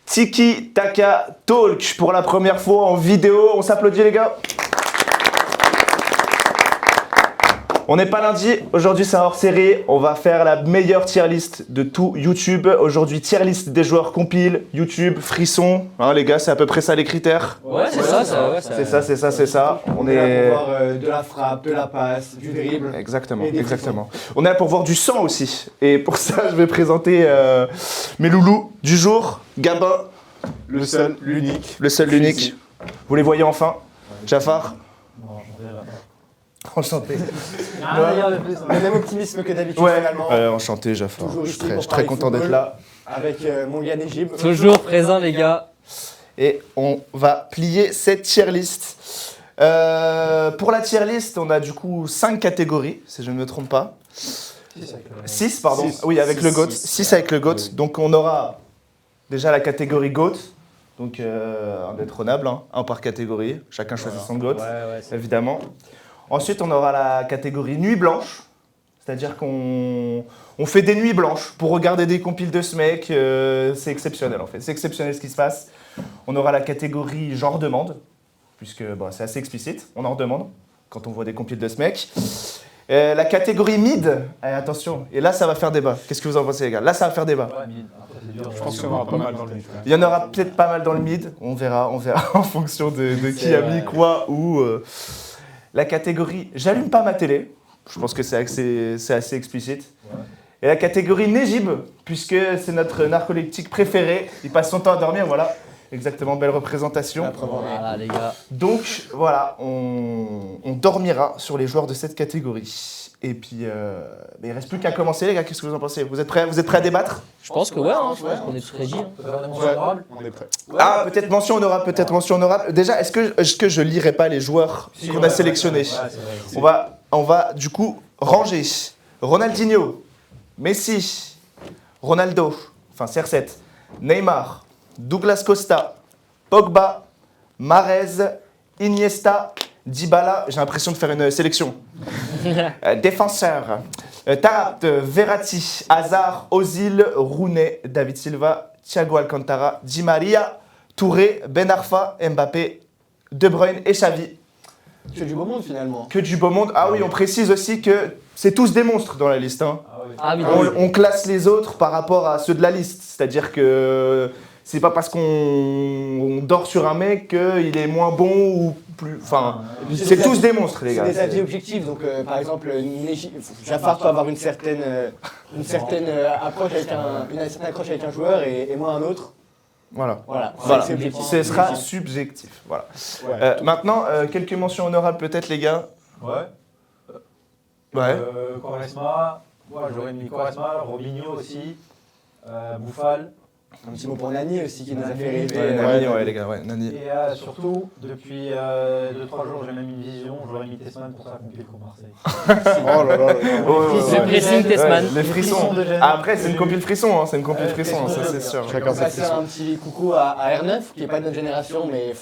Tiki Taka Talk pour la première fois en vidéo. On s'applaudit les gars. On n'est pas lundi, aujourd'hui c'est un hors-série. On va faire la meilleure tier list de tout YouTube. Aujourd'hui tier list des joueurs compile, YouTube, frisson. Hein, les gars, c'est à peu près ça les critères. Ouais, c'est ça. C'est ça. On est là pour voir de la frappe, de la passe, du dribble. Exactement. On est là pour voir du sang aussi. Et pour ça, je vais présenter mes loulous du jour. Gabin. Le seul, l'unique. Vous les voyez enfin. Jafar. Enchanté. Le même optimisme que d'habitude finalement. Enchanté Jafar. Toujours Je ici suis pour très parler content d'être football. là. Avec mon gars Nejib. Toujours présent les gars. Et on va plier cette tier list. Pour la tier list, on a du coup 5 catégories, si je ne me trompe pas. 6, pardon. Oui, avec le GOAT. 6 avec le GOAT. Donc on aura déjà la catégorie GOAT. Donc indétrônable, hein, un par catégorie. Chacun choisit son GOAT, évidemment. Ensuite, on aura la catégorie nuit blanche. C'est-à-dire qu'on fait des nuits blanches pour regarder des compiles de ce mec. C'est exceptionnel en fait. C'est exceptionnel ce qui se passe. On aura la catégorie genre demande, puisque c'est assez explicite. On en redemande quand on voit des compiles de ce mec. La catégorie mid, attention, et là ça va faire débat. Qu'est-ce que vous en pensez les gars? Là ça va faire débat. Je pense qu'il y en aura pas mal dans le mid. Il y en aura peut-être pas mal dans le mid. On verra en fonction de qui a mis quoi où. La catégorie j'allume pas ma télé. Je pense que c'est assez explicite. Ouais. Et la catégorie Nejib, puisque c'est notre narcoleptique préféré. Il passe son temps à dormir, voilà. Exactement, belle représentation. Voilà les gars. Donc voilà, on dormira sur les joueurs de cette catégorie. Et puis, il ne reste plus qu'à commencer les gars, qu'est-ce que vous en pensez? Vous êtes prêts à débattre? Je pense que ouais, je pense qu'on est tous ready. On est prêts. Ah, peut-être mention honorable, Déjà, est-ce que je lirai pas les joueurs qu'on a sélectionnés? On va du coup ranger Ronaldinho, Messi, Ronaldo, enfin CR7, Neymar, Douglas Costa, Pogba, Mahrez, Iniesta, Dybala, j'ai l'impression de faire une sélection. Défenseur, Taarabt, Verratti, Hazard, Ozil, Rooney, David Silva, Thiago Alcantara, Di Maria, Touré, Ben Arfa, Mbappé, De Bruyne et Xavi. Que du beau monde finalement. Que du beau monde. Ah oui, on précise aussi que c'est tous des monstres dans la liste. Hein. On classe les autres par rapport à ceux de la liste. C'est-à-dire que c'est pas parce qu'on dort sur un mec qu'il est moins bon ou plus. Enfin, c'est tous des monstres, les gars. C'est des avis objectifs. Donc, par exemple, Jafar peut avoir une certaine approche avec un joueur et moi un autre. Voilà. Ce sera subjectif. Voilà. Ouais. Maintenant, quelques mentions honorables peut-être, les gars. Quaresma, j'aurais mis Quaresma, Robinho aussi, Bouffal. Un petit mot pour Nani aussi qui nous a fait rêver. Nani, les gars, Nani. Et surtout, depuis 2-3 jours, j'ai même une vision, j'aurais mis Tessman pour ça compile contre Marseille. Oh là là. Le pressing Tessman. Les frissons. Après, c'est une compile frisson, ça c'est sûr. Chacun sa frisson. Un petit coucou à R9, qui n'est pas de notre génération, mais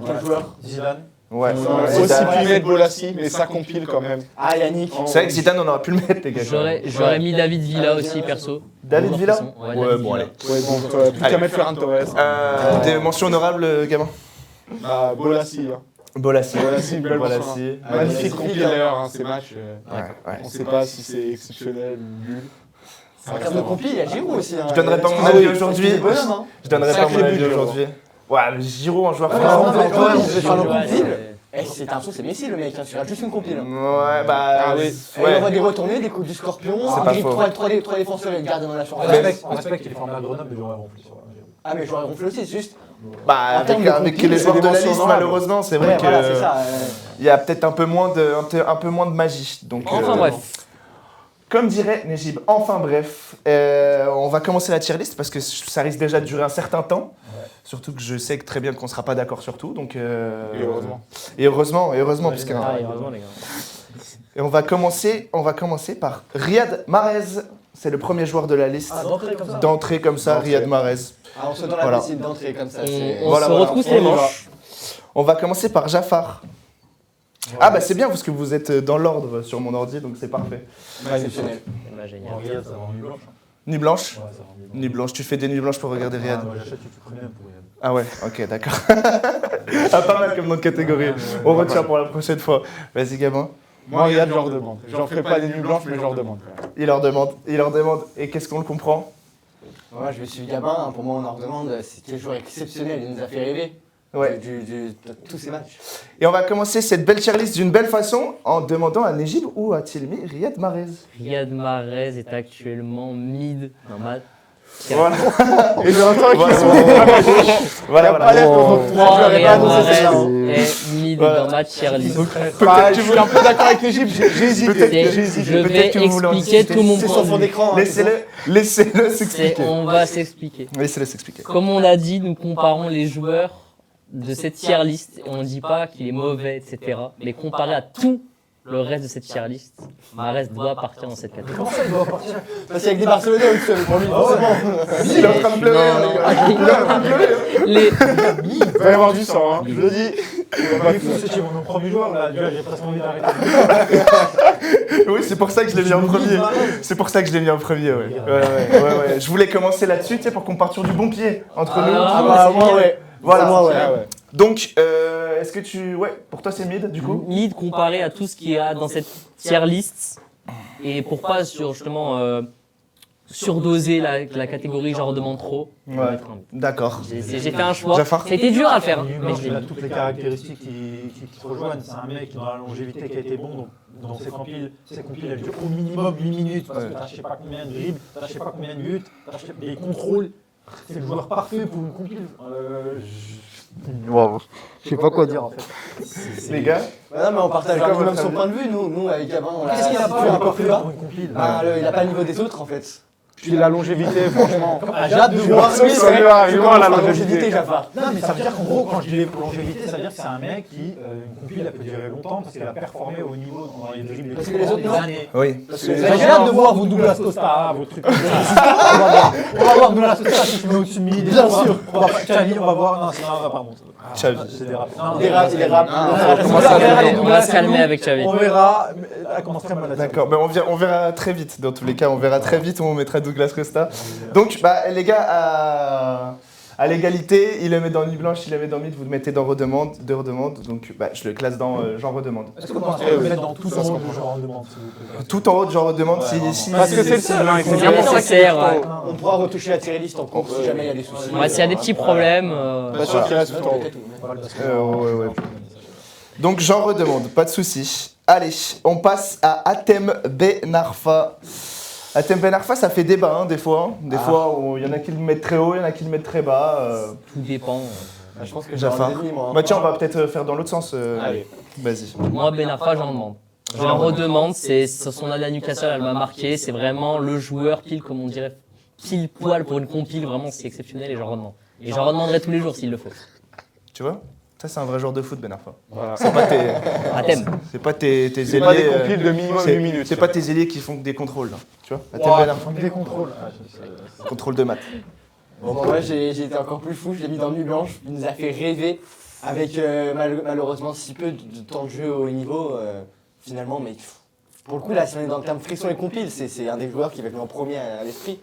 quel joueur. Zidane. Ouais. Aussi pu mettre Bolassi, mais ça compile quand même. Ah, Yannick. C'est vrai que Zidane, on aurait pu le mettre, les gars. J'aurais mis David Villa aussi, perso. David Villa? Ouais, bon, allez. Ouais, bon, plus qu'à mettre Ferran Torres. Des mentions honorables, gamin? Bolassi. Bolassi, belle mention. Magnifique compile d'ailleurs, ces matchs. On ne sait pas si c'est exceptionnel ou nul. En termes de compil, il y a Giroud aussi. Je donnerai pas mon avis aujourd'hui. Ouais, Giroud en joueur français. C'est un c'est Messi le mec, tu regardes juste une compile. Ouais, on voit des retournées, des coups du scorpion, trois défenseurs et le gardien dans la surface. On respecte qu'il est formé à Grenoble, mais joueurs ronflés. Ah, mais joueurs ronflés aussi, c'est juste. Avec les joueurs de la liste, malheureusement, c'est vrai qu'il y a peut-être un peu moins de magie. Enfin bref. Comme dirait Nejib, enfin bref, on va commencer la tier list parce que ça risque déjà de durer un certain temps. Ouais. Surtout que je sais que très bien qu'on ne sera pas d'accord sur tout. Donc, Et heureusement, puisque. Heureusement, les gars. Et on va commencer par Riyad Mahrez. C'est le premier joueur de la liste D'entrée comme ça. Riyad Mahrez. Ah, on se donne la Voilà. décide d'entrée comme ça. On Voilà, se voilà. retrousse les manches. On va commencer par Jafar. Ah bah c'est bien parce que vous êtes dans l'ordre sur mon ordi, donc c'est parfait. Exceptionnel. Bah, génial. Riyad, ça va en nuit blanche. Nuit blanche? Ouais, ça va en nuit blanche. Nuit blanche, tu fais des nuits blanches pour regarder Riyad. Moi, j'achète YouTube Premium pour Riyad. Ah ouais, ok, d'accord. Ah, pas mal comme nom de catégorie. On retient pour la prochaine fois. Vas-y, Gabin. Moi, Riyad, j'en redemande. J'en ferai pas des nuits blanches, mais j'en redemande quand même. Il leur demande. Et qu'est-ce qu'on le comprend? Moi, je vais suivre Gabin. Hein. Pour moi, on en redemande. C'était un joueur exceptionnel. Il nous a fait rêver. Ouais. De tous ces matchs. Et on va commencer cette belle tier list d'une belle façon en demandant à Nejib où a-t-il mis Riyad Mahrez. Riyad Mahrez est actuellement mid dans ma... Voilà. Et j'entends qu'ils sont Voilà, pas l'air voilà. de- Moi, je l'aurais Riyad pas annoncé, celle-là, Mahrez est mid Voilà. dans ma tier list. Je suis un peu d'accord avec l'Égypte, j'ai hésité. C'est- Je vais Peut-être que vous voulez en expliquer discuter. tout mon C'est point son de fond vue. d'écran. hein, Laissez-le s'expliquer. On va s'expliquer. Laissez-le s'expliquer. Comme on a dit, nous comparons les joueurs de cette tier list. On ne dit pas qu'il est mauvais, etc. Mais comparé à tout le reste de cette tier list, Mahrez doit partir dans cette catégorie. Comment ça, il doit partir Parce qu'avec des Barcelonais, on le sait, pour lui, forcément. Il est en train de pleurer, Non, les non. gars. Il est en train de pleurer. Les... Il va y avoir du sang, hein. Je le dis. C'est mon premier joueur, là. Déjà, j'ai presque envie d'arrêter. Oui, c'est pour ça que je l'ai mis en premier. C'est pour ça que je l'ai mis en premier, ouais. Ouais. Je voulais commencer là-dessus, tu sais, pour qu'on parte sur du bon pied entre nous. Ah, bah, c'est moi, bien. ouais. Voilà. Moi, ouais. Ah ouais. Donc, est-ce que tu... Ouais, pour toi c'est mid, du coup? Mid comparé à tout ce qu'il y a dans cette tier list. Et pour pas justement surdoser la catégorie genre demande trop, je vais Ouais. mettre un mid. D'accord. J'ai fait un choix. Jafar. C'était dur à le faire, hein, Nuit mais blanche, je l'ai il a mis. toutes les caractéristiques qui se rejoignent. C'est un mec qui, dans la longévité, qui a été bon. Donc, dans ses compiles, elles durent au minimum 8 minutes. Parce que t'as je sais pas combien de dribbles, t'as je sais pas combien de buts, t'as des contrôles. C'est le joueur parfait pour une compile. Je sais pas quoi dire en fait. Les gars? Bah non, mais on partage C'est quoi un minimum votre son point de vue. Nous avec Gabin, on l'a Qu'est-ce qu'il a situé pas un peu plus bas. pour une compile Il a pas le niveau des autres, en fait. Puis la longévité, franchement. J'ai hâte de voir Oui, ça lui arrive à la longévité. Jafar. Non, mais ça veut dire qu'en gros, quand je dis longévité, ça veut dire que c'est un mec qui, une compile, elle peut durer longtemps parce qu'il a performé au niveau dans les dribbles. Parce que les autres, des non. années. Oui. Parce que J'ai hâte de voir vos Douglas Costa, vos trucs. On va voir Douglas Costa si tu mets au-dessus de Milly. Bien sûr. On va voir Xavi, on va voir. Non, c'est pardon. Xavi. C'est des raps. il est rap. On va se calmer avec Xavi. On verra. Elle commence très mal. D'accord, mais on verra très vite, dans tous les cas, on verra très vite où on mettra Douglas Costa. Donc, bah, les gars, à l'égalité, il le met dans Nuit Blanche, il le met dans Mid, vous le mettez dans Redemande, deux redemandes, donc bah, je le classe dans Genre Redemande. Est-ce qu'on pense le mettre dans tout en haut du genre en demande, s'il vous plaît? Tout en haut de Genre Redemande, si... Parce que c'est le seul, hein, il faut C'est bien nécessaire. Ouais. On pourra retoucher la tier list en cours si jamais il y a des soucis. Ouais, s'il y a des petits problèmes. Pas sûr qu'il reste tout en haut. Ouais. Donc Genre Redemande, pas de soucis. Allez, on passe à Atem Benarfa. Atem Benarfa, ça fait débat, hein, des fois. Des fois, il y en a qui le mettent très haut, il y en a qui le mettent très bas. Tout dépend. Je pense que j'ai Jafar. un déni, moi. Bah tiens, on va peut-être faire dans l'autre sens. Allez. Vas-y. Moi, Ben Arfa, j'en demande. Je le redemande. C'est son année à Newcastle, elle m'a marqué. C'est vraiment le joueur pile, comme on dirait, pile poil pour une compile. Vraiment, c'est exceptionnel et j'en redemande. Et j'en redemanderai tous les jours s'il le faut. Tu vois? Ça, c'est un vrai joueur de foot, Ben Arfa. Voilà. C'est pas tes... Athème. C'est pas tes C'est pas des ailiers, compiles de minimum 8 minutes. C'est pas tes ailiers qui font des contrôles, là. Tu vois? Atem Ben Arfa. Des contrôles. Contrôle de maths. Bon, moi j'ai été encore plus fou, je l'ai mis dans Nuit Blanche, il nous a fait rêver avec malheureusement si peu de temps de jeu au haut niveau finalement, mais pour le coup là si on est dans le terme friction et compile, c'est un des joueurs qui va venir en premier à l'esprit,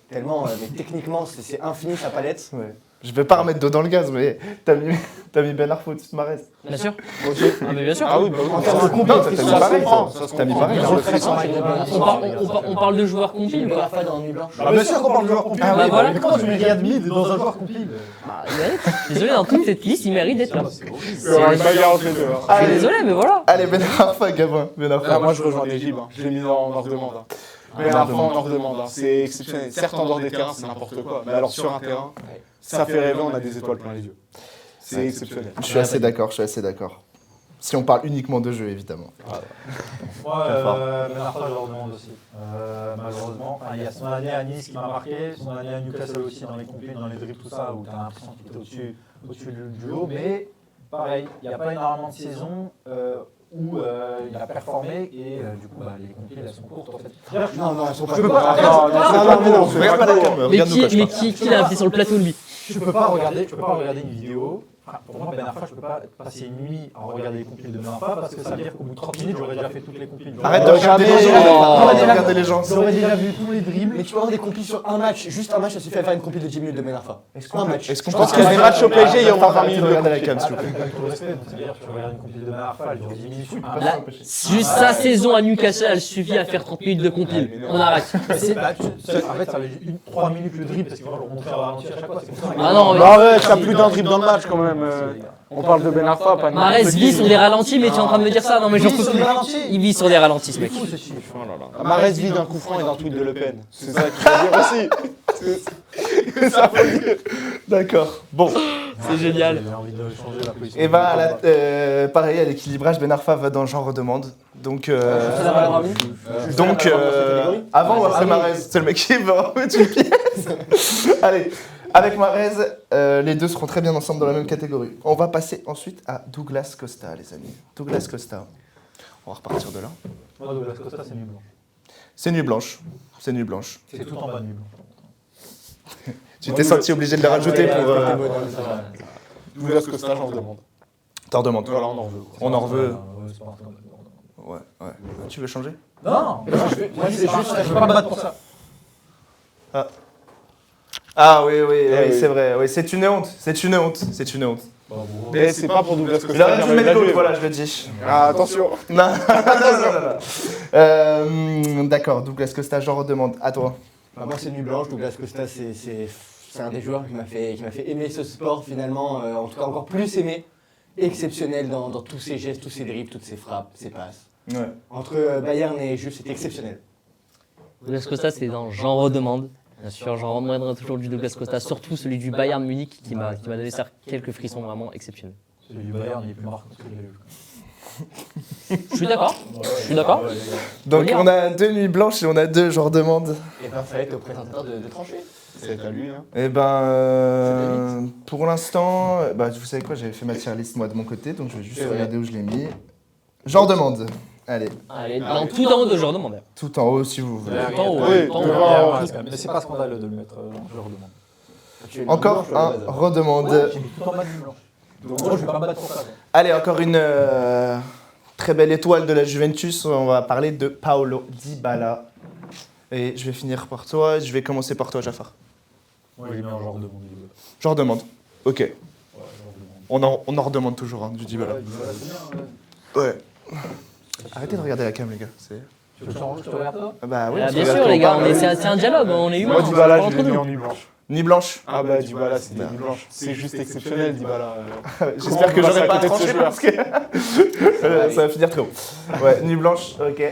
tellement mais techniquement c'est infini sa palette. Ouais. Je vais pas remettre d'eau dans le gaz, mais t'as mis Ben Arfa au-dessus de Mahrez. Bien sûr. Ah, mais bien sûr. Ah oui, bah oui. En termes de compile, Non, t'as mis friction, pareil. comprend, ça se T'as mis comprend. pareil. On parle de joueurs J'ai mis compiles, Ben quoi. Arfa dans Nuit Blanche. Ah, bien sûr qu'on parle de joueur compile. Bah voilà. Mais comment tu mets Riyad Mid dans un joueur compile? Bah, il mérite. Désolé, dans toute cette liste, il mérite d'être là. Il y aura une bagarre entre les deux. hein. Je suis désolé, mais voilà. Allez, Ben Arfa, Gabin. Ben Arfa. Là, moi, je rejoins l'Égypte. Je l'ai mis dans leur demande. Mais à la fin, on leur demande. C'est exceptionnel. Certes, en dehors des terrains, c'est n'importe quoi. Mais alors, sur un terrain, ça fait rêver, on a des étoiles plein les yeux. C'est exceptionnel. Je suis assez d'accord, Si on parle uniquement de jeu, évidemment. Moi, Très fort. Ben Arfa, je leur demande aussi. Malheureusement, il y a son année à Nice qui m'a marqué, son année à Newcastle aussi dans les compiles, dans les dribbles, tout ça, où tu as l'impression qu'il était au-dessus du lot. Mais pareil, il n'y a pas énormément de saisons où il a performé et du coup les compiles elles sont courtes en fait. Non, elles sont pas Je peux courtes. pas- Non, c'est Regarde pas la cam, Mais regarde-nous qui, quand je mais parle. qui l'a invité sur le plateau, lui? Je peux pas regarder une vidéo. Enfin, pour moi, Ben Arfa, je peux pas passer une nuit à regarder les compiles de Ben Arfa parce que ça veut dire qu'au bout de 30 minutes, j'aurais déjà fait toutes les compiles. Arrête de regarder les gens. Oh. Arrête de regarder les gens. J'aurais déjà vu tous les dribbles. Mais tu peux avoir des compiles sur un match, juste un match, ça suffit à faire une compile de 10 minutes de Ben Arfa. Un match. Est-ce qu'on Je pense qu'il y a des matchs au PSG, il y a au moins 20 Arrêtez de minutes de regarder la compil. cam, s'il vous plaît. Avec tout le respect, donc c'est-à-dire que tu regardes une compile de Ben Arfa, elle dure 10 minutes. Là, juste sa saison à Newcastle, elle suffit à faire 30 minutes de compile. On arrête. En fait, ça avait 3 minutes le dribble parce qu'ils vont leur montrer à ralenti à chaque fois. C'est comme ça. Ah non, mais- Bah ouais, t'as plus d'un dribble dans le match quand même. On parle de Ben Arfa, pas de Marès vit sur des ralentis, mais tu es en train de me dire ça? Non, mais j'en peux sur plus. des ralentis. Il vit sur des ralentis, ce mec. Marès vit d'un coup franc et d'un tweet de Le Pen. C'est ça qu'il faut dire aussi. C'est ça faut dire. D'accord. Bon. C'est génial. J'avais envie de changer la position. Et bah, pareil, à l'équilibrage, Ben Arfa va dans genre redemande. Donc, Ça va, Rami avant ou après Marez? C'est le mec qui va mettre une pièce. Allez, avec Marez, les deux seront très bien ensemble dans la même catégorie. On va passer ensuite à Douglas Costa, les amis. Douglas Costa. On va repartir de là. Moi, Douglas Costa, c'est nuit blanche. C'est nuit blanche. C'est nuit blanche. C'est tout en bas nuit blanche. Tu t'es senti obligé de les rajouter pour. Douglas Costa, j'en demande. T'en demandes. Voilà, on en veut. On en veut. Ouais, c'est pas un scandale. Ouais. Tu veux changer? Non, moi je vais pas me battre pour ça. Ah oui, oui. c'est vrai. Oui, c'est une honte. C'est une honte. C'est une honte. Mais c'est pas pour Douglas Je Costa. l'aurais dû mais mettre il a l'autre, joué. voilà, je le dis. Ah, attention. Non. D'accord, Douglas Costa, j'en redemande. À toi. Bah, moi, c'est nuit blanche. Douglas Costa, c'est un des joueurs qui m'a fait aimer ce sport finalement, en tout cas encore plus aimer. Exceptionnel dans tous ses gestes, tous ses dribbles, toutes ses frappes, ses passes. Ouais. Entre Bayern et Juve, c'était exceptionnel. Douglas Costa, c'est dans J'en redemande. Bien sûr, j'en redemanderai toujours du Douglas Costa, surtout celui du Bayern Munich qui m'a donné quelques frissons vraiment exceptionnels. Celui du Bayern, il est plus marquant que celui de la Juve. Je suis d'accord. Je suis d'accord. Donc lire. on a deux nuits blanches et on a deux, je redemande. Et ben, ça va être au présentateur de trancher. C'est à lui, hein. Eh ben, pour l'instant, bah, vous savez quoi, j'avais fait ma tier list moi de mon côté, donc je vais juste Et ouais. regarder où je l'ai mis. J'en redemande. Allez, Allez, non, tout en haut de J'en demande. tout en haut si vous voulez. Tout en haut. Oui, tout en haut. devant. Mais c'est pas scandaleux de le mettre dans je leur demande. Encore un redemande. J'ai mis tout en bas nuit blanche. Donc moi je vais pas me battre pour ça. quoi. Allez, encore une très belle étoile de la Juventus. On va parler de Paolo Dybala. Et je vais finir par toi. Je vais commencer par toi, Jafar. Moi j'ai mis un genre demande. J'en redemande. Ok. Ouais, genre demande. On en redemande toujours du Dybala. Ouais, c'est bien, ouais. Ouais. Arrêtez de regarder la cam, les gars. Tu veux que je te regarde toi? Bah oui. Ah, parce bien que là, sûr, on les gars, parle- c'est un dialogue, on est humain. Moi, on Dybala, parle je entre l'ai mis nous. en nuit blanche. Nuit blanche. Ah bah, Dybala, c'est nuit blanche. C'est juste exceptionnel, Dybala. J'espère que Comment on j'aurai passe à pas côté de ce tranché joueur parce que ça va finir trop. Ouais, nuit blanche, ok.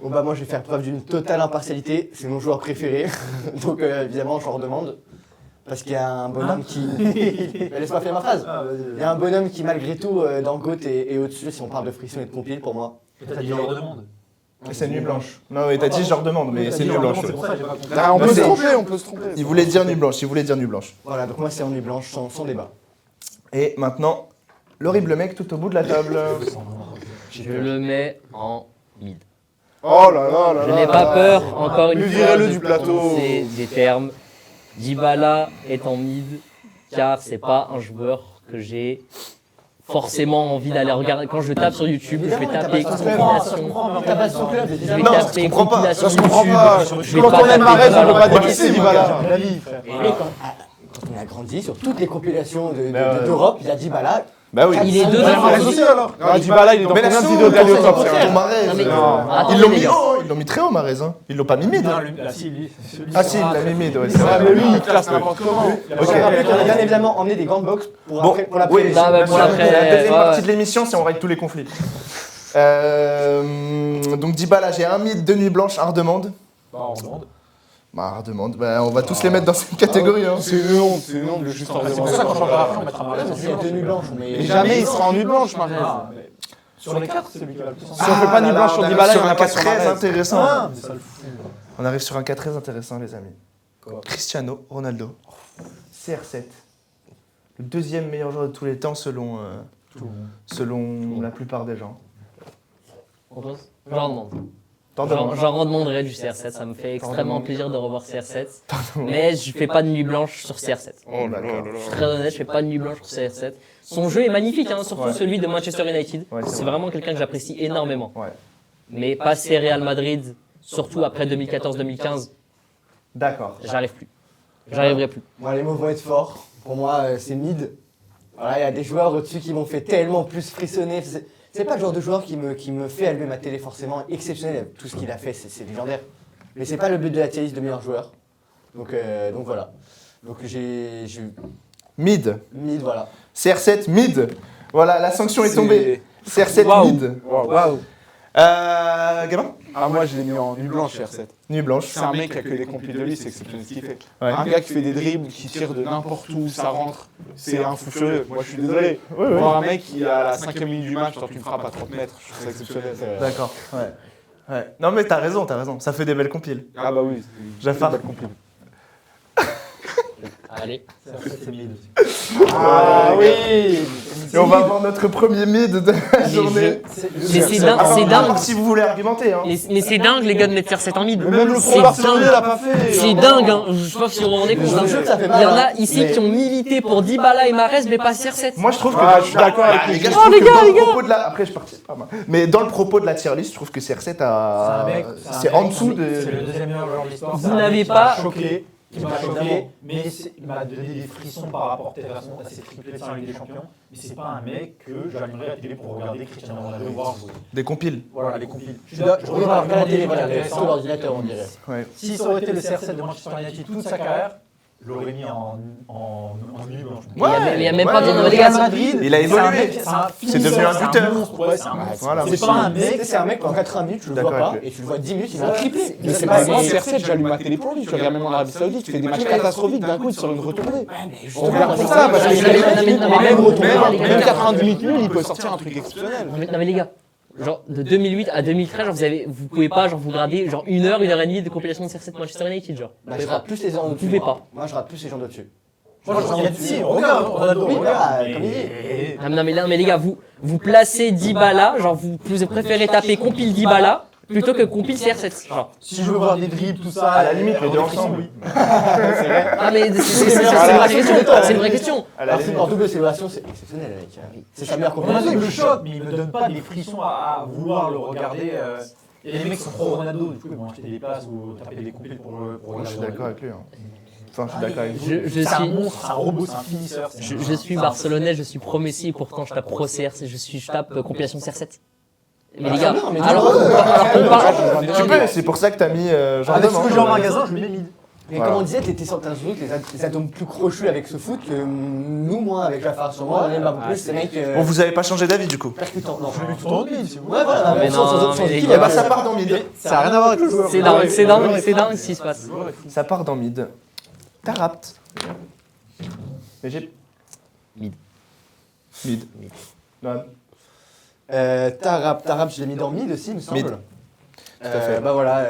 Bon bah moi je vais faire preuve d'une totale impartialité, c'est mon joueur préféré, donc évidemment j'en redemande. Parce qu'il y a un bonhomme qui... Mais laisse-moi faire ma phrase. Il y a un bonhomme qui malgré tout dans le GOAT et au-dessus si on parle de friction et de compile pour moi. T'as dit genre demande. C'est nuit blanche. Non, mais t'as dit je redemande, mais c'est nuit blanche. C'est pour ça que j'ai pas compris. Ah, on Non, peut se c'est- tromper, on peut se tromper. Il voulait dire nuit blanche, il voulait dire nuit blanche. Voilà, donc moi c'est en nuit blanche sans débat. Et maintenant, l'horrible mec tout au bout de la table. Je le mets en mid. Oh là là là Je là n'ai là pas là. peur, encore une Lui, fois, virez-le de du plateau. prononcer des termes. Dybala est en mid, car c'est pas un joueur que j'ai forcément envie d'aller regarder. Quand je tape sur YouTube, je vais taper compilation. T'as pas son club, Je vais Non, ça se taper comprend pas. compilation Ça se comprend YouTube. pas. Je vais Quand pas on aime taper Marez, on Dybala. peut pas Moi, dévisser c'est Dybala. La vie, frère. Et quand on a grandi sur toutes les compilations d'Europe, il y a Dybala. Bah oui. Il est Ouais, dedans. Marez aussi alors. Ah, Dybala, il est dans Mais combien de la vidéos d'aller au top c'est c'est Pour Marez. Non, mais- Non. Attendez, Ils l'ont les mis gars. haut, ils l'ont mis très haut Marez. Hein. Ils l'ont pas mis mid. Non, la si, Ah si, il l'a mis mid, ouais, c'est Ouais, vrai. mais lui, il classe n'importe comment. Je vais rappeler qu'on a bien évidemment emmené des grandes box pour Bon, après, pour la oui, pré- bah, pour l'après. La deuxième ouais, partie ouais. de l'émission, c'est on règle tous les conflits. Donc Dybala, j'ai un mid, deux nuits blanches, un redemande. on demande. Bah, redemande, bah, on va tous les mettre dans cette catégorie. Hein. C'est une honte de juste en C'est pour ça qu'on redemander. changera après, on mettra Marez en C'est une tenue blanche, mais Et jamais il sera en nuit blanche, Marez. Sur les 4, c'est lui qui va le plus en Si on fait pas nuit blanche sur Dybala, il y en a pas sur très Marez. intéressant. Ah, mais ça le fout. On arrive sur un cas très intéressant, les amis. Quoi Cristiano Ronaldo. CR7. Le deuxième meilleur joueur de tous les temps selon Tout le monde. selon la plupart des gens. On pose. J'en demande. T'en demandes. J'en redemanderai du CR7, ça me fait extrêmement plaisir de revoir CR7. Mais je fais pas de nuit blanche sur CR7. Oh là là là Je suis là. très honnête, je fais pas de nuit blanche sur CR7. Son jeu est magnifique, hein, surtout Ouais. celui de Manchester United. Ouais, c'est c'est vrai. vraiment quelqu'un que j'apprécie énormément. Ouais. Mais passer Real Madrid, surtout après 2014-2015, D'accord. j'arrive plus. J'arriverai plus. Moi, les mots vont être forts. Pour moi, c'est mid. Voilà, il y a des joueurs au-dessus qui m'ont fait tellement plus frissonner. C'est pas le genre de joueur qui me fait allumer ma télé forcément. Exceptionnel, tout ce qu'il a fait, c'est légendaire. Mais c'est pas le but de la tier list de meilleur joueur. Donc voilà. Donc j'ai Mid. mid, voilà. CR7 mid. Voilà, la sanction est tombée. CR7 Waouh. mid. Waouh. Gamin Ah, moi, je l'ai mis en nuit blanche, CR7. Nuit blanche. C'est un mec qui a que des compiles de lui, c'est exceptionnel ce qu'il fait. Ouais. Un gars qui fait des dribbles, qui tire de n'importe où, ça rentre, c'est un fou furieux. Moi, je suis désolé. Voir un mec qui, à la 5e minute du match, tente une frappe à 30 mètres, je trouve ça exceptionnel. D'accord. Ouais. Ouais. Non mais t'as raison, t'as raison. Ça fait des belles compiles. Ah bah oui. Jafar. C'est une belle compile. Allez. C'est mid aussi. Ah oui. Et on va avoir notre premier mid de la journée. Mais c'est dingue, À c'est part dingue. si vous voulez argumenter. Hein. Mais c'est dingue les gars de mettre CR7 en mid. Même le C'est pro Barcelonais dingue. l'a pas fait. C'est dingue, hein. Je sais pas si vous vous rendez compte. Je vous jure que ça fait Il mal, y en a hein. ici Mais- qui ont milité pour Dybala et Mahrez, mais pas CR7. Moi je trouve que. Ah, je suis d'accord avec les lui. gars, je Oh, trouve les que gars, dans les le propos de la. Après je participe pas moi. Mais dans le propos de la tier list, je trouve que CR7 a. C'est en dessous de. C'est le deuxième meilleur joueur de l'histoire. Vous C'est un n'avez mec qui pas- m'a choqué. Qui m'a choqué, Évidemment. mais il m'a donné des frissons par rapport à ses triplés de Ligue des Champions. Mais c'est pas un mec que j'allumerais à la télé pour regarder Cristiano Ronaldo voir jouer. Des compiles. Voilà, les compiles. Je On va regarder des voilà, intéressants. sur l'ordinateur, on dirait. Ouais. Si ça aurait été le CR7 de Manchester United toute sa carrière, je l'aurais mis en nuit blanche. Il y a même Ouais, pas besoin de ouais, les ouais. gars. Madrid, Il a c'est évolué. un mec, C'est devenu un buteur. Ouais, c'est un monstre. Voilà. C'est pas un mec. C'est un mec pendant 80 minutes, tu le vois D'accord pas, avec lui. et tu le vois 10 minutes, il a un triplé. Mais c'est pas moi, CR7, j'allume ma télé pour lui. Tu regardes même en Arabie Saoudite, tu fais des matchs catastrophiques, d'un coup, il sort une retournée. On regarde pour ça, parce que même 90 minutes nul, il peut sortir un truc exceptionnel. Non mais les gars, genre de 2008 à 2013, genre vous pouvez pas genre vous regarder genre 1 heure et demie de compilation de CR7 Manchester United genre. Bah, je rate plus les gens Vous au-dessus. pouvez pas. Moi, je rate plus les gens d'au-dessus. Moi, je dis, si, regarde Ronaldo, Oui, regarde. comme il dit. Non mais les gars, vous placez Dybala, genre vous préférez taper compile Dybala plutôt que compile CR7. Genre. Si je veux voir des dribbles, tout ça. À la limite, les deux des frissons, ensemble. oui. Ah mais c'est une vraie question. C'est une vraie question. À la Alors, limite. en double célébration, c'est exceptionnel, mec. C'est sa meilleure Ronaldo, compétition. il me choque, mais il me donne pas des frissons à vouloir le regarder. Et les mecs sont pro Ronaldo, du coup, ils vont acheter des places ou taper des compiles pour Moi, je suis Ronaldo. d'accord avec lui. Hein. Enfin, je suis d'accord avec vous. Je C'est un suis monstre, c'est un robot, c'est un finisseur. je suis barcelonais, je suis pro Messi et pourtant je tape pro CR7, je tape compilation CR7. Mais les gars, non, mais alors qu'on parle. Tu peux, c'est pour ça que t'as mis Jean Avec ce Demain. que j'ai en magasin, je le mets mid. Mais Voilà. comme on disait, t'étais sur un truc, les atomes plus crochus avec ce foot que nous, moi, avec Jafar sur moi, on aime un peu plus ces mecs Bon, vous avez pas changé d'avis du coup. percutants. Non, Je le mets tout en mid, c'est bon. Ouais, voilà, Mais non, mais les Eh gars, bah, ça part dans mid. Ça n'a rien à voir avec le joueur. C'est dingue ce qui se passe. Ça part dans mid. T'as rapt. Mais j'ai. Mid. Mid. Non. Tarap, je l'ai mis dans mid aussi, il me semble. Mid. à fait. Bah voilà,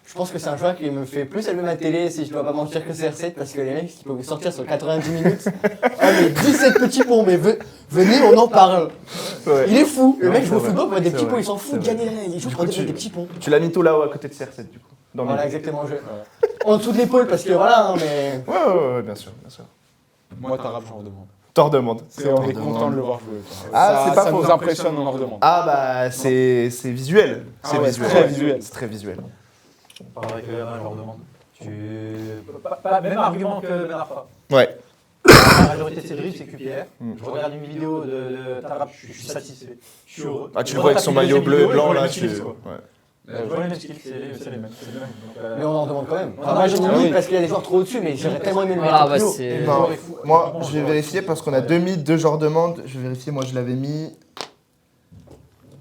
je pense que c'est un joueur qui me fait plus allumer ma télé si je dois pas mentir que CR7 parce que les mecs qui peuvent vous sortir sur 90 minutes. Ah mais 17 petits ponts, mais venez, on en parle. Ouais. Il est fou. Le Ouais, mec joue au c'est football pour vrai. des C'est petits vrai. ponts, il s'en fout de C'est gagner. Il joue Du pour coup, des petits ponts. Tu l'as mis tout là-haut à côté de CR7 du coup. Dans Voilà, mid. exactement le jeu. En dessous de l'épaule parce que voilà, hein, mais. Ouais, bien sûr, bien sûr. Moi, Tarab, j'en redemande. T'en redemandes. On est content de le voir jouer. Ah, c'est pas ça faux. nous impressionne, on en redemande. Ah bah c'est visuel. Ah C'est ouais, visuel. très visuel. C'est très visuel. Pareil que Bernard, je leur demande. Même argument que Bernard Fa. Ouais. La majorité de ses dribbles, c'est QPR. Mm. Je regarde une vidéo de Tarap, je suis satisfait. Je suis heureux. Ah, tu Je le vois avec retape son une maillot deuxième bleu et vidéo, je blanc vois les là. mêmes Tu... skills, quoi. Ouais. Je vois les mêmes skills, c'est les mêmes. C'est les mêmes. Mais on en demande quand même. Enfin, Ah, moi j'ai oui. mis mid parce qu'il y a des joueurs trop au-dessus, mais j'aurais tellement aimé le mettre Ah plus bah haut. c'est. Non, moi je vais vérifier parce qu'on a deux mythes, deux genres demande. Je vais vérifier, moi je l'avais mis.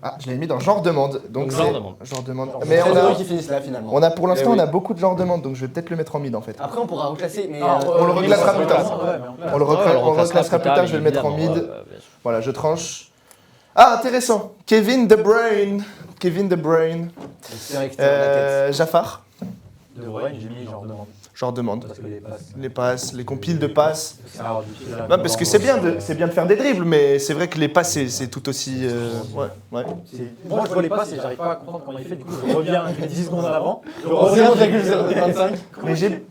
Ah, je l'avais mis dans genre demande. Donc genre c'est- demande. Genre demande. C'est Mais très on heureux a, qu'ils finissent là finalement. on a pour l'instant Eh oui. on a beaucoup de genre demande, donc je vais peut-être le mettre en mid en fait. Après on pourra reclasser, mais. on le reclassera plus tard. On le reclassera plus tard, je vais le mettre en mid. évidemment. Voilà, je tranche. Ah, intéressant. Kevin De Bruyne. Kevin De Bruyne. C'est vrai que c'était dans la tête. Jafar. De Bruyne, j'ai mis genre demande. Genre demande. Parce que Les passes, les compiles de passes. ça utile Non, parce que c'est bien de faire des dribbles, mais c'est vrai que les passes, c'est tout aussi... ouais. Moi, je vois les passes et j'arrive pas à comprendre comment il fait. Du coup, je reviens 10 secondes en avant. Je Oh, reviens. 0,025. Mais j'ai...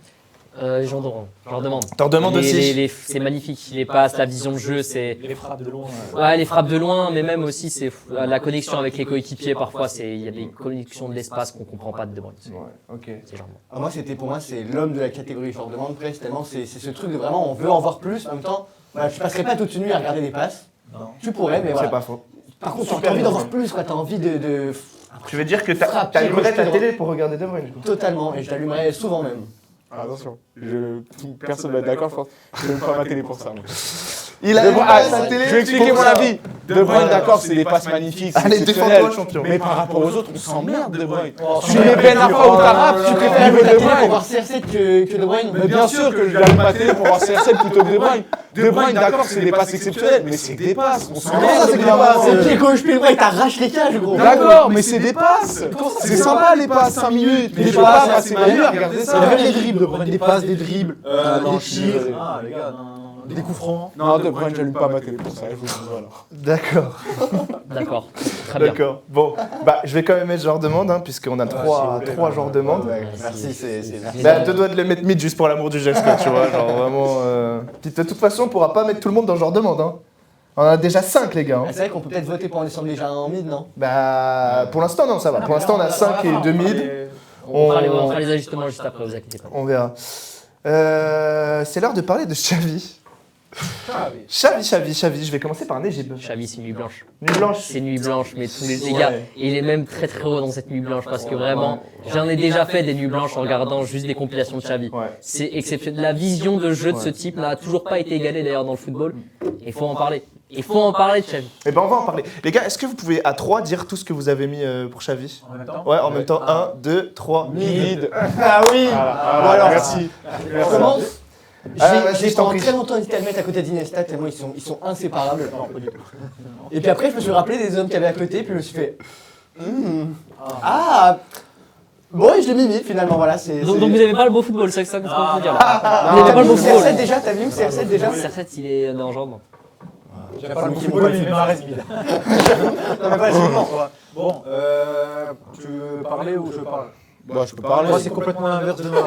J'en demande. T'en demandes aussi. C'est magnifique, les passes, la vision de jeu, c'est... Les frappes de loin. Ouais, les frappes de loin, mais même aussi c'est la connexion avec les coéquipiers. Parfois, il y a des connexions de l'espace qu'on comprend pas de De Bruyne. Ouais, ok. C'est genre. Pour moi, c'est l'homme de la catégorie genre demande presque tellement c'est ce truc de vraiment on veut en voir plus. En même temps, voilà, tu passerais pas toute une nuit à regarder des passes. Non. Tu pourrais, mais C'est voilà. pas faux. Par contre, t'as envie d'en voir plus, quoi. T'as envie de Tu veux dire que Frappe, t'allumerais ta tire, télé pour regarder De Bruyne, du coup. totalement, et je l'allumerais souvent même. Attention, personne va être d'accord, je pense. Je n'aime pas ma télé pour ça. moi. Il a De Bruyne- pas sa télé je vais expliquer pour mon ça. avis. De Bruyne, d'accord, c'est des passes magnifiques. c'est Allez, exceptionnel. défends-toi, champion. Mais par rapport aux autres, on s'emmerde De Bruyne. Oh, Tu mets Ben Arfa ou Tarap, tu Tu préfères préfères le allumer ta De télé pour Bruyne. voir CR7 que De Bruyne. Mais bien sûr que je gagne ma télé pour voir CR7 plutôt que De Bruyne. De Bruyne, d'accord, c'est des passes exceptionnelles, mais c'est des passes. On s'emmerde ça, c'est avec des grave. passes. C'est pied gauche, pied droit, il t'arrache les cages, gros. D'accord, mais c'est des passes. C'est sympa les passes, 5 minutes. Mais je peux pas passer ma vie à regarder ça. Même les dribbles, de prendre des passes, des dribbles, non, des je suis tirs. désolé. Ah, les gars, non. Des coups francs. Non, De Bruyne, j'allume pas ma télé pour ça, je vous le dis, voilà. D'accord, D'accord, très bien. d'accord. Bon, bah je vais quand même mettre genre demande, hein, puisqu'on a trois genres de demande. Ouais, merci, c'est merci. Bah, deux doigts de le mettre mid juste pour l'amour du geste, quoi, tu vois, genre vraiment... Puis de toute façon, on pourra pas mettre tout le monde dans genre demande, hein. On en a déjà 5, les gars. Hein. Ah, c'est vrai qu'on peut peut-être voter pour en descendre déjà un en mid, non? Bah, pour l'instant, non, ça va. Pour l'instant, on a 5 et 2 mid. On fera les ajustements juste après, vous inquiétez pas. On verra. C'est l'heure de parler de Xavi. Xavi, je vais commencer par Nejib. Xavi, c'est nuit blanche. Nuit blanche. C'est nuit blanche, mais tous les gars, et il est même très très heureux dans cette nuit blanche parce que vraiment, j'en ai déjà fait des nuits blanches en regardant juste des compilations de Xavi. Ouais. C'est exceptionnel. La vision de jeu de ce type n'a toujours pas été égalée d'ailleurs dans le football. Il faut en parler. Il faut en parler de Xavi. Eh ben, on va en parler. Les gars, est-ce que vous pouvez à 3 dire tout ce que vous avez mis pour Xavi? En même temps. Ouais, en même temps. 1, 2, 3. Mid. Ah oui. Voilà, alors, merci. On commence. vas-y, J'ai je t'en pendant prie. très longtemps hésité à le mettre à côté d'Inesta tellement ils sont inséparables. Et puis après je me suis rappelé des hommes qu'il y avait à côté puis je me suis fait ah bon et je l'ai mis mid finalement voilà c'est. Donc vous n'avez pas le beau football, c'est ça que vous pouvez dire là. Vous Vous n'avez pas le beau CR7 football. déjà, t'as vu CR7 déjà? CR7, il est dans le genre. J'avais pas le bon football, mais Mahrez mid. Non mais pas le quoi. Bon, tu veux parler ou je parle? Bon, je peux parler. Moi, c'est complètement l'inverse de Noam.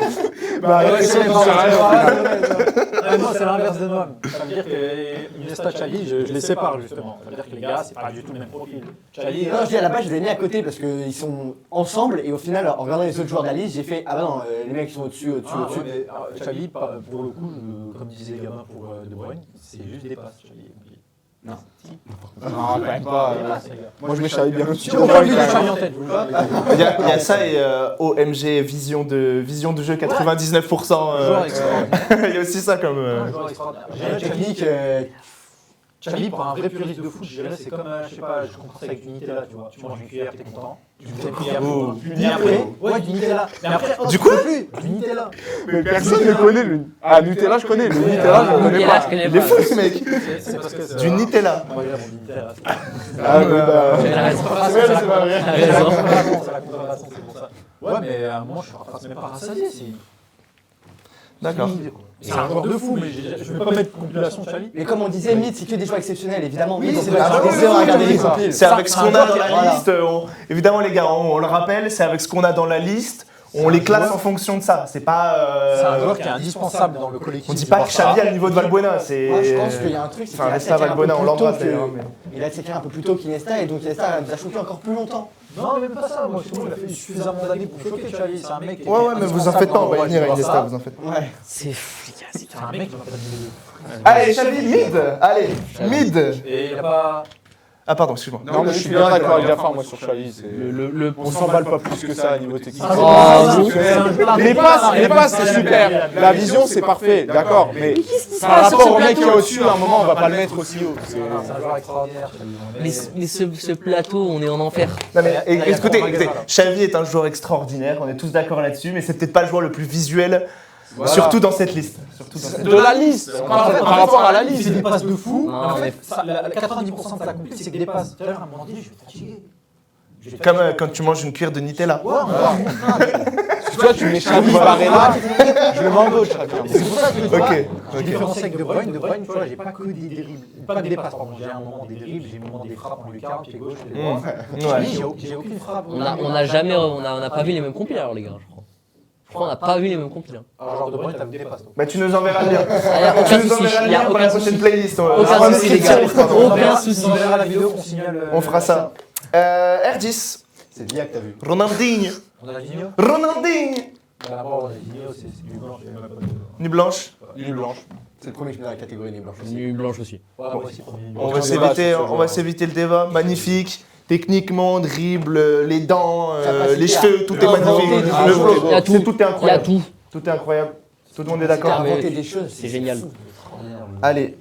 Bah, ouais, c'est bon, ça arrive. Moi, c'est l'inverse de Noam. Ça veut dire que Iniesta, Xavi, je les sépare justement. Ça veut dire que les gars, c'est pas du tout le même profil. Xavi, Non, je dis à la base, je les ai mis à côté parce qu'ils sont ensemble et au final, en regardant les autres joueurs de la liste, j'ai fait ah bah non, les mecs sont au-dessus. Xavi, pour le coup, comme disaient les gamins pour De Bruyne, c'est juste des passes. Xavi. Non. Non, quand même pas. Des passes, les gars. Moi, je mets Xavi bien au-dessus. J'ai aucun but de Xavi en tête. je vous le jure. Il y a ça et OMG, vision de jeu 99%. Joueur extraordinaire. Il y a aussi ça comme... Un joueur extraordinaire. J'ai une technique. Xavi, pour un vrai puriste de foot, je dirais, c'est comme, je sais pas, je comprends ça avec du Nutella, tu vois. Tu manges une cuillère, t'es content. Tu fais une cuillère, Oh. mais après, ouais, du Nutella. Mais après, oh, Du tu quoi peux plus, du Nutella. Mais personne ne connaît lui. Ah, Nutella, je connais. Le Nutella, je ne connais Nutella, pas. je connais Il est pas. fou, ce mec. C'est parce que Du Nutella. Moi, j'aime mon Nutella. Ah, mais bah. J'avais la raison. C'est pas vrai. T'as raison. C'est la contrefaçon, c'est pour ça. Ouais, mais à un moment, je suis même pas rassasié. D'accord. C'est un joueur de fou, mais je vais pas mettre compilation de Xavi. Mais comme on disait, mid, c'est que des joueurs exceptionnels, évidemment. Mid, c'est bah, des joueurs à regarder les C'est compiles. avec ce qu'on a dans la Voilà. liste. Évidemment, les gars, on le rappelle, c'est avec ce qu'on a dans la liste. On les classe en fonction de ça. C'est pas. C'est un joueur qui est indispensable dans le collectif. On dit du pas que Barça. Xavi a le niveau de Valbuena. C'est. Moi, je pense qu'il y a un truc, c'est qu'il Enfin, a Resta attaqué un peu Valbuena, on plus l'embrasse tôt que- d'ailleurs. mais- Il a attaqué un peu plus tôt qu'Inesta et donc Iniesta nous a choqué encore plus longtemps. Non, mais même pas ça. Moi, je trouve qu'il a fait suffisamment d'années pour choquer Xavi. C'est un mec. qui Ouais, est ouais, mais vous en faites pas, on va y venir à indispensable dans le Iniesta, Barça. vous en faites pas. Ouais. C'est fou, les gars, c'est C'est un mec qui va pas donner Allez, Xavi, mid. Allez, mid. Et il a pas. Ah, pardon, excuse-moi. Non, mais je suis bien d'accord avec Jafar, moi, sur Xavi. le On s'emballe pas plus que ça à niveau technique. Oh, Les passes, c'est super. La vision, c'est parfait, d'accord. Mais par rapport au mec qui est au-dessus, à un moment, on va pas le mettre aussi haut. C'est un joueur extraordinaire. Mais ce plateau, on est en enfer. Non, mais Il y a écoutez, Paul Magaza, là. Xavi est un joueur extraordinaire, on est tous d'accord là-dessus, mais c'est peut-être pas le joueur le plus visuel, surtout dans cette liste. De la liste, par rapport à la Il fait liste. des passes de fou. Non, mais en mais- fait, 90% de sa compétition, c'est que des passes. Tout à l'heure, à un moment donné, je suis fatigué. Comme quand tu manges une cuillère de Nutella. Ouais, voilà. Tu vois, tu mets Xavi Varela, je le mets en gauche, Xavi. C'est pour ça que tu vois, Ok. j'ai différencié avec De Bruyne. De Bruyne, tu vois, j'ai pas que des dribbles, pas des passes, pardon. J'ai un moment des dribbles, j'ai un moment des frappes en lucarne, pied gauche, pied droit. Ouais. Lui, j'ai aucune frappe. On n'a pas vu les mêmes compiles alors les gars, je crois. Je crois qu'on n'a pas vu les mêmes compiles. Hein. Alors, genre De Bruyne, t'as vu des passes, toi. Bah tu nous enverras le lien. Aucun Tu nous souci, enverras le il y a lien pour aucun la prochaine souci. playlist. Aucun souci les gars, aucun On souci. verra la vidéo qu'on signale. On fera ça. R10. C'est Villa que t'as vu. Ronaldinho. On a la Vigno. Ronaldinho. D'abord, on a la Vigno, c'est du blanc, j'ai même pas de. Nuit blanche. Nuit blanche. C'est le premier que je mets dans la catégorie Nuit blanche aussi. Nuit blanche aussi. Ouais, moi aussi, premier. On Aucun va débat, s'éviter le débat. Magnifique. Techniquement, dribble, les dents, Capacité les cheveux, tout est à magnifique. inventer des Le- choses. Il y a tout. Tout est Il y a incroyable. tout. Tout est incroyable. Tout le monde est T'as d'accord. inventé des choses. C'est génial. fou. Allez.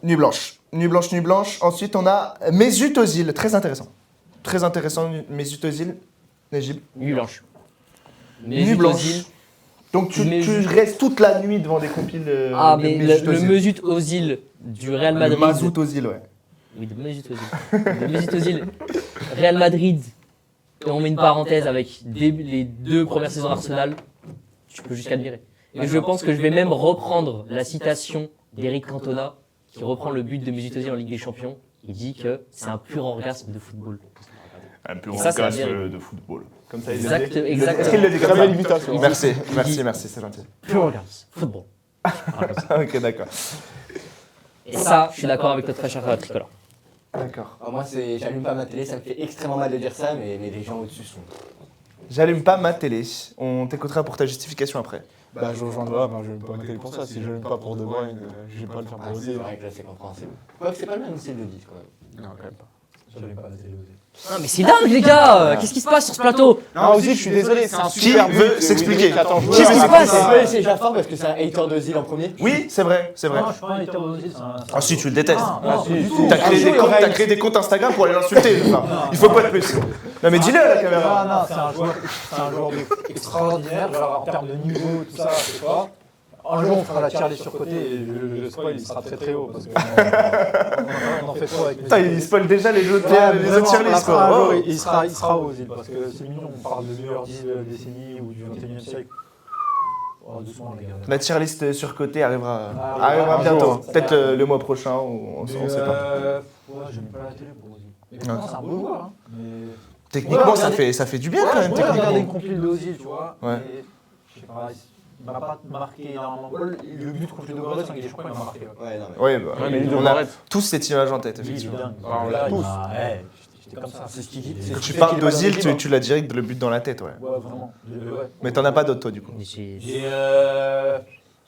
Nuit blanche. Nuit blanche, nuit blanche. Ensuite, on a Mesut Özil. Très intéressant. Très intéressant, Mesut Özil. Najib. Nuit blanche. Nuit blanche. Donc tu restes toute la nuit devant des compiles de Mais Mesut le Özil. Mesut Özil du Real Le Madrid. Mazout Özil, ouais. Oui, de Mesut Özil. Le Mesut Özil. Real Madrid. Et on met une parenthèse avec les 2 premières saisons d'Arsenal. Tu peux jusqu'à le virer. Et je pense que je vais même reprendre la citation d'Eric Cantona qui reprend le but de Mesut Özil en Ligue des Champions. Il dit que c'est un pur orgasme de football. Un peu Et ça, c'est orgasme de football. Comme ça, il Est-ce qu'il Exactement. le dit comme Très ça belle imitation. Merci, merci, c'est gentil. Pur orgasme. Football. Ok, d'accord. Et ça, je suis d'accord avec notre très cher tricolore. D'accord. Alors moi, j'allume pas ma télé, ça me fait extrêmement mal de dire ça, mais les gens au-dessus sont. J'allume pas ma télé. On t'écoutera pour ta justification après. Bah, je rejoindrai, je vais pas me télé pour ça. Si je n'aime pas pour De Bruyne, je vais pas le faire Ah, pour c'est Özil. vrai que là, c'est compréhensible. Ouais, c'est pas le même style de 10 quand même. Non, quand même pas. J'avais pas la télé aussi. Non mais c'est dingue les gars. Qu'est-ce qui se passe sur ce plateau? Non, Özil, je suis désolé, c'est un Qui super veut but. s'expliquer Attends, Qu'est-ce qui se passe? On peut laisser Jaffar parce que c'est un hater de Zil en premier. Oui, c'est vrai, c'est vrai. Non, je suis pas un hater aussi. Ah si, tu le détestes. Non, si, du si. tout. T'as créé des comptes Instagram pour aller l'insulter. Enfin, il faut pas de plus. Non mais dis-le à la caméra. Non, c'est un joueur extraordinaire, genre en termes de niveau, tout ça, c'est pas. Un jour, on fera la tier list sur côté et le spoil, il sera très très haut parce qu'on en fait trop avec Putain, il spoil déjà les autres vraiment, tier lists, un quoi. jour, Oh. il sera haut, Ozil, parce que c'est mignon, on parle de meilleure décennie ou du 21e siècle. Oh, doucement, les gars. La tier list surcotée arrivera un bientôt. jour. Peut-être le mois prochain ou on sait pas. Ouais, j'aime pas la télé pour Ozil. Mais pourtant, c'est un beau joueur. Hein. Mais... Techniquement, Ouais, ça fait du bien quand même. Ouais, regarder Techniquement. une compile d'Ozil, tu vois. Ouais. Et, je sais pas, il m'a pas marqué énormément. Le but contre le Dogorets, c'est un des champions, il m'a marqué. Ouais, non, mais. Ouais, bah, Ouais, mais lui, on on a arrête. tous cette image en tête, Lui, il est effectivement. dingue. On l'a tous. J'étais comme ça. C'est ce qu'il dit. Quand C'est tu ce parles qu'il va d'Ozil, dans le livre. tu l'as direct le but dans la tête, ouais. Ouais, vraiment. Ouais. Mais t'en as pas d'autres, toi, du coup. J'ai-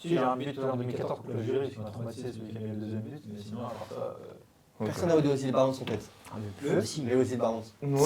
Si, j'ai un but en 2014 contre l'Algérie, parce qu'on a traumatisé celui qui a mis le deuxième but, mais sinon, à part ça. Personne n'a au Ozil Barons en tête. Le Les Ozil Barons. Ouais,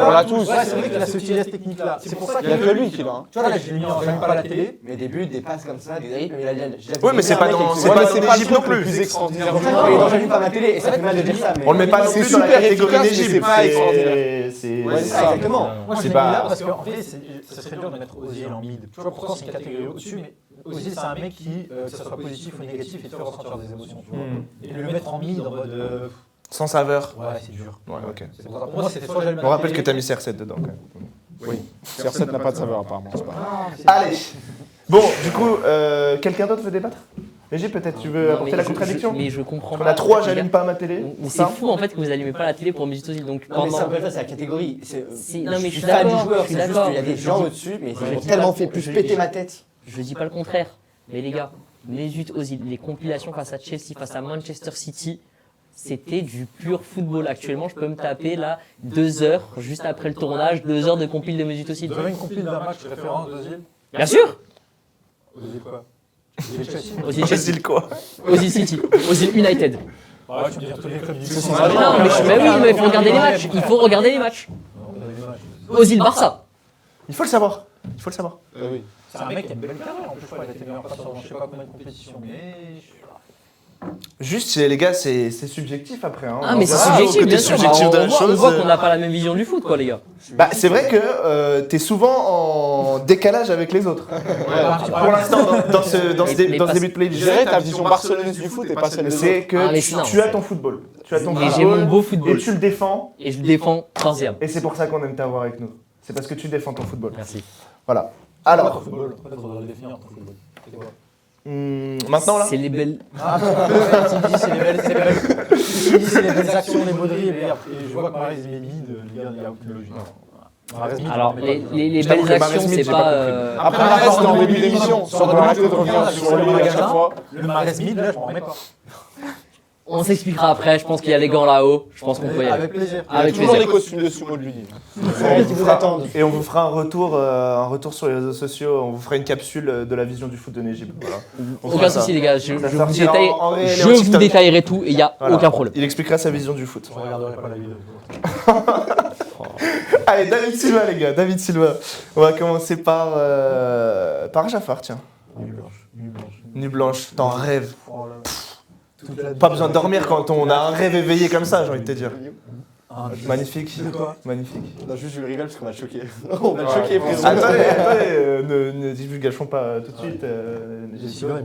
on l'a tous. Ouais, c'est vrai qu'il a ce petite technique-là. C'est pour ça Il y a qu'il que lui qui l'a. hein. Tu vois, là, je l'ai mis en j'aime pas la télé. Mais des buts, des passes comme ça, des rythmes, Ouais, mais c'est pas dans- c'est Ouais, pas mais dans c'est pas le l'Égypte non truc le plus. plus extraordinaire du Ouais, monde. non, j'allume pas ma télé et ça fait mal de dire ça. Mais On le met pas non C'est plus dans la super catégorie efficace, mais Égypte. c'est pas extraordinaire. C'est Ouais, c'est ça, exactement. Moi, je C'est l'ai pas- mis là parce qu'en fait, ça serait dur de mettre Ozil en mid. Tu vois, pourtant, c'est une catégorie au-dessus, mais Ozil, c'est un mec qui, que ça soit positif ou négatif, il te fait ressentir des émotions. Tu vois. Et le mettre en mid en mode. Sans saveur. Ouais, c'est dur. Ouais, ok. C'est pour ça. Pour moi, c'était soit j'allume On rappelle que t'as mis CR7 dedans, quand même. Oui. CR7 n'a pas de saveur apparemment. c'est pas. Allez. Bon, du coup, quelqu'un d'autre veut débattre Léger, peut-être tu veux Non, apporter mais la je- contradiction Mais je comprends On pas. a 3, en fait, les j'allume gars. pas ma télé. Mais c'est Ça. fou en fait que vous allumez pas la télé pour Mesut Özil. Donc Non, mais c'est un pendant. peu ça, c'est la catégorie. Non, mais je suis fan du d'accord, joueur, je suis c'est juste d'accord. qu'il y a des Je gens dis- au-dessus, mais je ils ont dis tellement pas- fait plus je- péter ma tête. Je dis pas le contraire. Mais les gars, Mesut Özil, les compilations face à Chelsea, face à Manchester City, c'était du pur football. Actuellement, je peux me taper là 2 heures juste après le tournage, 2 heures de compile de Mesut Özil. Vous avez une compile d'un match référence d'Ozil Bien sûr. Ozil quoi Ozil Chelsea Ozil Chelsea, Facile quoi Ozil City, Ozil United. Ouais, tu me dis tous les clubs du Ah, mais non, mais oui, mais il faut regarder les matchs. Il faut regarder les matchs. Ozil Barça. Il faut le savoir. Il faut le savoir. Oui. C'est un mec qui a une belle carrière en plus, je crois qu'il a été meilleur passeur dans je sais pas combien de compétitions, mais. Juste, les gars, c'est subjectif après. Hein. Ah, mais c'est Voilà, subjectif, au côté bien sûr. subjectif de la On chose. voit qu'on n'a pas la même vision du foot, quoi, les gars. Bah, c'est vrai que t'es souvent en décalage avec les autres. Pour l'instant, dans ce début de Je playlist, dirais ta vision barcelonaise du foot et pas celle des autres. c'est que Ah, mais tu, non, tu as c'est- ton football. Tu as ton Et j'ai mon beau et football. tu le défends. Et je le défends 15e. Et c'est pour ça qu'on aime t'avoir avec nous. C'est parce que tu défends ton football. Merci. Voilà. Alors, football, en fait, on devrait le définir ton football. C'est quoi? maintenant là C'est les belles. Ah, tu me dis, c'est les belles, tu me dis, c'est les belles actions, les beaux dribbles, et je vois que Mahrez met mid, les gars, il n'y a aucune logique. Mahrez mid, Alors, on met pas les Je t'avoue belles que Mahrez actions, Smith, c'est j'ai pas. pas compris. Après, Mahrez, c'était en début d'émission. On doit arrêter de revenir sur lui à chaque fois. le Mahrez mid, là, je m'en remets pas. On s'expliquera après. Je pense qu'il y a les gants là-haut. Je pense qu'on peut y aller. Avec plaisir. Il y a Avec toujours plaisir. des costumes de sumo de lui. Ouais, qui vous attendent. Et on vous fera un retour sur les réseaux sociaux. On vous fera une capsule de la vision du foot de Najib. Voilà. On fera Aucun ça. souci, les gars. Je Ça vous sortira détaille- en réel et je en vous TikTok. détaillerai tout et il n'y a Voilà. aucun problème. Il expliquera sa vision du foot. Je regarderai pas la vidéo. Allez, David Silva, les gars. David Silva. On va commencer par Jafar, tiens. Nuit blanche. Nuit blanche. Nuit blanche, t'en rêves. Oh là là. Toute la Pas besoin de dormir quand on a un rêve éveillé comme ça, j'ai envie de te dire. Ah, Magnifique. de quoi? Magnifique. Non, juste je rigole parce qu'on m'a choqué. On m'a choqué, frérot. Attendez, ne divulgachons pas tout de suite.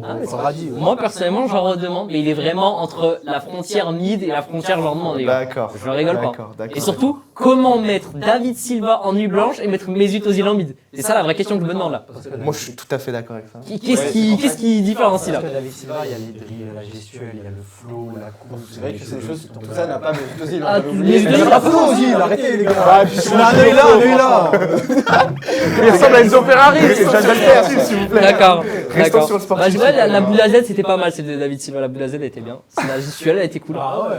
Ah, mais Ça va dire. Moi, personnellement, j'en redemande, mais il est vraiment entre la frontière mid et la frontière j'en demande, les gars. D'accord. Je rigole pas. D'accord, d'accord. Et surtout, comment mettre David Silva en nuit blanche et mettre Mesut Ozil en mid? C'est ça la vraie question que je me demande là. Moi, je suis tout à fait d'accord avec ça. Qu'est-ce qui différencie là? Parce que David Silva, il y a les drills, la gestuelle, il y a le flow, la course. C'est vrai que c'est des choses, tout ça n'a pas Mesut Ozil. Ah, on tu- peut l'oublier. les- Il y a pas flow aussi, arrêtez les gars. Ah, et puis sur On a un œil là, un œil là. Il ressemble à Enzo Ferrari, c'est Jean Delpère. s'il vous plaît. D'accord. Restons D'accord. sur le sportif. Bah, je vois, la boule à Z c'était pas mal, celle de David Silva. La boule à Z elle était bien. La gestuelle elle était cool. Ah ouais,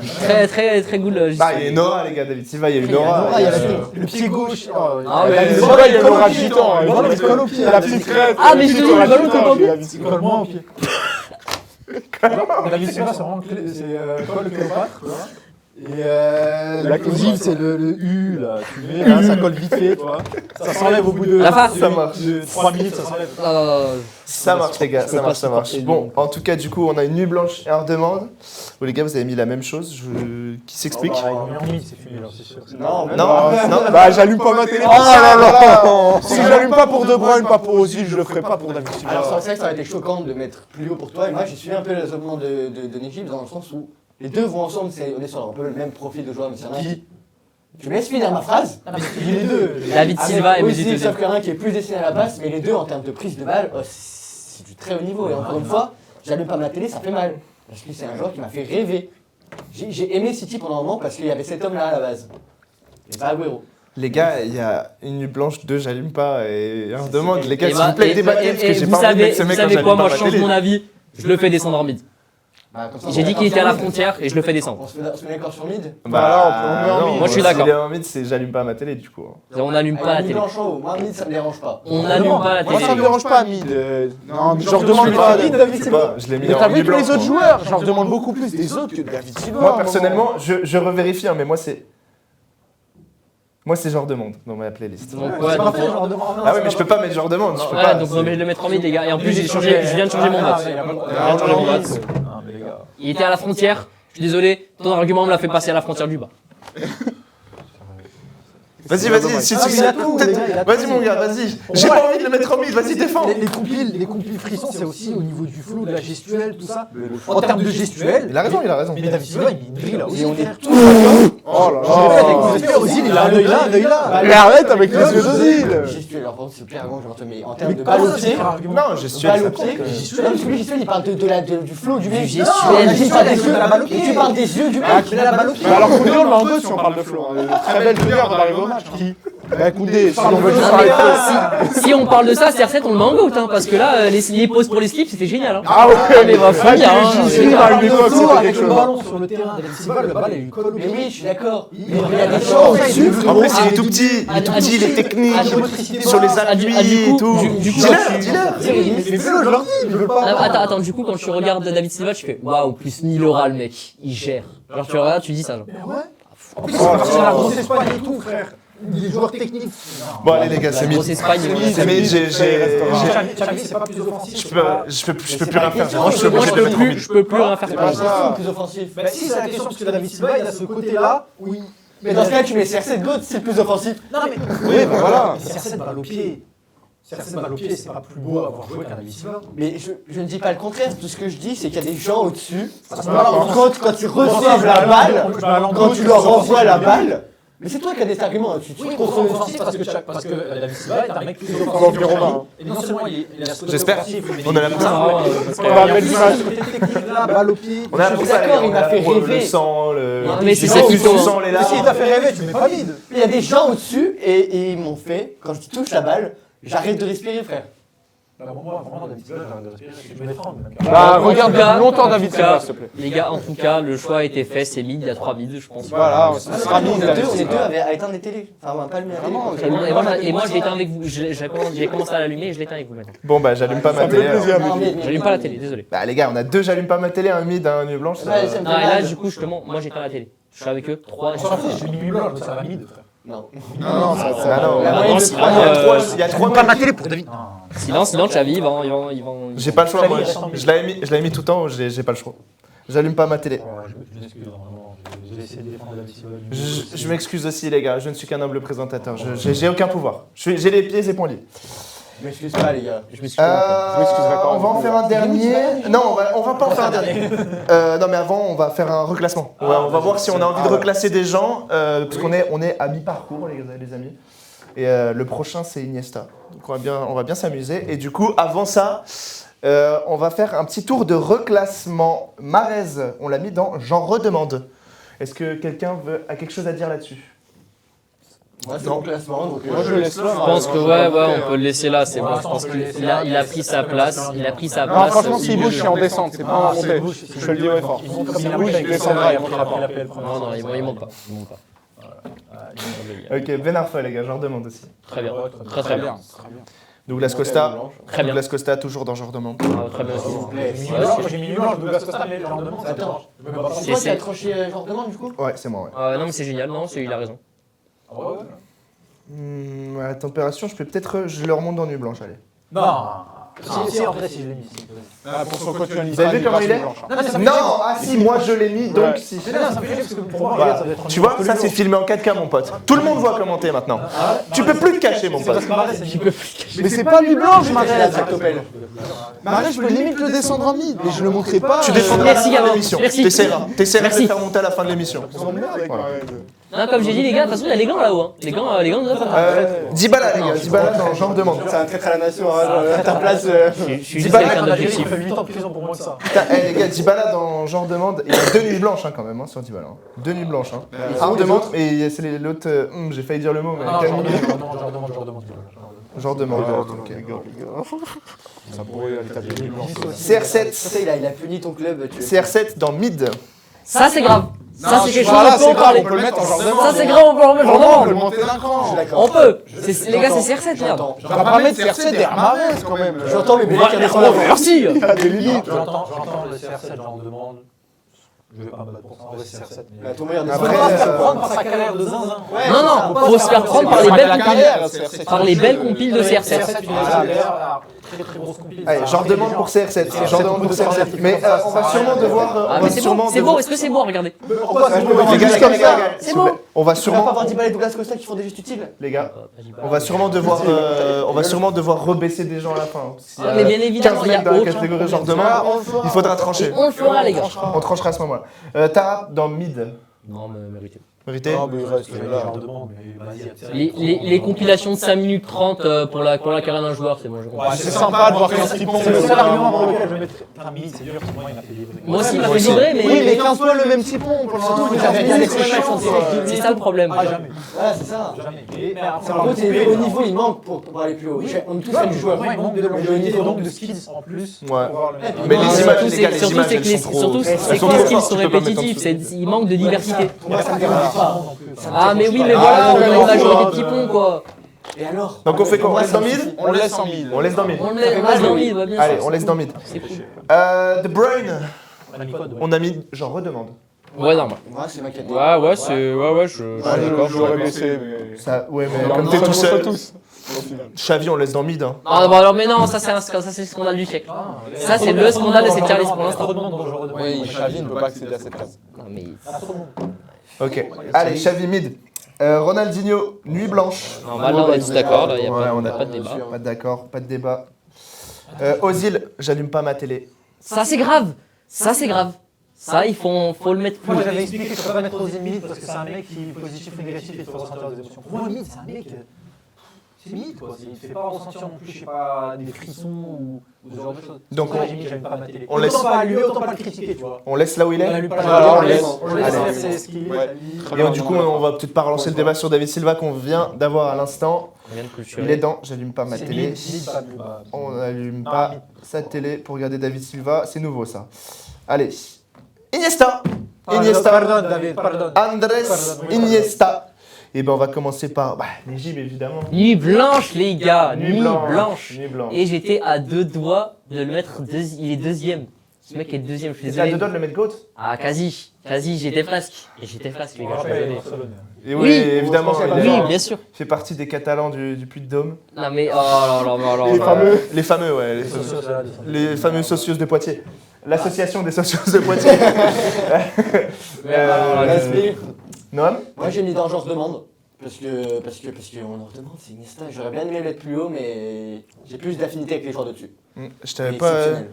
c'est Très très très cool. Bah, il y a une aura, les gars, David Silva, il y a une aura. Ah, il y a le pied gauche. Ah ouais. C'est vrai, il y a le bras gitan. Le ballon, il colle au pied. La petite crête. Ah, mais je te dis, le ballon colle au pied. Il colle moins au pied. David Silva, c'est vraiment colle Cléopâtre. tu vois. Et la cousine, c'est le U, là. Tu mets, là, ça colle vite fait, tu vois. Ça s'enlève au bout de La face, ça marche. de 3 minutes, ça s'enlève. Non, non, non, non. Ça marche, les gars, Je peux ça pas marche, ça marche. supporter Bon, le- en tout cas, du coup, on a une nuit blanche et un demande. Où les gars, vous avez mis la même chose, qui s'explique. Ils ont mis en nuit, c'est fumé, alors c'est sûr. Non, même Non, pas. non, Bah, j'allume pas ma télé. Oh là là. Si j'allume pas pour De Bruyne, pas pour Ozil, je le ferai pas pour David Silva. Alors c'est vrai que ça aurait été choquant de mettre plus haut pour toi. Et moi j'ai suivi un peu le raisonnement de Najib dans le sens où les deux vont ensemble, on est sur un peu le même profil de joueur. Mais c'est vrai. Qui Tu me laisses finir ma phrase. Il est les deux. David Silva et Avec Mesut Ozil, Ozil. sauf qu'il y en a un qui est plus destiné à la passe, mais les deux en termes de prise de balle, c'est du très haut niveau. Et encore une fois, j'allume pas ma télé, ça fait mal. Parce que c'est un joueur qui m'a fait rêver. J'ai aimé City pendant un moment parce qu'il y avait cet homme-là à la base. Et pas Agüero. Les gars, il y a une nuit blanche, deux, j'allume pas, et un demande. Les gars, Et s'il bah, vous plaît, et- débattez, et- parce que et j'ai vous pas envie de savez, mettre ce vous mec quand savez j'allume quoi, pas moi ma je change télé. mon avis, je le fais descendre en mid. Bah, comme ça, J'ai on dit est qu'il était à la d'accord sur mid. frontière et je le fais descendre. On se met d'accord sur mid. Bah, on met en non, mid. Moi, je suis s'il d'accord. est en mid, c'est j'allume pas ma télé, du coup. On n'allume pas la Avec télé. blanche en haut. Moi, mid, ça me dérange pas. On n'allume pas la Moi, ça me télé. dérange pas, Mid. Non, je leur demande Je pas. sais pas, je l'ai mis Mais en t'as nuit vu que blanche. les autres moi. joueurs, je leur demande beaucoup plus des autres que de David Silva. Moi, personnellement, je revérifie, hein, mais moi, c'est. Moi, c'est genre demande dans ma playlist. Donc, C'est ouais, pas donc, fait, genre de Ah ouais, mais je peux pas mettre genre demande. Je peux ouais, pas. donc on va le mettre en mid, les gars. Et en plus, je viens de changer mon vote. Je viens de changer mon vote. Non, mais les gars. Il était à la frontière. Je suis désolé, ton argument me l'a fait passer à la frontière du bas. Vas-y, si Ah, tu mais il a tout, les gars, il a Vas-y, tout. mon gars, vas-y. J'ai pas envie de le mettre en mid, vas-y, défends. Les compiles frissons, c'est aussi au niveau du flow, de la gestuelle, tout ça. En termes de gestuelle, Il a raison, il a raison. mais David Silva, il met une grille là aussi. Et on est frère. tous Oh là Vous êtes aussi, il a un œil là, un œil là. Mais arrête avec les yeux d'Ozil. gestuels. Alors, par contre, c'est clair, je mais en termes Mais de balle comment au ça, c'est pied. un argument? Non, gestuelle, Balle ça au compte. pied. Non, parce que lui, gestuel, il parle du flow du mec. Du gestuel. Non, la gestuelle, gestuelle, de la balle au pied. pied. Tu parles des yeux du mec. Il a la balle au pied. Mais alors Koundé, on le met en deux si on parle de Flo. Très belle lueur d'arriver au match. Qui Bah Koundé, si on veut juste Non, parler mais, de Flo. si on parle de ça, CR7, on le met en goat, hein, parce que là, les pauses pour les slips, c'était génial. Hein. Ah ouais, mais va finir, hein. J'ai à une époque, c'était Avec quelque le chose. ballon sur le terrain, David Silva, le ballon, il lui colle au Mais pied. oui, je suis d'accord. Mais il y a des choses. En plus, il est tout petit, il est technique, sur les appuis et tout. du coup, Mais fais-le, je leur dis, ils veulent pas. Attends, du coup, quand tu regardes David Silva, tu fais waouh, plus 1000 euros le mec, il gère. Genre, tu regardes, tu dis ça, genre. Ouais. En plus, c'est parti dans la grosse Espagne et tout, frère. des joueurs techniques. Bon, allez, les gars, c'est La mid. grosse Espagne. C'est mid, j'ai. Xavi, c'est pas plus offensif. Je peux plus rien faire. Moi, je peux plus rien faire. C'est pas ça plus offensif. Bah, si, c'est la question, parce que David Silva, il a ce côté-là où il. Mais dans ce cas, tu mets CR7 gauche, c'est le plus offensif. Non, mais. Oui, bah voilà. CR7 balle au pied. CR7 balle au pied, c'est pas plus beau à avoir joué qu'un David Silva. Mais je ne dis pas le contraire, tout ce que je dis, c'est qu'il y a des gens au-dessus. Voilà, Quand tu reçois la balle, quand tu leur renvoies la balle. Mais c'est toi qui as des arguments, tu Oui, contre contre offensif parce que David Silva est un mec plus Encore offensif. plus Romain. Et non seulement il a ce côté J'espère. offensif, mais On a la même chose. On va mettre l'image. ce côté technique là, balle au pied. On a Je pour suis ça, les d'accord, gars, il on m'a a fait pour le rêver. sang, le. Mais c'est ça qu'il faut. Le sang, les Mais si il larmes. t'a fait rêver, tu mets pas vide. Il y a des gens au-dessus et ils m'ont fait, quand je touche la balle, j'arrête de respirer, frère. Bah, bon, moi, vraiment, David Silva, j'arrête de respirer, je me défends. Bah, En regarde tout cas, longtemps en David tout cas, Silva, s'il te plaît. Les gars, en tout cas, le choix a été fait, c'est mid, il y a 3 mids, je pense. Voilà, ce sera On mid. est deux à éteindre les télés. Enfin, on va pas allumer la télé. Vraiment, Et moi, j'ai éteint avec vous. J'ai commencé à l'allumer et je l'éteins avec vous maintenant. Bon, bah, j'allume pas ma Ça me fait télé. alors. plaisir. Non, mais- J'allume pas la télé, désolé. Bah, les gars, on a deux, j'allume pas ma télé, un mid, un nuit blanche. Ouais, ça me Non, fait et là, mal. du coup, justement, moi j'éteins la télé. Je suis avec eux, 3 On s'en fout, j'ai mis nuit blanche, donc ça va mid, frère. Non. Non, ça, Ah non, La moyenne de silence, trois, il y a trois Pas mecs. ma télé pour David. silence, Xavi, ils vont. J'ai pas le choix, moi. Xavi, Je l'avais mis tout le temps, j'ai pas le choix. J'allume pas ma télé. Je m'excuse, vraiment. J'ai essayé de défendre David Silva. Je m'excuse aussi, les gars, je ne suis qu'un humble présentateur. J'ai aucun pouvoir. J'ai les pieds et poings libres. Je m'excuse pas, les gars. Je me suis pas. Je m'excuserai quand On va en faire un dernier. Non, on va pas en faire un dernier. Non, mais avant, on va faire un reclassement. On va voir si on a envie de reclasser des gens, parce qu'on est à mi-parcours, les amis. Et le prochain, c'est Iniesta. Donc on va bien s'amuser. Et du coup, avant ça, on va faire un petit tour de reclassement. Marez, on l'a mis dans J'en redemande. Est-ce que quelqu'un a quelque chose à dire là-dessus? Moi, c'est mon classement, donc Moi, je laisse là. Je pense que ouais, on peut le laisser là, c'est bon. Je pense qu'il a pris sa place. Il a pris sa Non, place. franchement, s'il bouge, c'est en descente, c'est pas en montée. Je te le dis, ouais, fort. Ils vont comme S'il il bouge, il descendra, il montera pas. Non, ils montent pas. Ils montent pas. Ok, Ben Arfa, les gars, J'en redemande aussi. Très bien. Très Très bien. bien. Très bien. Douglas Costa. Très bien. Douglas Costa, toujours dans J'en redemande. Ah, très bien aussi. J'ai mis nuit blanche, Douglas Costa, mais j'en demande, ça me dérange. Je me bats pas. C'est toi qui as tranché genre demande du coup. Ouais, c'est moi, ouais. Non, mais c'est génial. Non, il a raison. Ah ouais. La température, je le remonte dans nuit blanche, allez. Non. Si, en vrai, si je l'ai mis. Ah, pour son coach, Vous avez vu comment il est? Non, mais ça me Non, ah si, moi je l'ai mis, donc Ouais. si. Mais non, ça me fait chier parce que pour moi, Voilà. regarde, ça doit être un Tu niveau vois, ça c'est lourd. filmé en 4K, mon pote. Tout le monde voit commenter maintenant. Tu peux plus te cacher, mon C'est pote. parce que Marais, c'est niveau. Mais c'est pas nuit blanche, La Marais. tractopelle. Marais, je peux limite le descendre en mid, mais je le montrerai pas. Tu défendras Merci, à la fin de Gabin. l'émission. Merci. T'essaieras de Merci. le faire monter à la fin de l'émission. Voilà. Non, comme j'ai dit, les gars, de toute façon, il y a les gants là-haut. Hein. Les gants nous attendent. Dibala, les gars, Dibala dans J'en redemande. C'est un traître à la nation, à ta place. Je suis juste Dibala, quelqu'un Il d'objectif. fait 8 ans de prison pour moins que ça. Putain, les gars, Dibala dans J'en redemande. Il y a 2 nuits blanches quand même sur Dibala. 2 nuits blanches. J'en redemande, et c'est l'autre. J'ai failli dire le mot, mais Non, quel j'en milieu. demande. J'en redemande. Ça pourrait établir nuit blanche. CR7. Il a puni ton club. CR7 dans mid. Ça, c'est grave. Ça, c'est quelque chose Voilà, on peut c'est en grave, parler. on peut le mettre en genre de Ça, c'est grave, on peut en mettre. Vraiment, on peut le J'en monter d'un Je suis cran. d'accord. On peut. Les gars, c'est CR7, merde. J'entends. On va pas mettre CR7 derrière Marais quand même. J'entends, mais Bélec qui redescend la voix. Merci. Il y a des limites. J'entends le CR7, j'en demande. Je vais pas me battre pour ça. En vrai, CR7. Bah, ton meilleur Après, descend. Il faut pas se prendre par sa carrière de zinzin. Ouais, Non, non, faut se faire prendre par les belles compiles. Par les belles compiles de CR7. CR7, une derrière, très grosse compile. Allez, j'en redemande pour CR7. J'en demande pour CR7. Mais on va sûrement devoir. Ah, mais c'est beau, c'est beau. Est-ce que c'est beau? Regardez. Les gars, comme ça. C'est beau. On va Tu vas pas sûrement. avoir Dybala et Douglas Costa qui font des gestes utiles. Les gars, on va sûrement devoir. Rebaisser des gens à la fin. S'il y a Ah, mais bien évidemment, 15 il y a mecs dans la aucun catégorie genre demain, il faudra trancher. On le fera, les gars. On tranchera à ce moment-là. Tara dans mid. Non, mais mérité. Vérité. Non, mais il reste là. J'en demande, mais vas-y. Les compilations de 5 minutes 30 pour la carrière d'un joueur, c'est bon, je comprends. C'est sympa de voir 15 tripons. C'est le seul argument pour lequel je vais mettre. Putain, Mimi, c'est dur, moi il m'a fait livrer. Moi aussi, il m'a fait livrer, Oui, mais mais 15 fois le même tripon pour Surtout que l'instant. t'avais bien les sélections c'est ça le problème. Ah, jamais. Voilà, c'est ça. Jamais. Mais après, Par contre, c'est au niveau, il manque pour aller plus haut. On est tous fait du joueur. il manque de longévité, donc de skills en plus. Ouais. pour voir le mec. Mais les images, Surtout, les gars, les surtout, images, c'est que elles les sont trop. surtout, elles c'est sont que les trop skills fortes, sont tu peux pas mettre en répétitifs, dessous. il manque de diversité. Moi, ça me dérange pas. Ah, mais oui, mais voilà, on a joué des petits ponts, quoi. Et alors? Donc on fait quoi? On laisse dans mid? On le laisse en mid. On laisse dans mid. On le laisse dans le mid, ouais, bien Allez, sûr. on laisse dans mid. C'est cool. De Bruyne. On a mis quoi de On a mis. J'en redemande. Ouais, normal. Moi, c'est ma quête. Ouais, c'est. Ouais, je suis d'accord. J'aurais baissé, mais. Ça, ouais, mais Non, comme non, t'es non, tout seul. tous. Au final. Xavi, on laisse dans mid. Hein. Non, bon, alors, mais non, ça c'est le scandale du siècle. Ça, c'est le scandale de cette tier list pour l'instant. Oui, Xavi ne peut pas accéder à cette case. Non, mais. Ok. Allez, Xavi mid. Ronaldinho, nuit blanche. Non, là, on est tous d'accord, là, il n'y a Ouais, on a pas de débat. Pas d'accord, pas de débat. Ozil, j'allume pas ma télé. Ça, c'est grave. Ça, faut le mettre Moi plus. j'avais expliqué que je peux pas mettre Ozil mid parce que c'est un mec qui est positif ou négatif et il faut ressentir des émotions. Pour moi, mid, c'est un mec. C'est mid quoi. Il ne fait pas ressentir non plus, je sais pas, des frissons ou ce genre de choses. Donc, Pour ça, j'ai mis, j'aime pas ma télé. on laisse- Autant pas allumer, autant pas le critiquer, tu vois. On laisse là où il est. allume pas Alors, on la laisse. télé, on laisse Allez. c'est ce qu'il est. Ouais. sa vie. Et du coup, on va peut-être pas relancer le débat sur David Silva qu'on vient d'avoir à l'instant. On vient de Il clôturer. est dans, j'allume pas ma C'est télé. mid, pas bleu. On n'allume Non, pas mid. sa télé pour regarder David Silva. C'est nouveau ça. Allez. Iniesta. Iniesta. Pardon, David, pardon. Andrés Pardon, oui, Iniesta. Et ben on va commencer par Négib évidemment. Nuit blanche, les gars. Nuit blanche. Nuit blanche. Et j'étais à 2 doigts de le mettre. Il est deuxième. Ce mec est deuxième, je suis T'étais à désolé. 2 doigts de le mettre GOAT. Ah, quasi, j'étais presque. Et j'étais presque, les gars, je suis désolé. Et Oui. évidemment. Oui, il Oui, bien sûr. fait partie des Catalans du Puy-de-Dôme. Non, mais oh là. Les fameux. Les fameux, ouais. Les fameux socios de Poitiers. L'association des socios de Poitiers. Noam. Moi, j'ai mis dans genre demande. Parce qu'on leur demande, c'est Iniesta. J'aurais bien aimé l'être plus haut, mais j'ai plus d'affinité avec les joueurs de dessus. Je Il t'avais est pas, exceptionnel.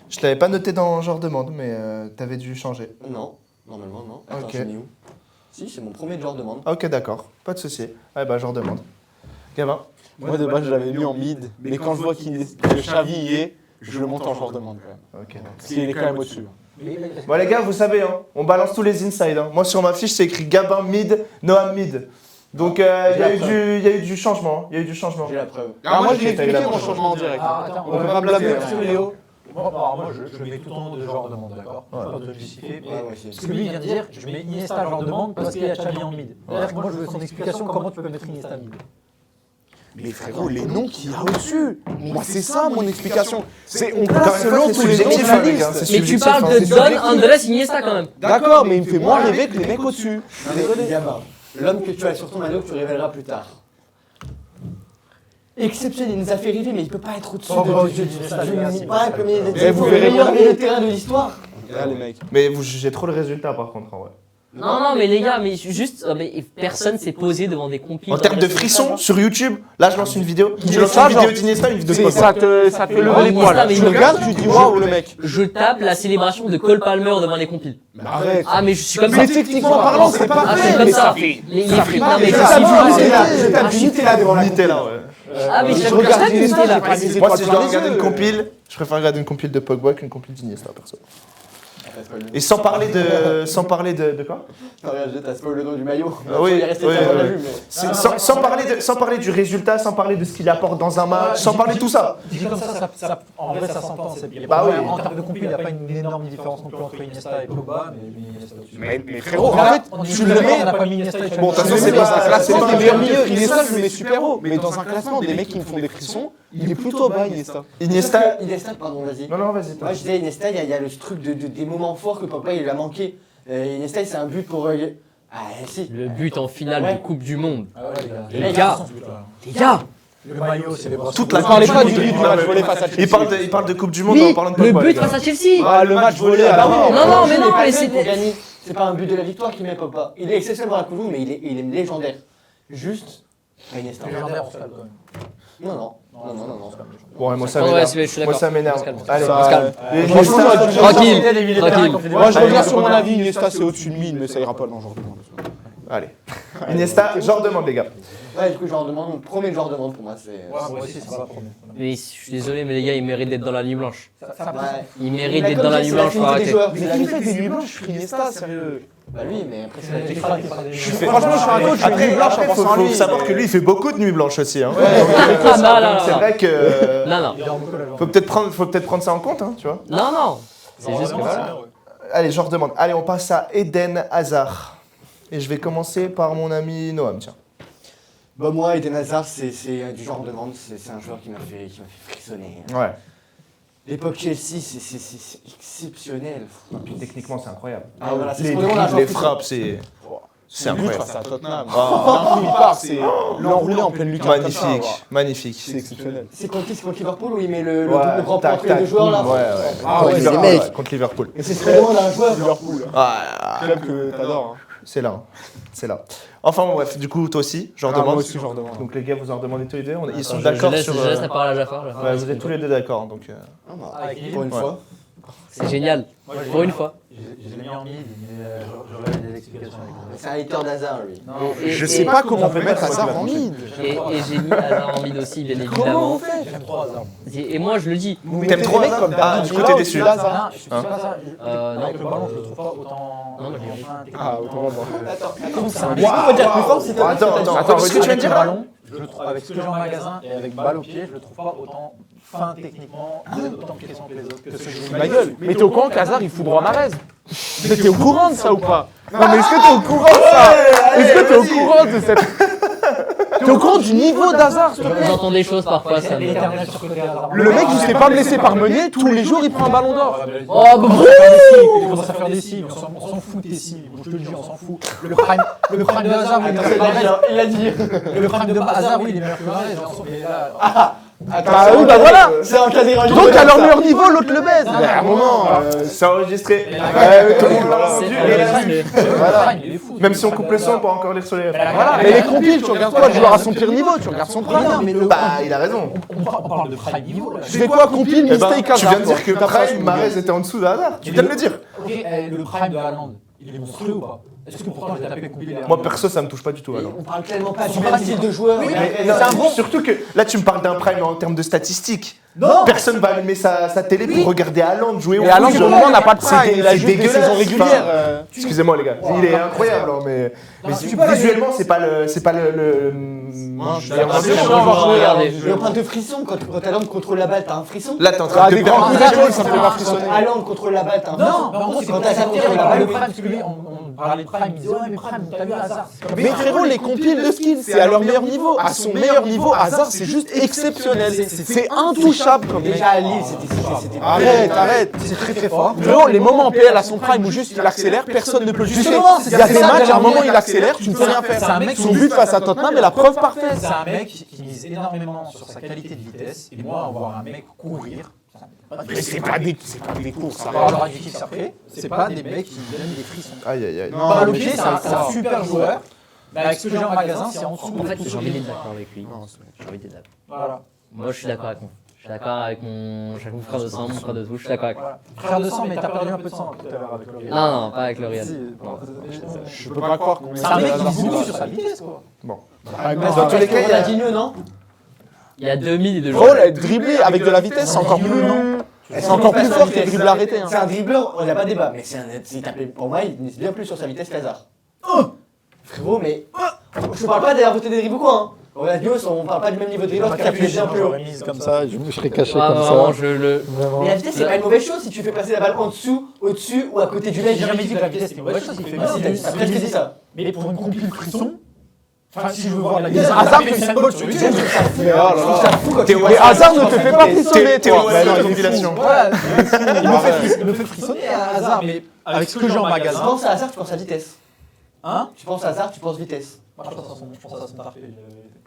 je t'avais pas noté dans genre demande, mais t'avais dû changer. Non, normalement, non. Attends, Ok. j'ai mis où? Si, c'est mon premier genre demande. Ok, d'accord, pas de souci. Ouais, bah genre demande. Gavin. Moi, de base, je l'avais mis en mid, mais quand je vois que Xavi y est, je le monte en joueur de demande quand même. Ok. Parce qu'il est quand même au-dessus. Bon les gars, vous savez, hein, on balance tous les inside. Hein. Moi sur ma fiche c'est écrit Gabin mid, Noam mid. Donc il y a eu du changement. Il y a eu du changement. J'ai la preuve. Ah, moi, je l'ai t'as eu expliqué la mon changement en direct. Ah, attends, On peut pas blâmer. Sur Léo. Moi, je mets tout en haut de genre demande, d'accord. Je vais pas te justifier. Ouais, moi aussi. Ce que lui vient de dire, je mets Iniesta genre demande parce qu'il y a Xavi en mid. C'est-à-dire que moi, je veux son explication comment tu peux mettre Iniesta mid. Mais frérot, les noms qu'il y a au-dessus, moi c'est ça mon explication. C'est on Encore place une fois, selon c'est tous les noms de subjectif, la hein, les gars, liste. c'est Mais tu subjectif, parles hein, de c'est Don subjectif. Andrés Iniesta quand même. D'accord, mais il me fait moins rêver que les mecs au-dessus. Désolé, Gabin. L'homme que tu as sur ton maillot que tu révéleras plus tard. Exceptionnel, il nous a fait rêver, mais il peut pas être au-dessus Oh, bah, de Iniesta, je les gars, ne dis c'est- pas comme il est Mais vous le verrez meilleur bien. milieu de terrain de l'histoire. Là, les mecs. Mais vous jugez trop le résultat par contre en vrai. Non, mais les gars, mais juste, mais personne s'est posé devant des compiles. En termes de frissons sur YouTube, là je lance une vidéo. Mais Je lance ça, une vidéo genre, d'Iniesta, une vidéo de C'est- Pogba. ça te fait Oh, lever les Iniesta, poils. mais Tu il- regardes, tu dis waouh le mec. Je tape la célébration de Cole Palmer devant les compiles. Arrête. Ah, mais je suis comme ça. Mais techniquement parlant, c'est pas Ah, vrai. c'est comme mais ça. fait- Les ça frites, fait- non, mais je c'est tape si Nutella, violent. je tape Nutella devant la Nutella, ouais. Ah, mais Je je regarde tape Iniesta, Nutella. j'ai pas des Moi étoiles si je plein dois les regarder yeux. une compile, je préfère regarder une compile de Pogba qu'une compile d'Iniesta perso. Et sans parler de quoi? Regarde, t'as spoil le nom du maillot. Ah oui, Il est resté oui, tellement oui. la vue, mais- Sans parler du résultat, sans parler de ce qu'il apporte dans un match, sans parler de tout ça. Dit comme ça, en vrai, ça s'entend. Bah oui. En termes de compil, il n'y a pas une énorme différence non plus entre Iniesta et Pogba, mais Iniesta au-dessus. Mais frérot, en fait, tu le mets. On n'a pas mis Iniesta et Xavi. Bon, de toute Tu façon, le c'est mets dans pas- un classement c'est pas des un meilleurs milieu. milieux. Iniesta, je le mets super haut. Mais dans un classement des mecs qui me font des frissons, il est plutôt bas, Iniesta. Iniesta. Iniesta, pardon, vas-y. Non, vas-y. Moi, je disais Iniesta, il y a le truc des moments forts que Pogba il a manqué. Iniesta, c'est un but pour. Ah, si. Le but en finale de Coupe du Monde. Ah ouais, les Les gars. gars. Les gars. Le maillot, c'est les bras. Toute Ne la parlez Coupe pas du du Monde. but du match volé face à Chelsea. Il parle de Coupe du Monde Oui, en parlant de le Pogba. les but gars. face à Chelsea. Ah, le match volé à la Ah oui, main. Non, non, mais il non, est pas mais fait c'est- pour gagner. C'est pas un but de la victoire qui met Pogba. Il est exceptionnel dans la Coupe du Monde, mais il est légendaire. Juste. Iniesta. Légendaire, on se calme quand même. Non. Bon, moi ça Ouais, m'énerve. je suis Moi d'accord. ça m'énerve. On se calme. Allez, On se calme. Et Franchement, Iniesta- moi, Tranquille. Tranquille. Moi, je reviens sur mon avis. Iniesta, c'est au-dessus de 1000, mais ça ira pas dans le genre de monde. Allez. Iniesta, genre demande les gars. Ouais, du coup, genre demande, mon premier genre demande pour moi, c'est. Moi aussi, c'est pas la première. Mais je suis désolé, mais les gars, ils méritent d'être dans la nuit blanche. Ouais. Ils Mais méritent d'être comme dans la c'est nuit blanche, faut l'affinité des arrêter. joueurs, Mais c'est qui la- fait des nuits blanches, Iniesta, sérieux? Bah lui, mais après, c'est la Franchement, je suis un coach, je fais une nuit blanche en Après, pensant à faut lui. savoir que lui il fait beaucoup de nuits blanches aussi. Hein. Ah, non, non, C'est non. vrai que. Non, non. Il dort beaucoup la journée. Faut peut-être prendre ça en compte, hein, tu vois. Non, non. C'est juste comme ça. Voilà. Allez, genre demande. Allez, on passe à Eden Hazard. Et je vais commencer par mon ami Noam, tiens. Bah moi, Eden Hazard, c'est du genre demande, c'est un joueur qui m'a fait frissonner. Ouais. L'époque Chelsea, c'est exceptionnel. Et puis techniquement, c'est incroyable. Ah, voilà, c'est Les vraiment la dribbles, les joueur frappes, c'est But incroyable. face à Tottenham. Ah. D'un coup, il part, c'est l'enroulé en pleine lucarne. comme ça, Magnifique, voilà. magnifique. C'est exceptionnel. C'est contre Liverpool où il met le Ouais, grand point tac, entre les deux tac, joueurs là. boum, ouais. Ah Contre ouais, Liverpool, les mecs. ouais, contre Liverpool. Et c'est ce qu'on demande à un joueur. Liverpool, Ah, club que t'adores. Hein. c'est là, c'est là. Enfin bon, bref, du coup, toi aussi, j'en Ah, moi demande. aussi, j'en demande. Donc les gars, vous en demandez tous les deux. Ils sont Je d'accord laisse, sur. je laisse la parole à Jafar. Ouais, vous êtes tous les deux d'accord, donc. Ah, bah, Avec pour une Ouais. fois. C'est génial. Pour une fois. Je l'ai mis en mid, mais j'aurais des explications avec ça. C'est un hater d'Hazard lui. Non, Je sais pas comment on peut mettre ça Hazard va en mid. Et j'ai mis Hazard en mid aussi, bien évidemment. j'aime trop Hazard. Et moi, je le dis. T'aimes trop mecs Hazard comme Ah, David du coup, Villa t'es ou déçu. Hazard. Non, je suis Hein pas ça. Non. Avec le ballon, je le trouve pas autant. Non, Ah, autant pour moi. Attends, c'est un peu dire plus fort si t'as Attends, attends, dit. attends, Avec ce que tu viens de le dire ballon, je le trouve avec ce que j'ai en magasin et avec balle au pied, je le trouve pas autant fin techniquement, autant puissant que les autres. Que ceux que j'ai Ma gueule, mais t'es au courant qu'Hazard il fout droit Marez? Mais t'es au courant de ça ou pas? Non mais est-ce que t'es au courant de ça? Est-ce que t'es au courant de cette... T'es au courant du niveau d'Hazard s'il te plaît? J'entends des choses parfois, ça me. L'éternel sur côté Hazard. Le mec il se fait pas blesser par Meunier, tous les jours il prend un ballon d'or. Oh, bah, Il commence à faire des cibles, on s'en fout des cibles, je te le dis, on s'en fout. Le prime de Hazard, oui, Il a dit. le prime de Hazard, oui, il est meilleur que Mahrez, mais là, Bah oui, bah voilà. C'est un cas d'erreur. Donc à leur meilleur niveau, l'autre le baise. Mais à un moment... C'est enregistré. le prime, il est fou. Même si on coupe le son, on peut encore lire sur les. Voilà, mais les compiles, tu regardes quoi? Le joueur à son pire niveau, tu regardes son prime. Bah, il a raison. On parle de prime niveau, là. Tu fais quoi, compile, Eh ben, mistake, tu viens Hazard de dire que Prime, Mahrez était en dessous de Hazard. Tu viens de le dire. Ok, le prime de Haaland, il est monstrueux ou pas? Est-ce que pourtant j'ai tapé compilé? Moi, perso, ça me touche pas du tout. Alors. On parle tellement pas du même style de joueur. Non, surtout que là, tu me parles d'un Prime en termes de statistiques. Non. Personne va allumer sa télé pour regarder Haaland jouer au Et Haaland, foot, pour le genre. moment, n'a pas de prime. C'est Il a juste des dégueulasse. saisons régulières. Excusez-moi les gars, il est incroyable, hein, mais visuellement c'est pas le. Moi, je D'ailleurs, vais c'est regarder. chiant, Regardez. Le point de frisson quand Haaland contrôle la balle, t'as un frisson. Là t'es en Ah, train de des grands coups perdre. d'épaule, ça me fait pas frissonner. Haaland contrôle la balle, t'as un Non, frisson. mais en gros, c'est Quand quand Hazard t'as contrôle la le balle, prime, parce que lui, on parlait de prime, il disait ouais, mais prime, t'as vu Hazard. Mais frérot, les compiles de skills, c'est à leur meilleur niveau. À son meilleur niveau, Hazard, c'est juste exceptionnel. C'est intouchable comme mec. déjà à Lille, c'était. Arrête. C'est très très fort. Frérot, les moments en PL à son prime où juste il accélère, personne ne peut le justifier. Justement, Il y a des matchs, à un moment il accélère, tu ne peux rien C'est un faire. mec Son but face à Tottenham est la preuve parfaite. C'est un mec qui mise énormément sur sa qualité de vitesse. Et moi, voir un mec courir, Mais c'est pas des courses, ça on parle va. leur adjectif après, c'est pas des mecs qui donnent des frissons. Aïe aïe aïe. Non, Balle au mais pied, c'est c'est un super joueur. Mais avec ce que j'ai en magasin, c'est en dessous En de fait, tout j'ai ce envie que d'être j'ai. d'accord avec lui. J'ai envie d'être d'accord. Voilà. Moi, je suis d'accord avec moi. Je suis d'accord avec mon frère de sang, mon frère de tout. Je suis d'accord avec moi. Voilà. Frère de sang, mais t'as perdu un peu de sang tout à l'heure avec le Non, pas avec le Real. Je peux pas croire qu'on C'est un mec qui mise beaucoup sur sa vitesse, quoi. Dans tous les cas, il y a. Ronaldinho, non? Il y a 2000 et deux Frérot, joueurs. être dribblé avec de la vitesse, c'est encore plus... C'est encore plus fort que le dribble arrêté. C'est un dribbleur, on n'a pas débat, mais pour moi, il mise bien plus sur sa vitesse qu'Hazard. Frérot, mais je parle pas d'avoir voté des dribbles ou quoi, hein. Ronaldinho, on parle pas du même niveau de dribbleur qu'un plus bien plus haut. J'aurais mise comme ça, je me serais caché Ah, comme vraiment, ça. je le. Mais la vitesse, c'est pas une mauvaise chose si tu fais passer la balle en dessous, au-dessus ou à côté du mec. J'ai jamais dit que la vitesse était une mauvaise chose, il fait Ah, si, bien. t'as presque dit ça. Mais pour une compil frisson, enfin, si je veux voir la vitesse, Hazard fait une symbole sur YouTube. Mais oh là Je trouve ça là. fou quand tu vois Mais ça. Hazard ne te fait pas frissonner, Théo, toi. c'est Bah non, la il est compilation. fou. Voilà, il me fait frissonner à Hazard, mais avec ce que j'ai en Tu magasin. penses à Hazard, tu penses à vitesse. Hein? Tu penses à Hazard, tu penses vitesse. Moi, je pense à son parfait.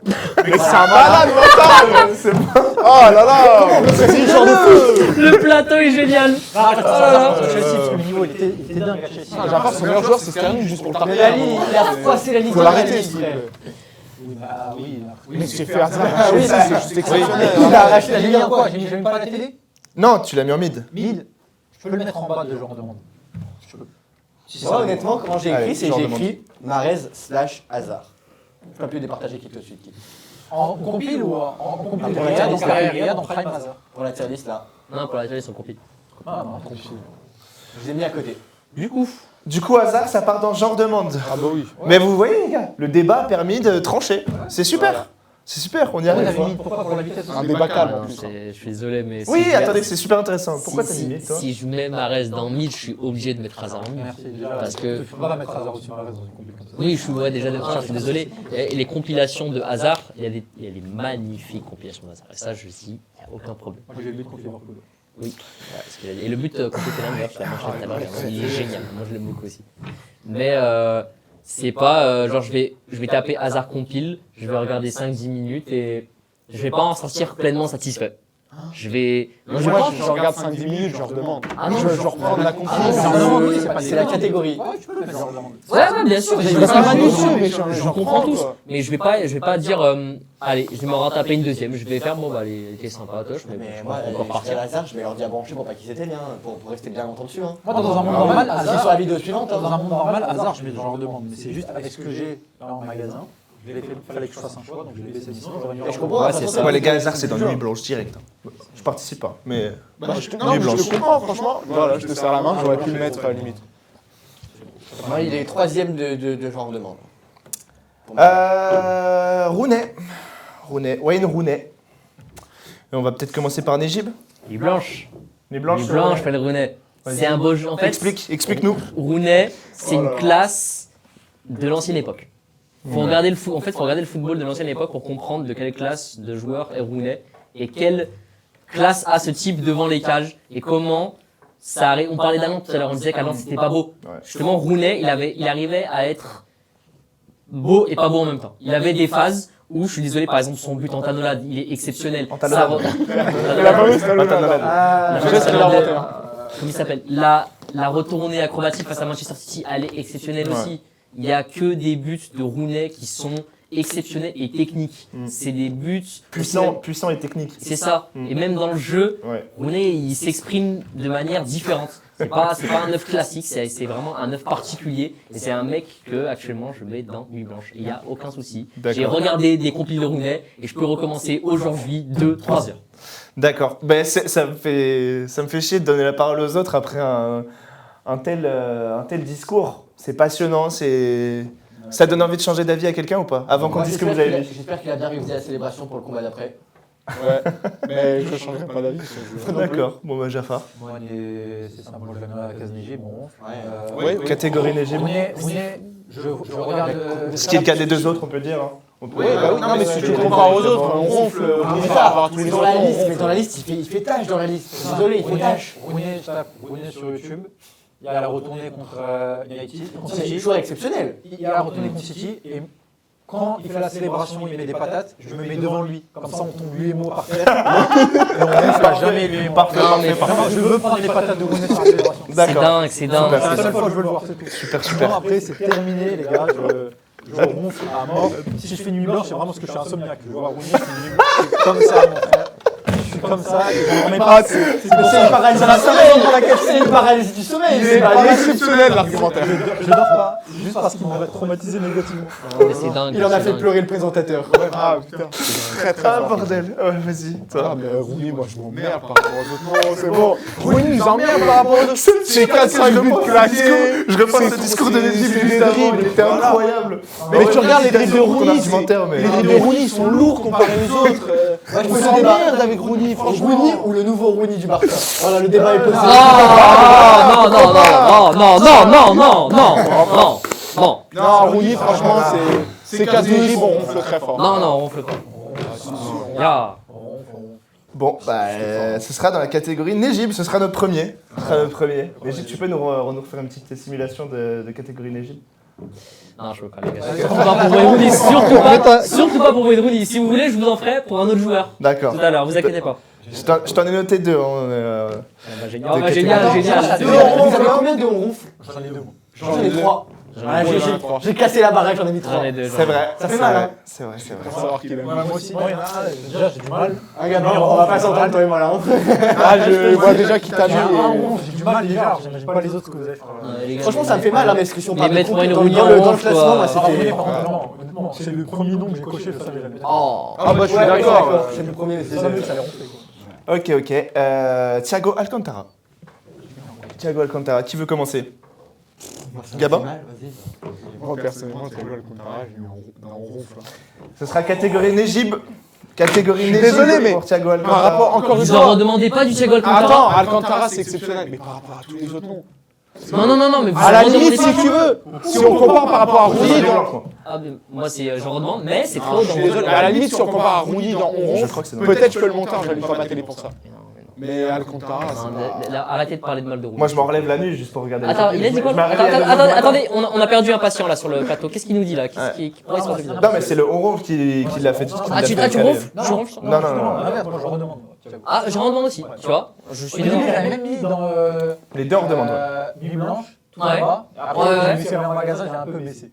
Mais c'est un malade, mental. Oh là là. C'est genre de fou. Le plateau est génial! Ah, je pense à Hazard contre Chelsea, parce que le niveau il était dingue à Chelsea. J'apporte son meilleur joueur, c'est Sterling, juste pour le Mais tarter. la Ligue, il a passé la Ligue. Faut l'arrêter, s'il te frère. plaît. Oui, bah oui. Mais c'est fait Hazard. oui, Ça, c'est juste exceptionnel. Il a arraché la J'ai Ligue mis 1 en quoi? J'ai mis pas la télé? Non, tu l'as mis en mid. 1000. Je peux le mettre en bas de genre de monde. Je peux. Si Moi, honnêtement, comment j'ai Allez, écrit, c'est genre j'ai de écrit Mahrez/Hazard. Je peux plus départager qui tout de suite. En compile ou en compile Pour de la Real, liste, donc Real, donc Prime Hazard. Pour la tier list là, Non, pour la télé, ils sont compiles. Ah non, compile. je les ai mis à côté. Du coup, Hazard, ça part dans genre demande. Ah bah oui. Mais vous voyez, les gars, le débat a permis de trancher. C'est super. C'est super, on y arrive. Pourquoi pour la vitesse aussi? Un débat calme en Non, plus. je suis désolé, mais. Oui, si je- attendez, c'est super intéressant. Pourquoi t'as si, mis mid, toi si je mets Mahrez dans mid, je suis obligé de mettre Hazard en mid. Merci. Parce que- Tu peux pas mettre Hazard au-dessus de Mahrez dans une compil comme ça. Oui, je suis déjà je suis désolé. Et les compilations de Hazard, il y a des magnifiques compilations de Hazard. Et ça, je dis, il n'y a aucun problème. Moi j'ai le but contre Liverpool. Oui, ouais, ce qu'il a dit. Et le but contre Tottenham, d'ailleurs, je l'ai mentionné tout à l'heure, il est génial. Moi, je l'aime beaucoup aussi. Mais c'est pas genre je vais taper hasard compile, je vais regarder 5-10 minutes et je vais pas en sortir pleinement satisfait. Je vais. Moi, je regarde 5-10 minutes, je redemande. Ah non, Je reprends de la confiance. C'est la catégorie. Ouais, tu peux le mettre genre demande. Ouais, bien sûr. J'ai Je pas comprends mal tous, dessus, mais je j'en comprends tous. quoi. Mais je vais pas dire allez, je vais m'en retaper une deuxième. Je vais faire bon bah elle était sympa, toche, mais bon, Mais je moi, vais encore les partir. hasard, je mets l'ordi à brancher pour pas qu'il s'éteigne, pour rester bien longtemps dessus. Moi, dans un monde normal, C'est sur hasard, la vidéo suivante. dans un monde normal, hasard, je mets genre demande. Mais c'est juste avec ce que j'ai là en magasin. Il fallait que je fasse un choix, donc je l'ai laissé sinon. J'aurais mis Et je comprends, Ouais, de toute façon, Ouais, les gars, hasard, c'est dans Nuit Blanche direct. hein. Je participe pas, mais. Non, Nuit mais je te comprends, franchement. Voilà, je te serre la main, j'aurais pu le mettre à la limite. Moi, il est troisième de genre demande. Wayne Rooney. Et on va peut-être commencer par Nejib. Nuit blanche. Nuit Blanche. Nuit blanche, fait le Rooney. C'est un beau jeu. En fait, Explique-nous. Rooney, c'est une classe de l'ancienne époque. Faut regarder le faut regarder le football de l'ancienne époque pour comprendre de quelle classe de joueur est Rooney et quelle classe a ce type devant les cages et comment ça arrive. On parlait d'Allant tout à l'heure, on disait qu'Allant c'était pas beau. Ouais. Justement, Rooney, il arrivait à être beau et pas beau en même temps. Il avait des phases où, je suis désolé, par exemple, son but en tanolade, il est exceptionnel. En tanolade. La fameuse talonnade. La Je sais ce qu'il a inventé. Comment il s'appelle la retournée acrobatique face à Manchester City, elle est exceptionnelle Ouais. aussi. Il y a que des buts de Rooney qui sont exceptionnels et techniques. C'est des buts Puissant et technique. C'est ça. Mm. Et même dans le jeu, Ouais. Rooney il s'exprime de manière différente. C'est pas un œuf classique, c'est vraiment un œuf particulier. Et c'est un mec que actuellement je mets dans Nuit Blanche. Il y a aucun souci. D'accord. J'ai regardé des compiles de Rooney et je peux recommencer aujourd'hui 2-3 heures. D'accord. Ben, ça me fait chier de donner la parole aux autres après un tel discours. C'est passionnant, ça donne envie de changer d'avis à quelqu'un ou pas? Avant qu'on Moi, dise ce que vous avez vu. J'espère qu'il a bien révisé la célébration pour le combat d'après. Ouais, mais je changerai pas d'avis sur ce jeu. D'accord. Bon, bah, Jafar. Moi, c'est simple, moi je la mets à la case Neige, bon. Ouais, oui. Catégorie Nejib. Rooney, je regarde. Ce qui est le cas des deux autres, on peut dire. hein. On peut- Bah oui, non, mais si tu le compares aux autres, on ronfle. Mais par rapport à tous les dans autres. la liste, mais dans la liste, il fait tâche dans la liste. Je suis désolé, il fait tâche. Rooney, je tape Rooney sur YouTube. Il y a la retournée contre United, contre C'est un City. joueur exceptionnel. Il y a la retournée contre City et quand il fait la célébration, il met des patates, je me mets devant lui. Comme ça, on tombe lui et moi par terre. Et on ne pas jamais lui et moi. Non, mais Vraiment, je veux prendre les patates de Rooney sur la célébration. C'est D'accord. dingue, c'est dingue. C'est la seule fois que je veux le voir, c'est tout. Super, Sinon, super. après, c'est terminé, les gars. Je ronfle à mort. Si je fais Nuit Blanche, c'est vraiment parce que je suis insomniaque. Je vois Rooney, je fais Nuit Blanche. C'est comme ça, mon frère. Je suis comme ça et je ne remets pas. C'est une paralysie du sommeil. C'est une paralysie du sommeil. Il C'est est pas exceptionnel l'argumentaire. Je dors pas, juste parce qu'il m'aurait traumatisé négativement. Mais c'est dingue. Il en a c'est fait dingue. pleurer le présentateur. Ah putain. Très très Ah, fort. bordel. Ouais, vas-y. Ah Toi. mais Rooney, moi je m'emmerde par rapport aux autres. Non, c'est bon. Rooney nous emmerde par rapport aux autres. C'est 4-5 buts claqués. Je repense au discours de Nejib c'est juste avant. terrible. Il était incroyable. Mais tu regardes les dribbles de Ton Rooney, argumentaire, mais. les dribbles de Rooney sont lourds comparés aux autres. Moi, je On me s'emmerde avec Rooney, franchement. Rooney ou le nouveau Rooney du Barça. Voilà, le débat est posé. Ah, non. Non, Rooney, franchement, c'est casse de bon, on ronfle très fort. Non, on ronfle pas. Ya. Bon, bah, ce sera dans la catégorie Nejib, ce sera notre premier. Nejib, tu peux nous refaire une petite simulation de catégorie Nejib? Non, je veux pas, les gars. Surtout pas pour Wayne Rooney, surtout pas pour Wayne Rooney. Si vous voulez, je vous en ferai pour un autre joueur. D'accord. Tout à l'heure, vous inquiétez pas. Je t'en ai noté deux. Génial, génial. Vous avez combien de ronfles? J'en ai deux, moi. J'en ai 3. J'en ai J'ai cassé la baraque, j'en ai mis 3. deux. C'est vrai. Ça fait mal, hein. C'est vrai. Faut savoir qu'il aime. Moi aussi, moi, il y en a un, déjà, j'ai du mal. Regarde, on va pas s'entendre, toi et moi là. Ah, je vois déjà qu'il t'a J'ai un mis. ronfle, j'ai du mal déjà, j'imagine pas les autres ce que vous avez fait. Franchement, ça me fait mal, hein, parce que si on Les parle de mettre couple, Wayne dans Rooney le en classement, quoi. moi Ah, Rooney, c'était. par contre, honnêtement, c'est le premier nom que j'ai coché, ça j'ai jamais. Oh. Ah bah je suis Ouais, d'accord. C'est le premier, c'est Ça me ça les ronfler, quoi. Ok. Thiago Alcantara. Thiago Alcantara, qui veut commencer? Gabin. Moi personnellement, c'est le Alcantara, je lui mets en ronfle. Ce sera catégorie Nejib. Catégorie Nejib désolé, mais pour Thiago Par Alcantara. rapport, encore une Vous en fois. redemandez pas du Thiago Attends, Alcantara? Alcantara c'est exceptionnel, mais par rapport à tous les autres noms. Non, mais vous À la en redemandez limite, si pas. tu veux, si on compare par rapport à Rooney dans. Ah, mais moi, je redemande, mais c'est Ah, trop je dans suis désolé, mais à la limite, si on compare à Rooney dans On Je ronfle, crois que c'est peut-être je peux le monter, j'allume pas ma télé pour ça. Mais Alcantara, c'est pas... Arrêtez de parler de mal de rouge. Moi, je m'en relève la nuit juste pour regarder. Attends, il a dit quoi? Je m'arrête. Attendez, on a perdu un patient là sur le plateau. Qu'est-ce qu'il nous dit là? Pourquoi il se passe bizarre? Non, mais c'est le Onronf qui l'a fait. Ah, tu ronfles? Tu ronfles? Non. Moi, je redemande. Ah, je redemande aussi, tu vois. Je suis Il dedans. a même mis dans Les deux, on redemande. Nuit Blanche, tout Ouais. en bas. Après, Ouais. j'ai vu qu'il y avait un magasin, j'ai un peu baissé.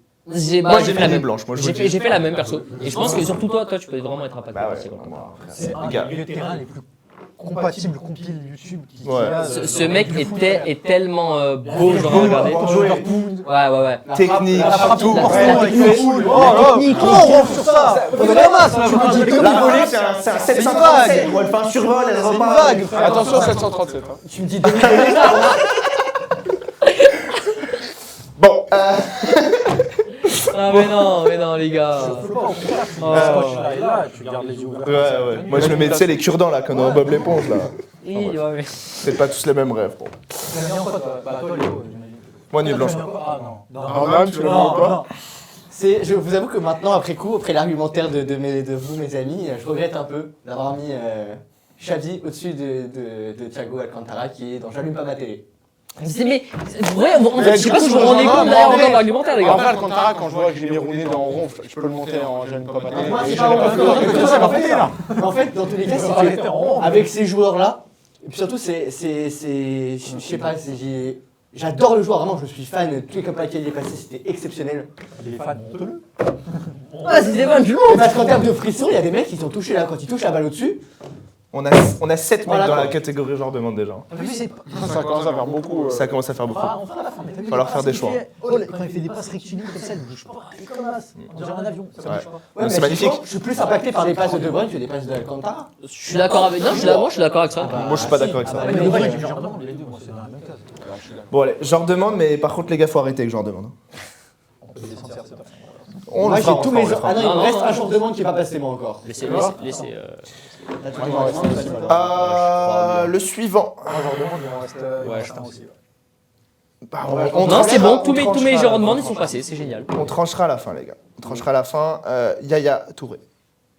Moi, j'ai fait la mis même. blanche. Moi, je vous le dis. J'ai fait la même perso. Et je pense que surtout toi, tu peux vraiment être impacté Bah par ouais. ces gars. C'est un Les gars. des milieux de terrain les plus compatibles compile YouTube qui Ouais. a, Ce mec est tellement beau, genre à regarder. Pour jouer. Ouais. Technique, La frappe, tout. la Ouais. technique. sur ça. On est la masse, La volée, c'est un 737. Moi, elle fait un survol, elle repart. Attention, 737. Hein. Tu me dis demi-volée. Bon, Ah mais non les gars. Je peux pas, au contraire, tu là, tu gardes les yeux ouverts. ouais. Moi, je me mets, tu sais, les cure-dents là, comme dans Bob l'éponge là. Oui, ouais. C'est pas tous les mêmes rêves. Bon. Tu l'as mis en quoi, toi? Bah, toi, Léo, j'imagine. Moi, nuit blanche. Ah non. Alors, même, tu le vois ou pas? Je vous avoue que maintenant, après coup, après l'argumentaire de vous, mes amis, je regrette un peu d'avoir mis Xavi au-dessus de Thiago Alcantara qui est dans J'allume pas ma télé. Mais ouais, en fait, je sais pas si je me rendais compte d'ailleurs encore de l'argumentaire les Après, gars. Alcantara, quand je vois que j'ai mis roulé dans ronfle, je peux le monter en j'aime pas ma télé. Moi, c'est Et pas j'aime en pas Ça va péter là. En fait, dans tous les cas, Ça c'est va que péter en rond. avec ces joueurs-là, et puis surtout, je sais pas, j'adore le joueur, vraiment, je suis fan. Tous les copains avec qui il est passé, c'était exceptionnel. Les fans, monte-le. Ah, c'est des vannes du monde. Parce qu'en termes de frisson, il y a des mecs qui sont touchés là, quand ils touchent la balle au-dessus. On a 7 mecs Voilà, dans la quoi. catégorie genre demande déjà. T'as vu, c'est. Ça commence à faire beaucoup. Ça commence à faire beaucoup. On fera la fin, mais t'as vu, Faut leur les faire des passes choix. qu'il fait, quand il fait des passes rectilignes comme ça, il bouge pas. Il est comme un as. On dirait un avion. Ça Ouais. bouge pas. Ouais, mais C'est magnifique. Je suis plus impacté par les passes de De Bruyne que des passes d'Alcantara. Je suis d'accord avec. Non, je suis d'accord avec ça. Moi, je suis pas d'accord avec ça. Ah, mais mais les ouais. deux, genre, non, les deux, moi, c'est dans la même case. Bon, allez, genre demande, mais par contre, les gars, faut arrêter avec genre demande. On peut descendre sur cette On Moi, le fera, j'ai on tous le mes. fera. Ah non, il me Non, reste non, un non. jour de monde qui est pas passé, moi encore. Laissez. Là, tu Moi, il vois, m'en reste vraiment, un aussi, ça- malheureusement. Le suivant. Moi, genre demande, il en reste Ouais, un aussi. Bah, Non, c'est bon. Tous on mes tranchera- jeux demandes ils sont passés, c'est génial. On tranchera à la fin, les gars. On tranchera à la fin. Yaya Touré.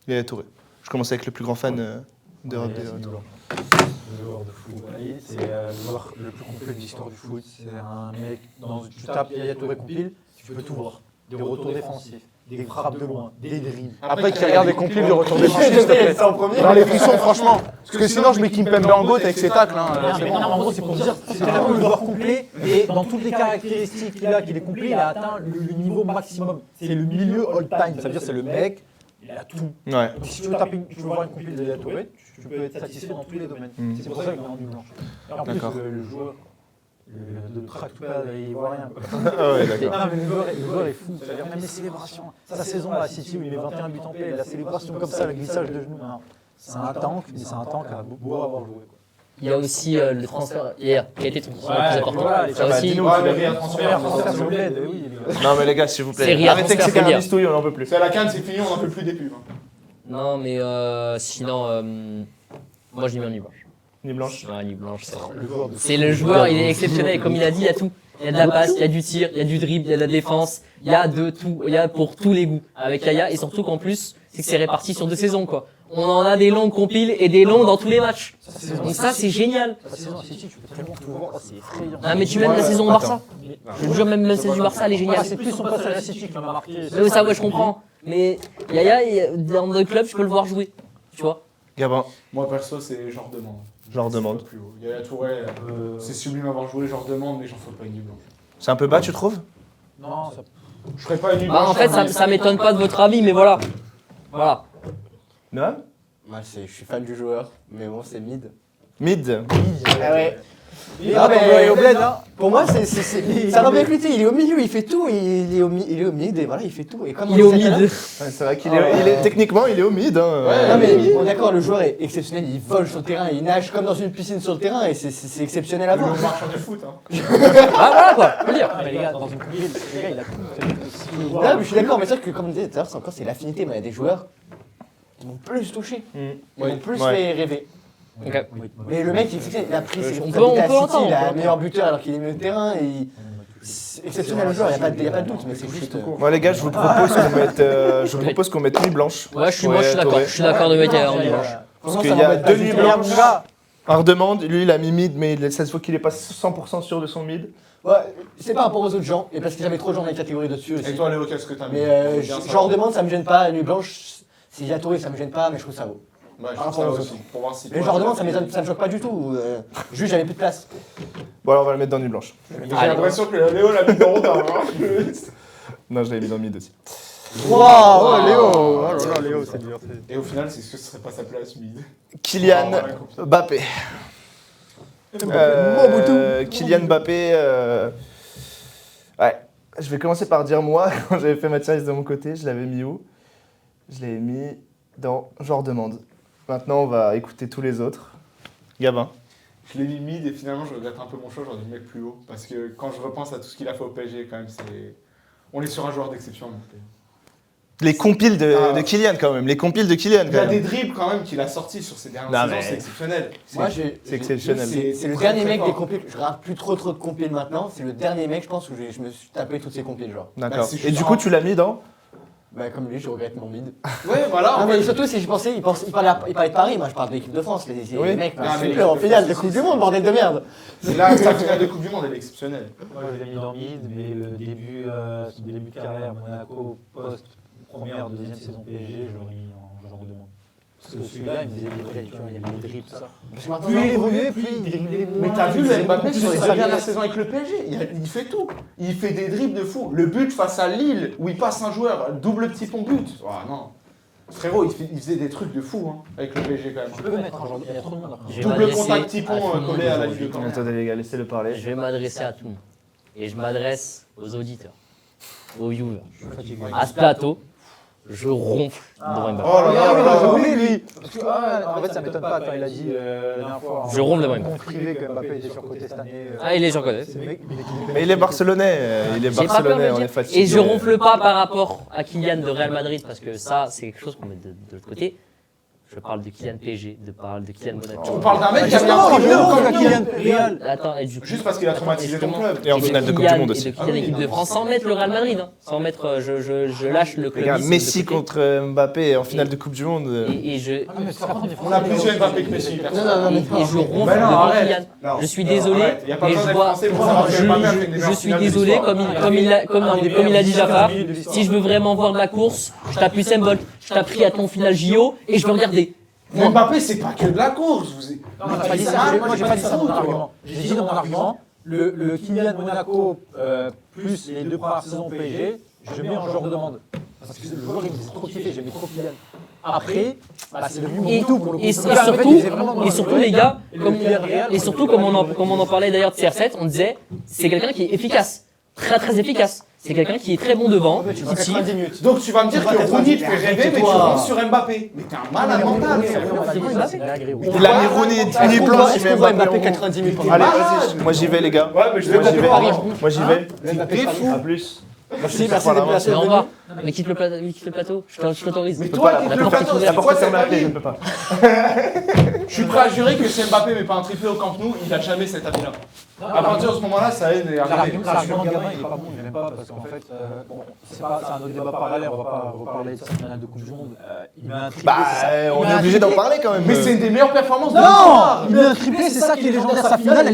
Yaya Touré. Je commence avec le plus grand fan d'Europe. Le joueur de foot, c'est le joueur le plus complet de l'histoire du foot. C'est un mec, tu tapes Yaya Touré compile, tu peux tout voir. Des retours défensifs, des frappes de loin, des dribbles. Après, qui regarde les compiles de retour défensif, Je s'il te devrais plaît. être ça en premier. Dans les frissons, franchement. Parce que sinon, je mets Kimpembe en goat avec ses tacles. Non, mais non, en gros, c'est pour dire, c'est tellement le joueur complet, et dans toutes les caractéristiques qu'il a, qu'il est complet, il a atteint le niveau maximum. C'est le milieu all-time, ça veut dire c'est le mec, il a tout. Ouais. Donc si tu veux taper, tu veux voir une compil de Yaya Touré, tu peux être satisfait dans tous les domaines. C'est pour ça qu'il est en nuit blanche. Et en plus, D'accord. le joueur, le track to pad, il voit rien. Quoi. Ah ouais, d'accord. Non, mais le joueur est fou. C'est-à-dire même les célébrations. Sa saison à City où il met 21 buts en paix, la célébration comme ça, le glissage de genoux. Non, c'est un tank, mais c'est un tank à beau avoir joué. Quoi. Il y a aussi le transfert hier qui a été ton transfert le plus important. voilà, Ça bah, aussi. dis-nous. Transfert sur le bled, oui. les gars. Non, mais les gars, s'il vous plaît. Série à Arrêtez que c'est transfert, qu'un faut dire. bistouille, on n'en peut plus. C'est à la canne, c'est fini, on n'en peut plus des pubs. hein. Non, mais sinon, moi je l'ai mis en nuit blanche. Nuit blanche. Ouais, nuit blanche, c'est le joueur, il est exceptionnel. Comme il a dit, il y a tout. Il y a de la passe, il y a du tir, il y a du dribble, il y a de la défense, il y a de tout, il y a pour tous les goûts avec Yaya. Et surtout qu'en plus, c'est que c'est réparti sur 2 saisons, quoi. On en a des longs compiles et des longs dans tous les matchs. Donc ça, c'est génial. La saison à City, tu peux tellement tout voir, c'est effrayant. Ah, mais tu m'aimes la saison au Barça. Je vous jure, même la saison du Barça, elle est géniale. C'est plus son passage à la City qui m'a marqué. Mais ça, ouais, je comprends. Mais Yaya, dans le club, je peux le voir jouer. Tu vois. Gabin, Moi, perso, c'est genre demande. genre demande. C'est pas plus haut. Yaya Touré, c'est sublime avoir joué genre demande, mais j'en faut pas une nuit blanche. C'est un peu bas, tu trouves? Non, ça Je ferais pas une nuit Bah, blanche. en fait, ça m'étonne pas de votre avis, mais voilà. Voilà. Non? Moi, je suis fan du joueur, mais bon, c'est mid. Mid. Ah ouais. Ah, mais au bled là. Pour moi, ça va avec lui, il est au milieu, il fait tout, il est au mid, et voilà, il fait tout. Et comme on Il est au disait tout à mid. Ouais, c'est vrai qu'il est techniquement, il est au mid. Hein. l'heure- Non mais bon, d'accord, le joueur est exceptionnel, il vole sur le terrain, il nage comme dans une piscine sur le terrain, et c'est exceptionnel à Le voir. marchand du foot. Hein. Ah, voilà quoi, faut le dire. Mais les gars, dans une compil, les gars, il a tout. Non, mais je suis d'accord, mais c'est vrai que comme on disait tout à l'heure, c'est l'affinité, mais il y a des joueurs qui m'ont plus touché, qui m'ont plus Ouais. fait rêver. Ok. Mais le mec, il a pris ses on responsabilités peut à City, entendre, il on a peut un meilleur buteur alors qu'il est milieu de terrain, et c'est exceptionnel le joueur, il n'y a pas de doute, mais c'est juste... Bon, les gars, je vous propose qu'on mette nuit blanche. Ouais, moi je suis d'accord. Je suis d'accord de mettre Yaya en nuit blanche. Parce qu'il y a 2 nuits blanches. On redemande, lui il a mis mid, mais ça se voit qu'il est pas 100% sûr de son mid. Ouais, c'est par rapport aux autres gens, et parce que j'avais trop de gens dans les catégories dessus aussi. Et toi, Léo, qu'est-ce que t'as mis? Mais genre demande, ça me gêne pas, nuit blanche, si j'ai la tourée, ça me gêne pas, mais je trouve ça beau. Ouais, je Par trouve ça rapport aux aussi. Pour voir si Mais genre demande, ça me choque pas du tout. Juste, j'avais plus de place. Bon alors on va le mettre dans nuit blanche. J'ai l'impression que Léo l'a mis dans Rodin. Non, je l'avais mis dans mid aussi. Waouh, Léo. Oh là là, Léo, c'est dur. Et au final, c'est ce que ce serait pas sa place, mid. Kylian Oh, ouais, Mbappé. Kylian Mbappé. Ouais, je vais commencer par dire moi, quand j'avais fait ma tier list de mon côté, je l'avais mis où? Je l'avais mis dans Genre demande. Maintenant, on va écouter tous les autres. Gabin. Je l'ai mis mid et finalement, je regrette un peu mon choix, j'aurais dû le mettre plus haut. Parce que quand je repense à tout ce qu'il a fait au PSG, quand même, c'est. On est sur un joueur d'exception. Les compiles de Kylian quand même. Les compiles de Kylian Il y quand a des même. dribbles quand même qu'il a sortis sur ces dernières Non, saisons, mais- c'est exceptionnel. Moi, c'est exceptionnel. C'est le très, dernier très mec fort. des compiles. Je regarde plus trop de compiles maintenant. C'est le dernier mec, je pense, où je me suis tapé toutes ces compiles, genre. D'accord. si je Et suis du coup, en- tu l'as mis dans Bah, comme lui, je regrette mon mid. Ouais, voilà. Ah, en mais fait, surtout, si je pensais, il parlait de Paris. Moi, je parle de l'équipe de France. Les Oui. mecs, Ah, mais super en l'équipe de finale de France, Coupe du c'est- Monde, bordel de merde. Là, sa finale de Coupe du Monde, elle est exceptionnelle. Moi, je l'ai mis dans mid, mais le début de carrière, Monaco, première, deuxième saison PSG, je l'aurais mis en genre de demande. Parce que celui-là, il me faisait des dribbles, tu vois, il y avait des dribbles, tout ça. Parce que maintenant, Plus il évoluait, plus il driblait moins. Mais t'as vu le Mbappé sur les sa dernières saisons avec le PSG, il fait tout. Il fait des dribbles de fou. Le but face à Lille, où il passe un joueur, double petit pont but. Ah non. Frérot, il faisait des trucs de fou hein, avec le PSG quand même. Je peux le mettre en genre, il y a trop de monde après. Je vais Double m'adresser contact petit à tout pont le monde collé à la aujourd'hui. ligne de corner. Attendez les gars, laissez-le parler. Je vais m'adresser à tout le monde. Et je m'adresse aux auditeurs, aux viewers. Je suis fatigué. À ce plateau, je ronfle devant Mbappé. Oh là là là là. Oui, lui. Parce que, en fait, ça m'étonne pas quand il a dit la dernière fois. Je ronfle devant en Mbappé. privé que Mbappé était surcoté cette année. Ah, il est sur côté. C'est le mec, Mais il est barcelonais. Il est J'ai pas peur de barcelonais, le on dire. est fatigué. Et je ronfle pas par rapport à Kylian de Real Madrid parce que ça, c'est quelque chose qu'on met de l'autre côté. Je parle de Kylian PSG, de Kylian Monaco. On parle d'un mec qui a mis un Justement, triplé au Camp Nou. Kylian Real. Attends, et du coup, Juste parce qu'il a traumatisé ton club. Et en de finale de Coupe Kylian du Monde et aussi. de Kylian équipe de France, sans mettre le Real Madrid, hein. Sans mettre, je lâche le club. Regarde, Messi contre Mbappé en finale de Coupe du Monde. Et je, On a plus de Mbappé que Messi. Non, non, non, mais et je ronfle Bah non, devant arrête. Kylian. Non. Je suis désolé, arrête. Y a pas mais besoin je d'être vois, français pour savoir que Mbappé a fait une des je meilleures suis finales de désolé, l'histoire. comme il a dit Jafar, si je veux vraiment voir de la course, je tape Usain Bolt, je tape Triathlon final JO et je veux regarder. Mais Mbappé, c'est pas que de la course. Non, j'ai pas dit ça. Moi, j'ai pas dit ça dans mon argument. J'ai dit dans mon argument, le Kylian Monaco plus les deux premières saisons au PSG, je mets en genre de demande. Parce que le joueur, il me faisait trop kiffer, j'aimais trop Kylian. Après, c'est devenu mon tout pour le coup. Et surtout les gars, et surtout comme on en parlait d'ailleurs de CR7, on disait c'est quelqu'un qui est efficace, très très efficace. C'est quelqu'un qui est très bon devant, qui tire. 90 minutes. Donc tu vas me dire que Rooney te fait rêver, mais tu rentres sur Mbappé. Mais t'es un malade mental. Il a mis Rooney nuit blanche, il met Est-ce qu'on voit Mbappé. Mbappé 90 minutes pendant Allez, le match vas-y, moi j'y vais les gars. Ouais, mais je vais Moi j'y vais. Paris. Moi j'y vais. T'es fou. A plus. Merci, merci Voilà, d'être placé. Mais au revoir. Mais quitte le plateau, je t'autorise. Mais peux toi, pas, quitte la le porte est plateau, ouverte. c'est pourquoi Pourquoi c'est c'est pas je ne lui. peux pas. Je suis prêt à jurer que si Mbappé met pas un triplé au Camp Nou, il a jamais cette avis-là. À partir de ce moment-là, ça haine est arrivée. L'argument de Gabin, il est pas bon, je l'aime pas parce qu'en fait, bon, c'est un autre débat parallèle, on va pas reparler de sa finale de Coupe du Monde. Il met un triplé. c'est ça. Bah, on est obligé d'en parler quand même. Mais c'est une des meilleures performances de Non, l'histoire. il met un triplé, c'est ça qui est légendaire. Sa finale,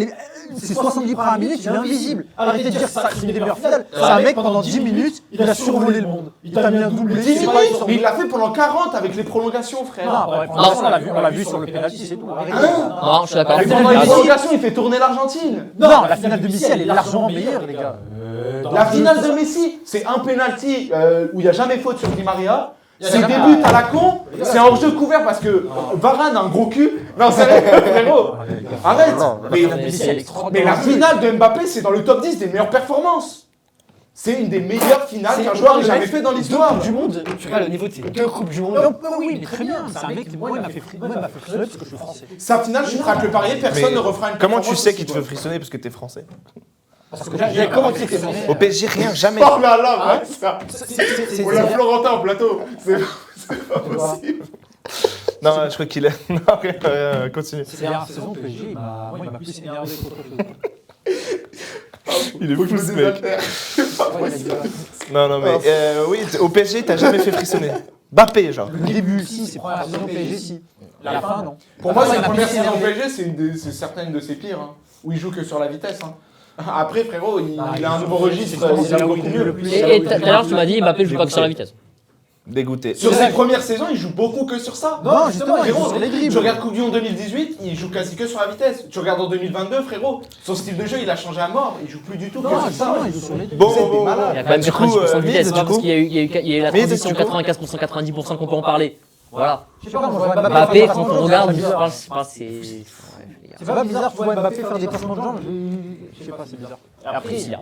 c'est 70 premières minutes, il est invisible. Arrêtez de dire ça, c'est une des meilleures finales. C'est un mec pendant 10 minutes, il a survolé le monde. Il t'a mis un doublé. 10 c'est pas minutes, une sorte mais de- il l'a fait pendant 40 avec les prolongations, frère. Non, bref, on l'a vu sur le penalty, c'est tout. Arrêtez. Non, je suis d'accord. Et pendant les prolongations, il fait tourner l'Argentine. Non, la finale de Messi, elle est largement meilleure, les gars. La finale de Messi, c'est un penalty où il n'y a jamais faute sur Di Maria. C'est des buts à la con, c'est un hors-jeu couvert parce que Varane a un gros cul. Non, sérieux, frérot. Arrête. Mais la finale de Mbappé, c'est dans le top 10 des meilleures performances. C'est une des meilleures finales qu'un joueur ait jamais fait dans l'histoire. Du monde, tu regardes le niveau de ces deux Coupes du Monde. Oui, mais très bien. C'est un mec qui, moi, il m'a fait frissonner parce que je suis français. Sa finale, je suis prêt à te le parier, personne Mais ne refera une comment tu performance sais aussi qu'il te bonne. fait frissonner parce que t'es français? Parce que J'ai commenté que c'est français. Au PSG, rien, jamais. Oh là là, ouais, ça. c'est On l'a Florentin en plateau. C'est pas possible. Non, je crois qu'il est. Non, rien, continue. Ces dernières saisons, le PSG, moi, il m'a plus énervé qu'autre chose. Il est Faut fou que je ce me mec. désaltère. Ouais, il a dit, voilà. Non, non, mais oui, au PSG, t'as jamais fait frissonner. Mbappé, genre. Le début, si, c'est première saison PSG, si. La fin, non. Pour moi, Ouais, c'est la première première saison saison. PSG, c'est certaines de ses pires. Hein, où il joue que sur la vitesse. Hein. Après, frérot, il Ah, a un il nouveau joue- registre. c'est Il a là où beaucoup il est mieux. le plus. Et tout à l'heure, tu m'as dit Mbappé joue pas que sur la vitesse. Dégoûté. Sur ses premières saisons, il joue beaucoup que sur ça. Non, justement, il joue frérot, sur les dribbles. tu regardes Coupe du Monde 2018, il joue quasi que sur la vitesse. Tu regardes en 2022, frérot, son style de jeu, il a changé à mort. Il joue plus du tout que Non, sur ça. justement, il joue sur les dribbles. Bon, Vous êtes des bon, malades. Il y a quand Bah, même du coup, 90% de vitesse, Mid, c'est pas du parce coup. qu'il y a eu la Mid, transition du coup. 95%, 90% qu'on peut en parler. Voilà. Je sais pas, moi, je vois Mbappé, faire quand des on regarde, bizarre. c'est. C'est pas bizarre, tu vois Mbappé faire des passements de jambes, je sais pas, c'est bizarre. Après, il y a-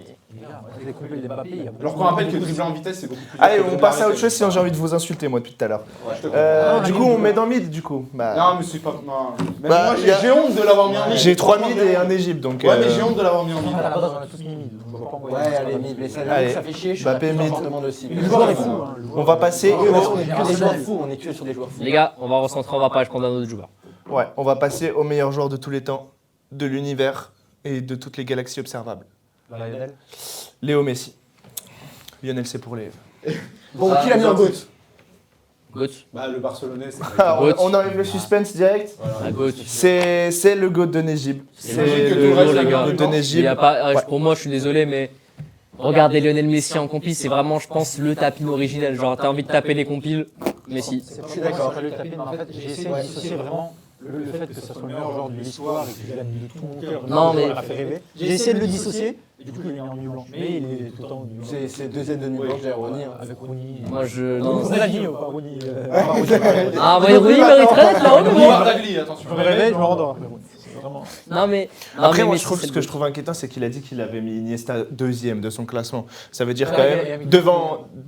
Les compléts d'Mbappé, il y a Alors qu'on rappelle que dribbler en vitesse, c'est beaucoup plus. Allez, dur que on dribbler passe à en autre chose vitesse. sinon j'ai envie de vous insulter moi depuis tout à l'heure. Ouais, je te comprends. Du coup, on met dans mid du coup. Bah, Non, mais c'est pas. Non. Même Bah, moi, y a- j'ai honte de l'avoir mis en mid. j'ai 3 Franchement, mid j'ai et honte. un Égypte donc. Ouais, mais j'ai honte de l'avoir mis en mid. À la base, on a tous mis mid. Je vois pas Ouais, pourquoi. allez, mid, mais ça, Allez, ça fait chier, je suis Mbappé, d'accord, mid. j'en demande aussi. Le joueur est fou. hein, le joueur. On va passer. Oui, parce qu'on est que des joueurs fous, on est que sur des joueurs fous. Les gars, on va recentrer, on va pas prendre un autre joueur. Ouais, on va passer au meilleur joueur de tous les temps, de l'univers et de toutes les galaxies observables. Lionel. Léo Messi. Lionel, c'est pour les. Bon, qui l'a mis en GOAT? Goat. Bah, le Barcelonais, c'est. On enlève le suspense direct. La Goat. C'est le GOAT de Nejib. C'est C'est logique que le tout reste, GOAT les gars. de Il y Nejib. a pas, Ouais. pour moi, je suis désolé, mais regardez Lionel Messi en compil, c'est vraiment, je pense, le tapis originel. Genre, t'as envie de taper les compiles, Messi. C'est pas Je suis moi, d'accord. ça le taper, mais en fait, j'ai essayé de dissocier vraiment le fait que ça soit le meilleur joueur de l'histoire et que je l'aime de tout mon cœur. Non, mais- Il m'a fait rêver. J'ai essayé de le dissocier, et du coup, il est mis en nuit blanche. Mais il est tout le temps en nuit blanche. C'est deuxième de nuit blanche derrière Ronny. hein. Avec Rooney. Moi, je. Non, Ronaldinho, pas Rooney. Ah, ouais, oui, il mériterait d'être là-haut, mais bon. Bardagli, attention. Je me réveille, je me rendors après Rooney. C'est vraiment. Non, mais. non, Après, mais moi, Messi, je trouve, c'est ce le que je GOAT. trouve inquiétant, c'est qu'il a dit qu'il avait mis Iniesta deuxième de son classement. Ça veut dire Ouais, quand il a même, mis-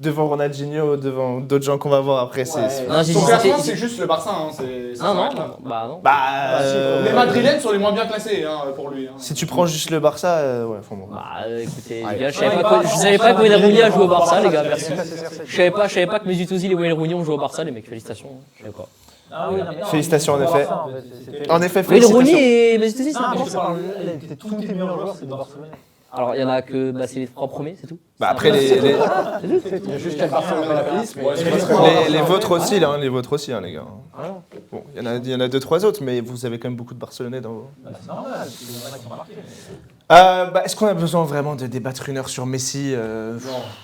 devant Ronaldinho, devant d'autres gens qu'on va voir après, c'est. Ouais. Non, j'ai Son dit classement, c'était- c'est juste le Barça. Hein. c'est- ça Non, non, s'arrête là. bah non. Bah, Les Madrilènes sont les moins bien classés hein, pour lui. Hein. si tu prends juste le Barça, ouais, enfin bon. Bah écoutez, les Ouais. gars, je savais pas que Wayne Rooney a joué au Barça, les gars, merci. C'est Je savais pas que Mesut Özil et Wayne Rooney ont joué au Barça, les mecs, félicitations. Je savais pas. Ah oui, non, mais non, Félicitations, en mais effet. c'était- En effet, Wayne félicitations. Rooney et Mesut Özil, c'est Non, un mais peu je ça. parle, c'est tous tes meilleurs joueurs, c'est de Barcelone. Alors, il y en a que, bah, c'est les 3 premiers, c'est tout. Bah, après, les Il y a juste quatre Barcelone dans la police, mais. Ouais, les vôtres aussi, là, les vôtres aussi, hein, les gars. Bon, il y en a 2-3 autres, mais vous avez quand même beaucoup de Barcelonais dans vos. Bah, c'est normal, parce qu'il y en a qui ont marqué. Est-ce qu'on a besoin vraiment de débattre une heure sur Messi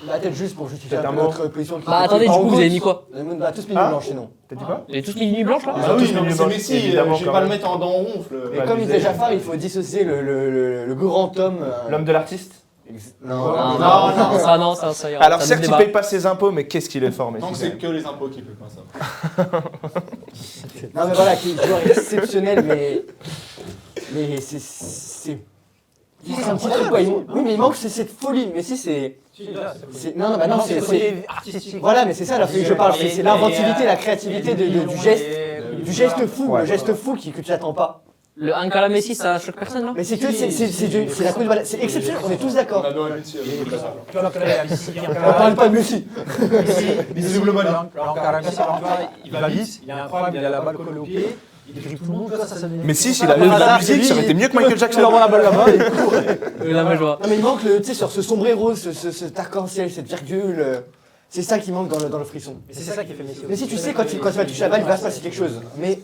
La tête juste pour justifier Peut-être un un peu mot. notre position. Bah, attendez, du coup, vous avez mis quoi? On a tous mis Ah. une blanche chez nous. T'as dit quoi Vous avez tous mis une nuit blanche, là? Ils Ah ont oui, tous non, mis mais le c'est blanc, Messi, évidemment, je vais quand pas le même. mettre en dents ronfle. Et Pas comme il abusé. dit Jafar, il faut dissocier le grand homme. L'homme de l'artiste. Non, Non, non, non, ça ira. Alors ça certes, nous il débat. paye pas ses impôts, mais qu'est-ce qu'il est fort, Messi. Donc c'est que les impôts qui peuvent pas ça. Non, mais voilà, qui est un joueur exceptionnel, mais c'est. C'est un petit truc, quoi. Oui, mais il manque cette folie. Mais si, c'est. Non, bah non, c'est. artistique. Voilà, mais c'est ça la folie que je parle. C'est l'inventivité, la créativité du geste fou, Ouais. le geste fou que tu n'attends pas. Le Ankara Messi, ça choque personne, là? Mais c'est que c'est la coupe de balle. C'est exceptionnel, on est tous On d'accord. a Noël Messi avec le Barça. Tu vois que là, Messi, On parle pas de Messi. il va vite, il est incroyable, il a la balle collée au pied, il dribble tout le monde, ça devient. Messi, s'il avait de la musique, ça aurait été mieux que Michael Il Jackson. envoie la balle là-bas, il court. La même joie. Non, mais il manque, tu sais, sur ce sombrero, cet arc-en-ciel, cette virgule. C'est ça qui manque dans le frisson. Mais c'est ça qui fait Messi. Mais si tu sais, quand il va toucher la balle, il va se passer quelque chose. Mais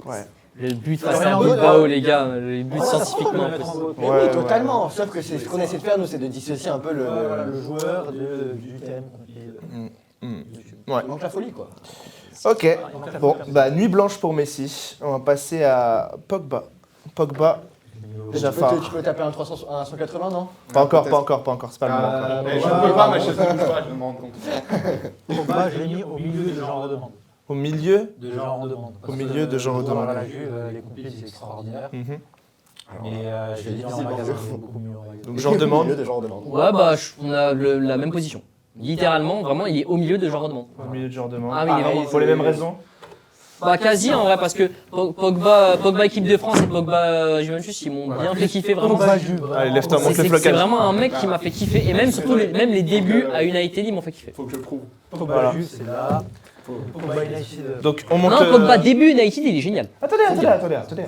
Ouais. Le but face Rien à d'autre, Bilbao, les gars, le but scientifiquement. en plus. Mais Ouais, oui, totalement. Sauf que c'est ce qu'on essaie de faire, nous, c'est de dissocier un peu Le joueur du thème. Ouais. Il manque la folie, quoi. Ok. Bon, bah nuit blanche pour Messi. On va passer à Pogba. Pogba, Jafar. Tu peux taper un 180, non? Pas encore. C'est pas le moment encore. Mais je ne peux pas, ma chaise ne bouge pas, je me rends compte. Pogba, je l'ai mis au milieu de genre de demande. Au milieu. De genre de demande. Au milieu de genre de demande. À la Juve, les compiles, c'est extraordinaire. Mhm. Mais je l'ai dit en magasin, c'est beaucoup mieux en magasin. Donc genre demande. Milieu de genre demande. Ouais, bah, on a la même position. Littéralement, vraiment, il est au milieu de genre demande. Au milieu de genre demande. Ah oui, il est vraiment- Pour les mêmes raisons. Bah, quasi en vrai, parce que Pogba équipe de France et Pogba Juventus, ils m'ont bien fait kiffer vraiment. Pogba Juve. Allez, lève-toi, monte le C'est flocage. vraiment un mec qui m'a fait kiffer, et même surtout même les débuts à United, ils m'ont fait kiffer. Faut que je prouve. Pogba Voilà. Juve, c'est là. Pogba United. Donc on monte. Non, Pogba début United, il est génial. Attendez, Faut le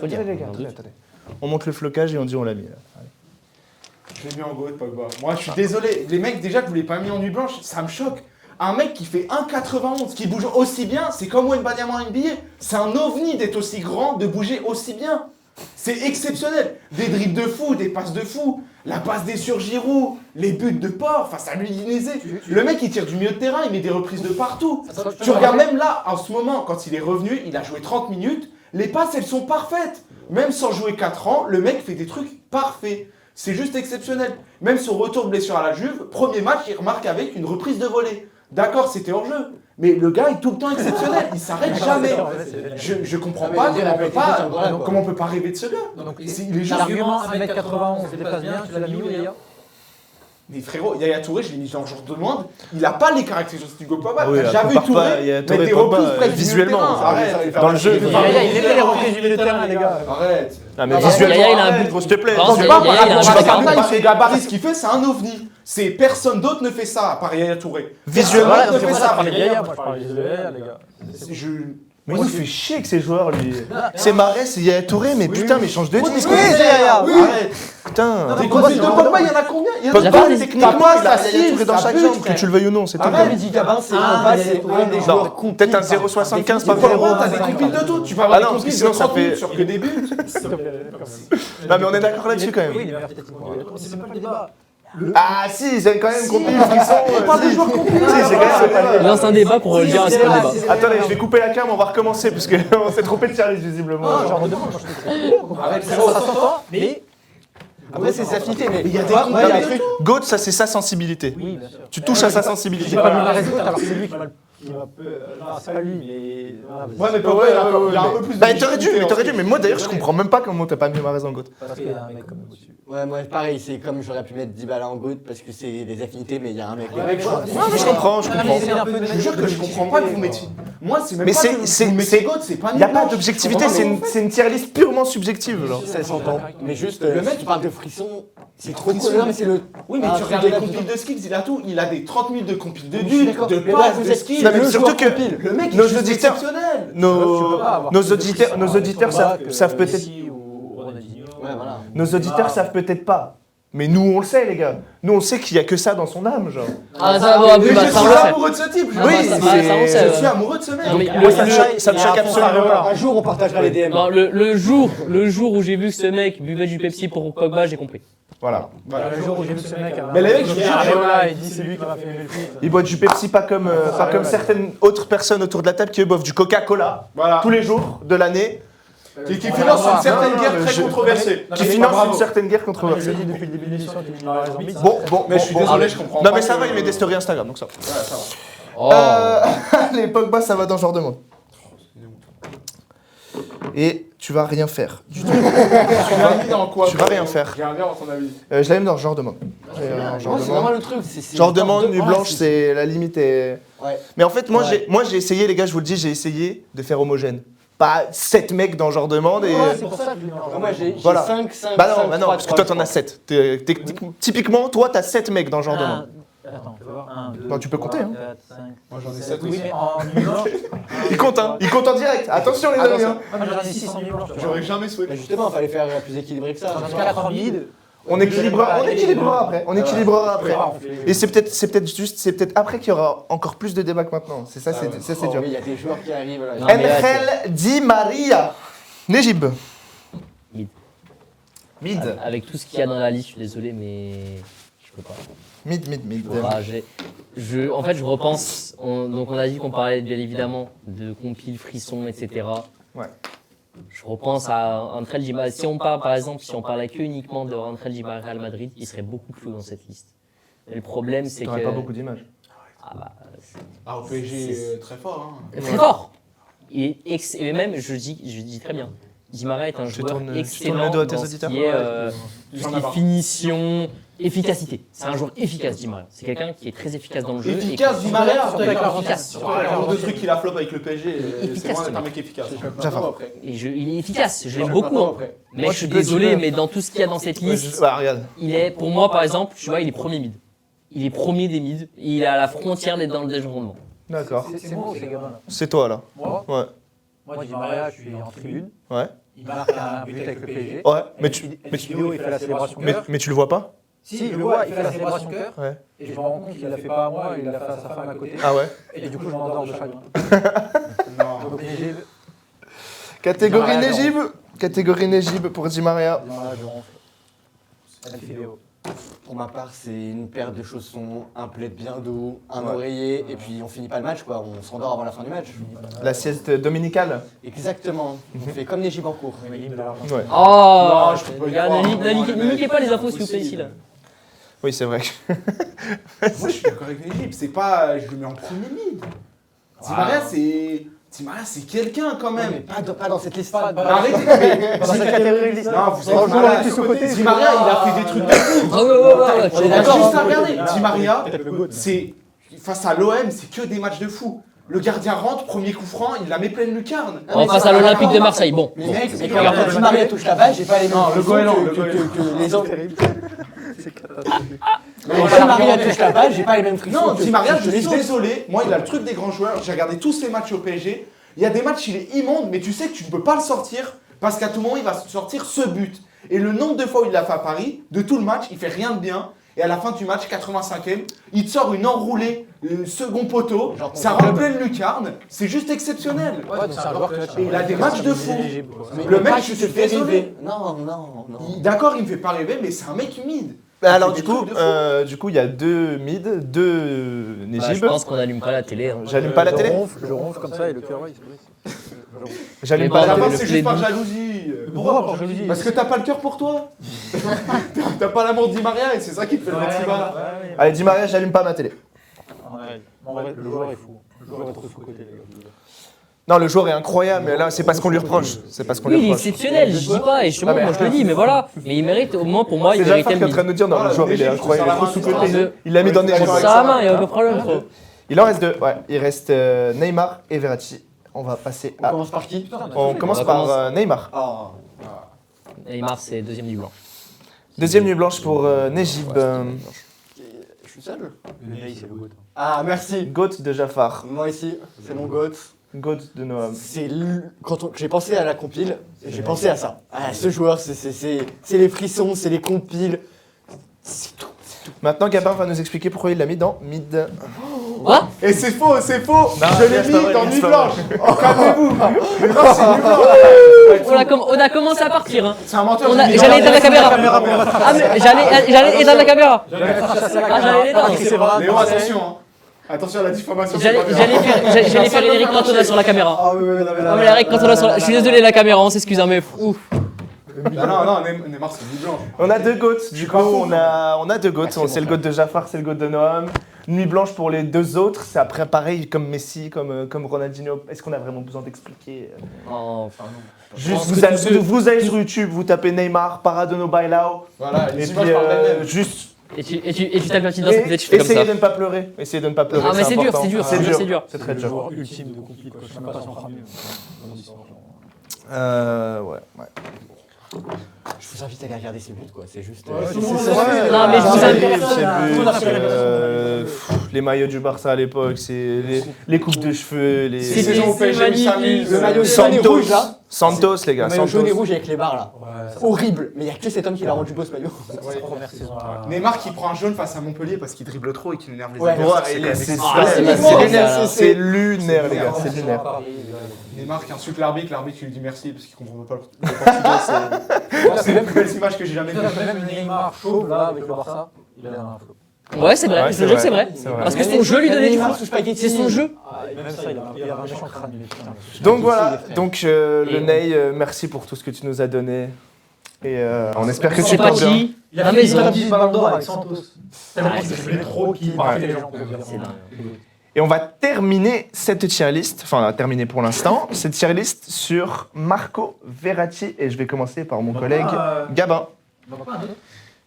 dire. les gars, attendez. On monte le flocage et on dit on l'a mis. Là. Allez. Je l'ai mis en goat, Pogba. Moi, je suis désolé. Les mecs, déjà, que vous l'avez pas mis en nuit blanche, ça me choque. Un mec qui fait 1,91, qui bouge aussi bien, c'est comme Wembanyama en NBA. C'est un ovni d'être aussi grand, de bouger aussi bien. C'est exceptionnel. Des dribbles de fou, des passes de fou, la passe des sur Giroud, les buts de Port, face à l'Udinese. Le mec, il tire du milieu de terrain, il met des reprises de partout. Tu regardes même là, en ce moment, quand il est revenu, il a joué 30 minutes. Les passes, elles sont parfaites. Même sans jouer 4 ans, le mec fait des trucs parfaits. C'est juste exceptionnel. Même son retour de blessure à la Juve, premier match, il remarque avec une reprise de volée. D'accord, c'était hors jeu. Mais le gars est tout le temps exceptionnel, il s'arrête jamais. Je comprends pas comment on peut pas rêver de ce gars. Il est juste... L'argument 1m91, il dépasse bien, tu l'as mis où d'ailleurs? Mais frérot, Yaya Touré, je l'ai mis dans genre de demande, il a pas les caractéristiques d'Hugo Papa. Oui, T'as jamais compare pas, Touré Yaya mettre Touré, des Pogba, reprises près du visuellement, milieu de terrain. Arrête, dans le jeu. Yaya, il aimait les reprises du milieu de terrain, les gars. Arrête. Ah, mais Yaya, visuellement, il a un arrête, but. s'il te plaît. Par Quand exemple, je parle par Yaya, il a rapport un à but Cartagena, parfait. c'est gabarit, ce qu'il fait, c'est un ovni. C'est personne d'autre ne fait ça à part Yaya Touré. Visuellement, Personne Voilà, ne fait moi, ça à je part parlais de Yaya. Yaya, moi je parlais de Yaya, les gars. Mais il nous fait chier avec ces joueurs, lui. C'est Marès, c'est Yaya Touré, mais putain, mais change de disque. Oui, c'est Yaya. Oui. Arrête. Putain. Des profils de Pogba, il y en a combien? Il y en a Pogba, pas. techniquement, T'as il a pas Yaya Touré dans chaque jambe, que tu le veuilles ou non, c'est tout. Comme il dit Gabin, c'est un des Non, joueurs peut-être un 0,75 par Pogba, t'as 0. des compiles de tout. Tu vas avoir Ah des non, parce que compiles de sinon, ça 30 minutes fait- sur que des buts. Non, mais on est d'accord là-dessus quand Oui, même. il est meilleur techniquement. C'est même pas le débat. Ah si, c'est quand même compris, frisson. Si, c'est quand même. Il lance un débat pour le dire à ce débat. Attendez, je vais couper la cam, on va recommencer parce qu'on s'est trompé de service visiblement. Genre, on demande, moi je te Arrête, ça s'entend, mais. Après, c'est sa affinité, mais il y a des tu vois, moi, il y a un Non, mais truc. Goat, ça c'est sa sensibilité. Oui, bien sûr. Tu touches à sa sensibilité. J'ai pas mis la raison, alors c'est lui qui m'a. Non, c'est pas lui, mais. Ouais, mais Pogba, il a un peu plus de. Bah, t'aurais dû, mais moi d'ailleurs, je comprends même pas comment t'as pas mis ma raison, Goat. Parce qu'il y a un mec comme au-dessus. Ouais, moi, pareil, c'est comme j'aurais pu mettre Dybala en GOAT parce que c'est des affinités, mais il y a un mec. Le mec, je Non, mais je comprends, je comprends. Je jure que je comprends pas que vous mettiez. Moi, c'est même Mais pas c'est- que c'est- vous mettez Goat, c'est pas Il n'y a nul, pas non. d'objectivité, Je comprends pas, c'est une tier list purement subjective. Genre. Ça s'entend. Mais juste, le mec, tu parles de frisson, c'est trop Frisson. cool. Non, mais c'est le. Oui, mais Ah, tu regardes c'est les la compiles de skills, il a tout. Il a des 30 minutes de compiles de Je suis buts, d'accord. de Mais passes, vous de êtes skills. Non, mais le surtout joueur que compile. Le mec, il nos est juste auditeurs- exceptionnel. Nos auditeurs savent peut-être. Messi ou Ronaldinho. Ouais, voilà. Nos auditeurs savent peut-être pas. Mais nous, on le sait, les gars. Nous, on sait qu'il y a que ça dans son âme, genre. Ah, ça va, Mais bah, je ça suis on le sait. amoureux de ce type. Ah, bah, ça, bah, ça, on sait, Je suis amoureux de ce mec. Non, mais Moi, ça me choque absolument pas. Un jour, on partagera les DM. Non, le jour où j'ai vu que ce mec buvait du Pepsi pour Pogba, j'ai compris. Voilà. Le jour où j'ai vu ce mec. Mais les mecs, je vous jure, Areola, il dit c'est lui qui m'a fait aimer le foot. Il boit du Pepsi pas comme certaines autres personnes autour de la table qui boivent du Coca-Cola Voilà. tous les jours de l'année, Qui finance une certaine guerre très controversée. qui finance Bravo. une certaine guerre Je controversée. l'ai dit depuis le début de l'émission qu'il m'a raison. Bon, Mais je suis désolé, je comprends pas. Non mais ça va, il met des stories Instagram, donc ça va. Ouais, ça va. Oh. Les Pogba, ça va dans ce genre de monde. Et tu vas rien faire. Tu l'as mis dans quoi Tu vas rien faire. J'ai un bien dans ton avis. Je l'ai mis dans ce genre de monde. Moi, c'est vraiment le truc. Genre de monde, nuit blanche, c'est la limite. Et... Ouais. Mais en fait, moi, Ouais. j'ai essayé, les gars, je vous le dis, j'ai essayé de faire homogène. Pas 7 mecs dans ce genre de monde et... C'est pour ça que je l'ai mis en Moi, j'ai Voilà. 5, 5. Bah non, parce que toi, t'en as 7. Typiquement, toi, t'as 7 mecs dans ce genre de monde. Attends, tu vas voir. 1, 2, Non, tu peux compter, hein. 4, 5. Moi, j'en ai 7 Oui, aussi. mais en nuit blanche. Il compte, hein. Il compte en direct. Attention, les amis. Hein. Ah, mais j'en ai 6 en nuit blanche. J'aurais jamais souhaité. Justement, il fallait faire plus équilibré que ça. J'en ai 4 en mid. On équilibrera après. On équilibrera après. Et c'est peut-être après qu'il y aura encore plus de débats que maintenant. C'est ça, c'est dur. Oui, il y a des joueurs qui arrivent là. Non, mais là, Angel Di Maria. Nejib. Mid. Mid. Avec tout ce qu'il y a dans la liste, je suis désolé, mais je peux pas. Mid. Voilà, en fait, je repense. Donc, on a dit qu'on parlait bien évidemment de compil, frisson, etc. Ouais. Je repense à André Di Maria. Si on parle, par exemple, si on parlait que uniquement de André Di Maria Real Madrid, il serait beaucoup plus haut dans cette liste. Et le problème, c'est T'aurais que. pas beaucoup d'images. Ah bah, Ah, au PSG, très fort. Hein. très fort. Il est et même, je dis très bien. Di Maria est un joueur excellent le dos à tes dans ce auditeurs. qui est, tout ce qui est finition, efficacité. C'est un joueur efficace, Di Maria. C'est quelqu'un qui est très efficace dans le jeu. Efficace, Di Maria. Surtout avec la Efficace. Surtout avec le nombre de trucs qu'il a flop avec le PSG. C'est Efficace, vraiment ce un mec. mec efficace. Jafar. Et il est efficace, je l'aime beaucoup. Hein. Mais Moi, je suis tu peux- désolé, mais dans tout ce qu'il y a dans cette liste, Regarde. il est, pour moi, par exemple, tu vois, il est premier mid. Il est premier des mid. Il est à la frontière d'être dans le déjeunement. D'accord. C'est moi ou c'est Gabin là? C'est toi, là. Moi Ouais. Moi, Di Maria, je suis en tribune. Ouais. Il marque un but avec le PSG. Ouais. Mais tu vidéo, il fait la célébration. mais tu le vois pas? Si, je le vois, il fait la célébration cœur. Ouais. Et je me rends compte qu'il l'a fait pas à moi, il l'a fait à sa femme à côté. Ah ouais. Et du coup, je m'endors de chagrin. Non. Donc, Négib, Catégorie Di Maria, Négib. Catégorie Négib pour Di Maria. je ronfle. El Fideo. Pour ma part, c'est une paire de chaussons, un plaid bien doux, un oreiller, et puis on finit pas le match, quoi. On s'endort avant la fin du match. La sieste dominicale. Exactement. On fait comme les Gibancourt. Négib de l'argent. Ouais. Oh, Non, je peux pas y les gars, croire. ne niquez pas les infos s'il vous plaît ici là. Oui, c'est vrai. Moi, je suis d'accord avec l'Égypte. C'est pas. Je le mets en premier mid. Di Maria, c'est. Di Maria, c'est quelqu'un quand Mais même. pas dans cette liste. Arrêtez, mais. Dans cette catégorie de liste. Non, vous êtes On joue malades. tous aux côtés. Di Maria, il a fait des trucs de fou. Ah ouais, On est On a d'accord, juste hein. à regarder. Di Maria, Peut-être le GOAT. c'est. Face à l'OM, c'est que des matchs de fou. Le gardien rentre, premier coup franc, il la met pleine lucarne. On passe à l'Olympique de Marseille. Bon. Mais mec, Bon. mais quand Di Maria touche la balle, j'ai pas les mêmes Non, le frissons goéland, que- le que- goéland. que les autres. Quand Di Maria touche la balle, j'ai pas les mêmes frissons. Non, que- Di Maria, que je les suis autres. désolé. Moi, il a le truc des grands joueurs. J'ai regardé tous ses matchs au PSG. Il y a des matchs, il est immonde, mais tu sais que tu ne peux pas le sortir parce qu'à tout moment, il va sortir ce but. Et le nombre de fois où il l'a fait à Paris, de tout le match, il fait rien de bien. Et à la fin du match, 85e, il te sort une enroulée, second poteau, Genre, ça rentre pleine lucarne. C'est juste exceptionnel. Ouais, donc c'est un joueur clutch. Et il a des matchs de fou. Négib, quoi. Mais Le mec, match, je il suis te fait désolé. rêver. Non, non, non. D'accord, il me fait pas rêver, mais c'est un mec mid. Alors C'est du des coup, trucs de fou. il y a 2 mid, 2 Bah, Négib. je pense qu'on n'allume pas la télé. hein. J'allume pas la télé. Je ronfle comme ça et le cœur, il se brise. J'allume Mais pas bon, la À la le fin, télé. c'est plaid juste par doux. jalousie. Pourquoi par jalousie? Parce que t'as pas le cœur pour toi. T'as pas l'amour de Di Maria et c'est ça qui te fait le petit bas. Allez, Di Maria, j'allume pas ma télé. Ouais. En vrai, le joueur est fou. Le joueur est trop sous-côté, les gars. Non, le joueur est incroyable, mais là, c'est pas ce qu'on lui reproche. C'est pas ce qu'on Oui, lui il est reproche. exceptionnel, je dis pas, et justement, moi je le dis, mais voilà. Mais il mérite, au moins pour moi, il C'est mérite Jafar qui est en un train de nous dire, non, le joueur, il est incroyable, il est trop sous-côté. Il l'a mis dans des Ouais, Ça à main, il y a aucun problème, frérot. Il en reste 2. Ouais, il reste Neymar et Verratti. On va passer On à. commence par qui? On commence va par commencer. Neymar. Oh. Neymar, c'est deuxième du blanc. Deuxième nuit blanche pour Négib. Je suis seul? Le Ney, c'est le GOAT. Ah, merci. Goat de Jafar. Moi ici, c'est mon goat. Goat de Noam. Quand j'ai pensé à la compile, j'ai pensé à ça. Ah, ce joueur, c'est les frissons, c'est les compiles. C'est tout. Maintenant, Gabin va nous expliquer pourquoi il l'a mis dans mid. Quoi? Et c'est faux, c'est faux. Non, Je l'ai c'est pas mis vrai, dans c'est Nuit pas Blanche. Oh, calmez-vous. Mais non, c'est Nuit Blanche. On a commencé à partir, hein. C'est un menteur. On a- j'ai mis J'allais dans éteindre la caméra. Ah, mais j'allais éteindre la caméra. Ah, j'allais l'éteindre. C'est vrai. Léo, attention. Hein. Attention à la diffamation. J'allais faire Eric Cantona sur la caméra. Ah oui, oui, non, Ah, mais Eric Cantona sur la. Je suis désolé, la caméra, on s'excuse, hein, mais ouf. Ah non, Neymar, c'est Nuit Blanche. On a 2 goats. Du coup, pas fou. on a 2 goats. c'est C'est le bon, goat de Jafar, c'est le goat de Noam. Nuit blanche pour les 2 autres. C'est après pareil comme Messi, comme Ronaldinho. Est-ce qu'on a vraiment besoin d'expliquer Oh, enfin, Juste, pense vous que allez, tous ceux- vous allez sur YouTube, vous tapez Neymar, Paradono Bailao. Voilà, Et les puis, images parlent d'elles-mêmes. juste. Et tu tapes la petite danse, peut-être tu fais comme Essayez ça. de ne pas pleurer. Essayez de ne pas pleurer. Ah, mais c'est dur, important. c'est dur, C'est c'est dur. dur. C'est très Le dur. joueur ultime de compil, quoi. Je sais même pas si on fera mieux. Ouais. Je vous invite à aller regarder ces buts, quoi. C'est juste. Non, mais je vous invite. Les maillots du Barça à l'époque, c'est les coupes de cheveux, les Ces saisons au PSG, il s'amuse. Le maillot jaune et rouge, là. Santos, les gars. Le maillot jaune et Santos. rouge avec les barres, là. Horrible. Mais il y a que cet homme qui l'a rendu beau, ce maillot. C'est sa première saison. Neymar qui prend un jaune face à Montpellier parce qu'il dribble trop et qu'il énerve les Ouais, adversaires. Ouais, c'est Ah, c'est lunaire. lunaire. C'est lunaire, les gars. C'est lunaire. Neymar qui insulte l'arbitre qui lui dit merci parce qu'il comprend pas le portugais. C'est la plus belle image que j'ai jamais vue. Même Neymar chauve, là, avec le Barça, il a un flop. Ouais, c'est vrai, Ouais, je te jure que c'est vrai. C'est vrai. Parce que son jeu lui donnait du Neymar fou. sous spaghetti. C'est son jeu. Et même ça, il a un méchant crâne. il est putain. Donc voilà, donc le Et- Ney, merci pour tout ce que tu nous as donné. Et on espère que tu C'est pas portes bien. qui. Il a Ah, fait mais une ils ont- 10 ballons d'or avec Santos. Tellement Ah, qu'il c'est fait trop qu'il marquait les gens. C'est dingue. Et on va terminer cette tier list, enfin on va terminer pour l'instant, cette tier list sur Marco Verratti. Et je vais commencer par mon collègue Gabin.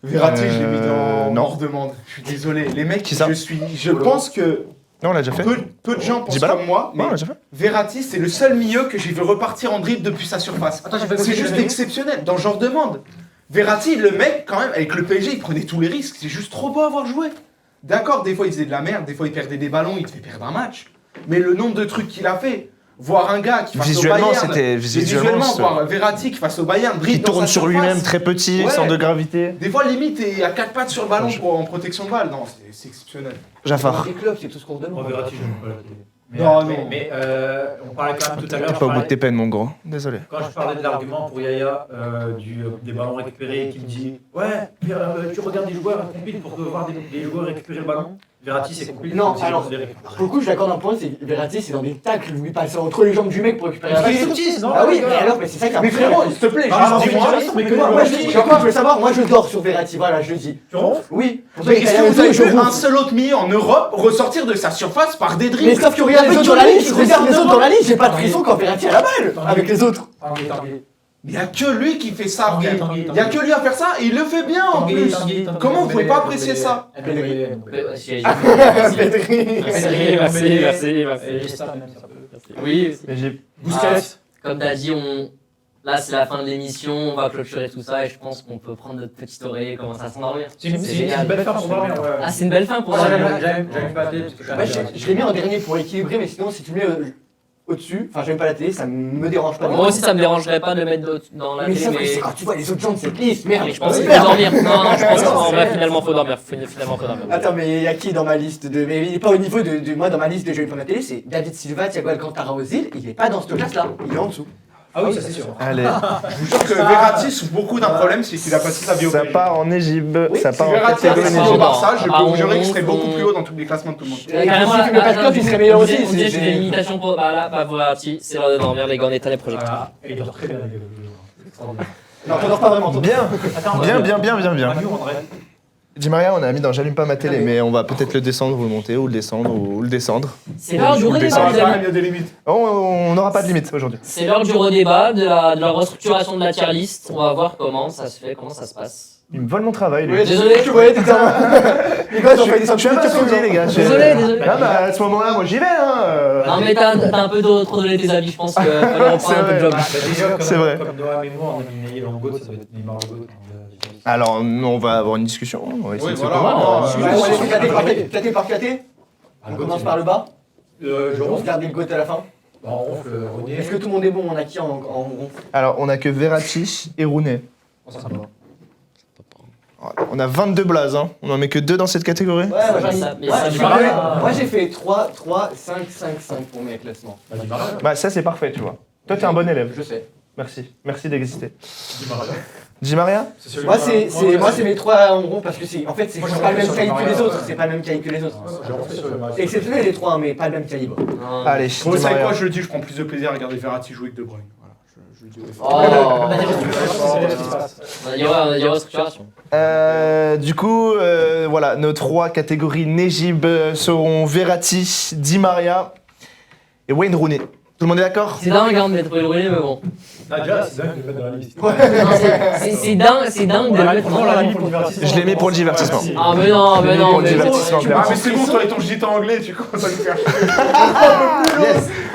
Verratti, je l'ai mis dans non. hors demande. Je suis désolé. Les mecs, Qui ça je pense que Non, on l'a déjà fait. peu de gens pensent Dybala comme moi, mais Ouais, on l'a déjà fait. Verratti, c'est le seul milieu que j'ai vu repartir en dribble depuis sa surface. C'est juste exceptionnel. Dans genre demande. Verratti, le mec, quand même, avec le PSG, il prenait tous les risques. C'est juste trop beau à voir jouer. D'accord, des fois il faisait de la merde, des fois il perdait des ballons, il te fait perdre un match. Mais le nombre de trucs qu'il a fait, voir un gars qui face au Visuellement, Bayern, c'était visuellement, voir Verratti qui face au Bayern, qui dribble dans tourne sa sur surface. lui-même très petit, Ouais. centre de gravité. Des fois, limite, t'es à 4 pattes sur le ballon en protection de balle. Non, c'est exceptionnel. Jafar. Des clubs, c'est tout ce qu'on se Moi, demande. Verratti, je n'aime pas la télé. Mais, Non, on parlait quand même tout à l'heure. T'es je pas au bout de parlais- tes peines, mon gros. Désolé. Quand je parlais de l'argument pour Yaya des ballons récupérés, qui me dit ouais, tu regardes des joueurs compliqués pour voir des joueurs récupérer le ballon. Verratti, c'est compliqué. Non, c'est alors, de les récupérer. Pour le coup, je suis d'accord d'un point, c'est que Verratti, c'est dans des tacles où il passe entre les jambes du mec pour récupérer la Parce balle. qu'il est petit, non, Ah oui, les gars. mais alors, mais c'est ça qui a Mais frérot, s'il te plaît, Ah, juste dis-moi. mais que Moi, Verratti, je veux savoir, moi je dors sur Verratti, voilà, je le dis. tu ronfles. Oui, pour Mais est-ce que vous avez je vu un ronfle. seul autre milieu en Europe ressortir de sa surface par des Mais dribbles? sauf que regarde les autres dans la ligne, je regarde les autres dans la ligne, j'ai pas de frisson quand Verratti a la balle avec les autres. Tanguy. Il y a que lui qui fait ça, Tanguy, frère. Tanguy, Il y a que lui à faire ça et il le fait bien en plus. Comment vous pouvez pas apprécier ça? Merci, Pedri. merci. Oui, aussi. Mais j'ai. Busquets. Comme t'as dit, là c'est la fin de l'émission, on va clôturer tout ça et je pense qu'on peut prendre notre petite oreille et commencer à s'endormir. C'est une génial. belle fin pour dormir. Ah, c'est une belle fin pour Ah, ça. J'aime pas la télé parce que Bah, je l'ai mis en dernier pour équilibrer, mais sinon si tu le mets au-dessus, enfin j'aime pas la télé, ça me dérange pas. Moi aussi, ça me dérangerait pas de le mettre dans la Mais télé, sauf que c'est mais quand tu vois les autres gens de cette liste, merde, je pense qu'il faut dormir. Non, je pense qu'en vrai, finalement, faut dormir. Attends, mais il y a qui dans ma liste de. Mais il est pas au niveau de moi dans ma liste de jeux pour la télé, c'est David Silva, Thiago Alcantara Ozil, il est pas dans cette classe-là, il est en dessous. Ah oui, ça c'est sûr. Allez, Je vous jure que Verratti souffre beaucoup d'un problème, c'est qu'il a passé sa vie au ça PSG. part en Égypte, Oui, ça Si part en Verratti catégorie avait Égypte. signé au Égypte. Barça, je peux vous jurer qu'il on- serait beaucoup plus haut dans tous les classements de tout le monde. Et carrément, si tu mets pas de club, il serait meilleur aussi. On disait que c'est- c'était une limitation pour. Bah là, pas Verratti, c'est l'heure de dormir, les gars, on est à les projets. Voilà. Et il dort très bien, les gars. Non, t'en dors pas vraiment. toi. Bien, Attends, bien. Manu, André. Di Maria, on a mis dans J'allume pas ma télé, mais on va peut-être le descendre ou le monter, ou le descendre ou le descendre. C'est l'heure du Je vous redébat, descends. les amis. Il y a des limites. On n'aura pas de limite aujourd'hui. C'est l'heure du redébat, de la restructuration de la tier list. On va voir comment ça se fait, comment ça se passe. Il me vole mon travail, lui. Oui, Désolé. tu voyais, t'étais en. Les gars, ils ont fait des Je suis un peu soudé, les gars. Désolé. Ah bah, à ce moment-là, moi j'y vais, hein. Non mais t'as un peu trop donné tes avis, je pense qu'il fallait reprendre un peu de job. C'est vrai. Comme Noam et moi, on a mis Neil en GOAT, ça va être Neymar en GOAT. Alors, on va avoir une discussion. On va essayer Oui, de se voilà. convaincre. Ouais, on va les faire claté par claté. On commence par le bas. Je On se ronfle. garde le goût à la fin. On ronfle, René. Est-ce que tout le monde est bon? On a qui en ronfle? Alors, on a que Verratti et Rooney. Ça va. On a 22 blazes, hein. On en met que 2 dans cette catégorie. Ouais, moi j'en ai. Ça- mais Ouais, ça je me suis paraît- pareil. Moi j'ai fait 3, 5, 5 pour mes classements. Bah, Di Maria. Bah, ça, c'est parfait, tu vois. Toi, t'es un bon élève. Je sais. Merci. Merci d'exister. Di Maria. Di Maria C'est celui Moi qui c'est va- moi c'est mes 3 en rond parce que c'est en fait c'est Moi, pas le même sur calibre que les Maria, autres, c'est pas le même calibre que les autres. J'ai ronflé sur le match. C'est exceptionnel les 3 mais pas le même calibre. Non. Allez, Vous Di savez Maria. quoi, je le dis, je prends plus de plaisir à regarder Verratti jouer que De Bruyne. Voilà, je le dis au Oh. On a dit restructuration. Du coup, voilà, nos 3 catégories Nejib seront Verratti, Di Maria et Wayne Rooney. Tout le monde est d'accord? C'est dingue hein, de mettre Wayne Rooney, mais bon. Nadia, c'est dingue de le mettre dans la liste. Non, c'est dingue de le mettre Franchement, dans l'a la mis pour le divertissement. Je l'ai mis pour le divertissement. Ah mais non, mais non, Pour le mais divertissement, Ah, clairement. mais c'est bon, toi et ton JT anglais, tu commences à lui faire chier.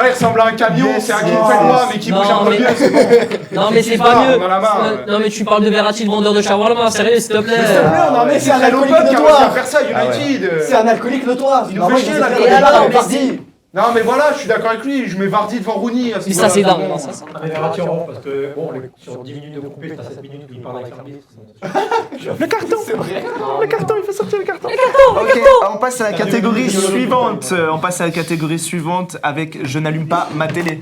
Ah, il ressemble à un camion, Yes, c'est un yes, Guinfellois, yes. mais qui Non, bouge un peu mais- mieux, c'est bon. Non mais c'est On pas mieux. en a marre. Non mais tu parles de Verratti, le vendeur de shawarma, sérieux s'il te plaît. Non mais c'est un C'est alcoolique l'Open qui a réussi à notoire. faire ça, Ah ouais. United. C'est un alcoolique notoire. Il nous Non, fait moi, chier, je là, sais le pas, gars. alors, Mais Vardy. Non, mais voilà, je suis d'accord avec lui, je mets Vardy devant Rooney. à ce Mais ça c'est niveau-là, dingue. bon. Non, ça, c'est- Ah, mais Verratti en ronfle parce que, bon, sur 10 minutes de compé, t'as 7 minutes où il parle avec l'arbitre. Le carton. C'est vrai. Le carton, il faut sortir le carton. Ok, on passe à la catégorie suivante. On passe à la catégorie suivante avec Je n'allume pas ma télé.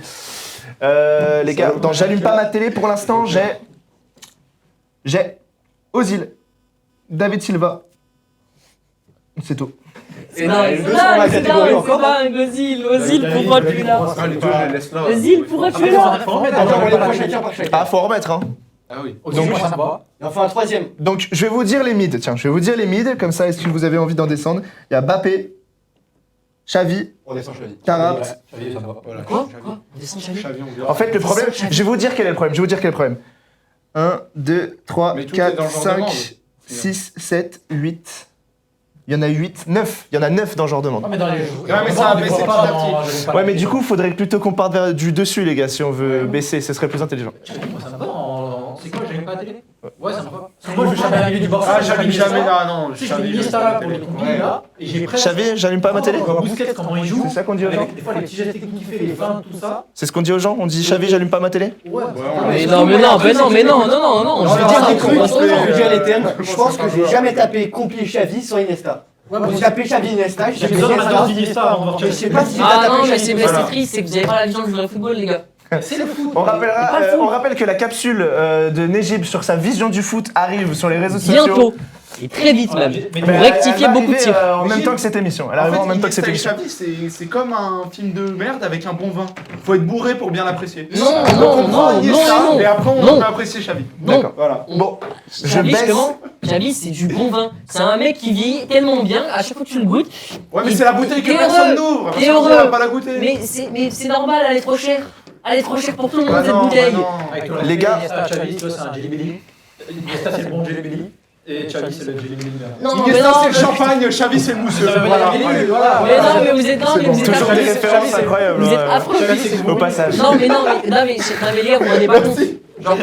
Les gars, dans J'allume pas ma télé, pour l'instant, j'ai Ozil, David Silva. C'est tout. C'est dingue, c'est dingue, encore. Ozil, pourquoi tu es là? Ah, les deux, je les laisse là. Ozil, pourquoi tu es là? Attends, on les prend chacun par chacun. Ah, faut en remettre, hein. Ah oui. Donc, moi, ça va. Et enfin un troisième. Donc, je vais vous dire les mids. Tiens, je vais vous dire les mids. Comme ça, est-ce que vous avez envie d'en descendre? Il y a Bappé, Xavi, On descend Xavi. Tarat. Xavi, ça va. Voilà. Quoi Xavi. Quoi Descends Xavi. Xavi, on verra. En fait, le problème, je vais vous dire quel est le problème. Je vais vous dire quel est le problème. 1, 2, 3, Mais tout est dans 4, le genre de monde. 5, 6, 7, 8. Il y en a 8, 9. Il y en a 9 dans ce genre de monde. Non, mais dans les Ouais, mais ça, mais c'est petit à petit. Ouais, mais du coup, il faudrait plutôt qu'on parte vers du dessus, les gars, si on veut baisser. Ce serait plus intelligent. Moi, ça me va. C'est quoi, j'aime pas à la télé? Ouais, ça me va. Moi, je vais jamais arriver du Barça. Ah, j'allume jamais, non. Si je fais Iniesta là pour les compiles là, et j'ai presque. Xavi, j'allume pas ma télé. On voit Busquets comment il joue. C'est ça qu'on dit aux gens. Avec des fois les petits gestes techniques qu'il fait, les fins, tout ça. C'est ce qu'on dit aux gens. On dit Xavi, j'allume pas ma télé. Ouais. Mais non, je veux dire des un trucs, truc. je veux dire les termes. Je pense que j'ai jamais tapé compil Xavi sans Iniesta. J'ai tapé Xavi Iniesta, j'ai J'ai tapé besoin de Iniesta. maintenant d'Iniesta avant de voir Mais je Chelsea. sais pas si t'as Ah non, tapé mais Xavi. c'est triste, c'est que vous avez pas la vision du vrai football, les gars. C'est le foot. On rappelle que la capsule de Nejib sur sa vision du foot arrive sur les réseaux sociaux. Bientôt. Et très vite même. Mais Pour Elle rectifier va beaucoup de arriver, tirs. en même temps que cette émission. Elle arrive en même temps que cette Iniesta et émission. Xavi, c'est comme un film de merde avec un bon vin. Faut être bourré pour bien l'apprécier. Non, Donc non, on prend non, Iniesta, non, et après on non. peut apprécier Xavi. Non. D'accord. Voilà. Bon, je Xavi, baisse. justement, Xavi, c'est du bon vin. C'est un mec qui vit tellement bien, à chaque fois que tu le goûtes. Ouais, mais c'est la bouteille que T'es personne heureux. n'ouvre. T'es Personne heureux. va pas la goûter. Mais c'est normal, elle est trop chère. Elle est trop chère pour tout le monde, Bah cette non, bouteille. bah non. Avec tout le Les respect, gars. Iniesta, Xavi, tu vois, c'est un Jelly Belly. Iniesta, c'est le bon Jelly Belly. Et Xavi, c'est le Jelly Belly. Non, mais Iniesta non, c'est le champagne, Xavi c'est le mousseux. Ça veut Voilà. dire Jelly, Voilà. voilà. mais non, mais vous êtes Toujours affreux. des références incroyables. Vous êtes ouais. affreux. Au passage. Non, mais les gars, vous vous rendez pas compte. Genre,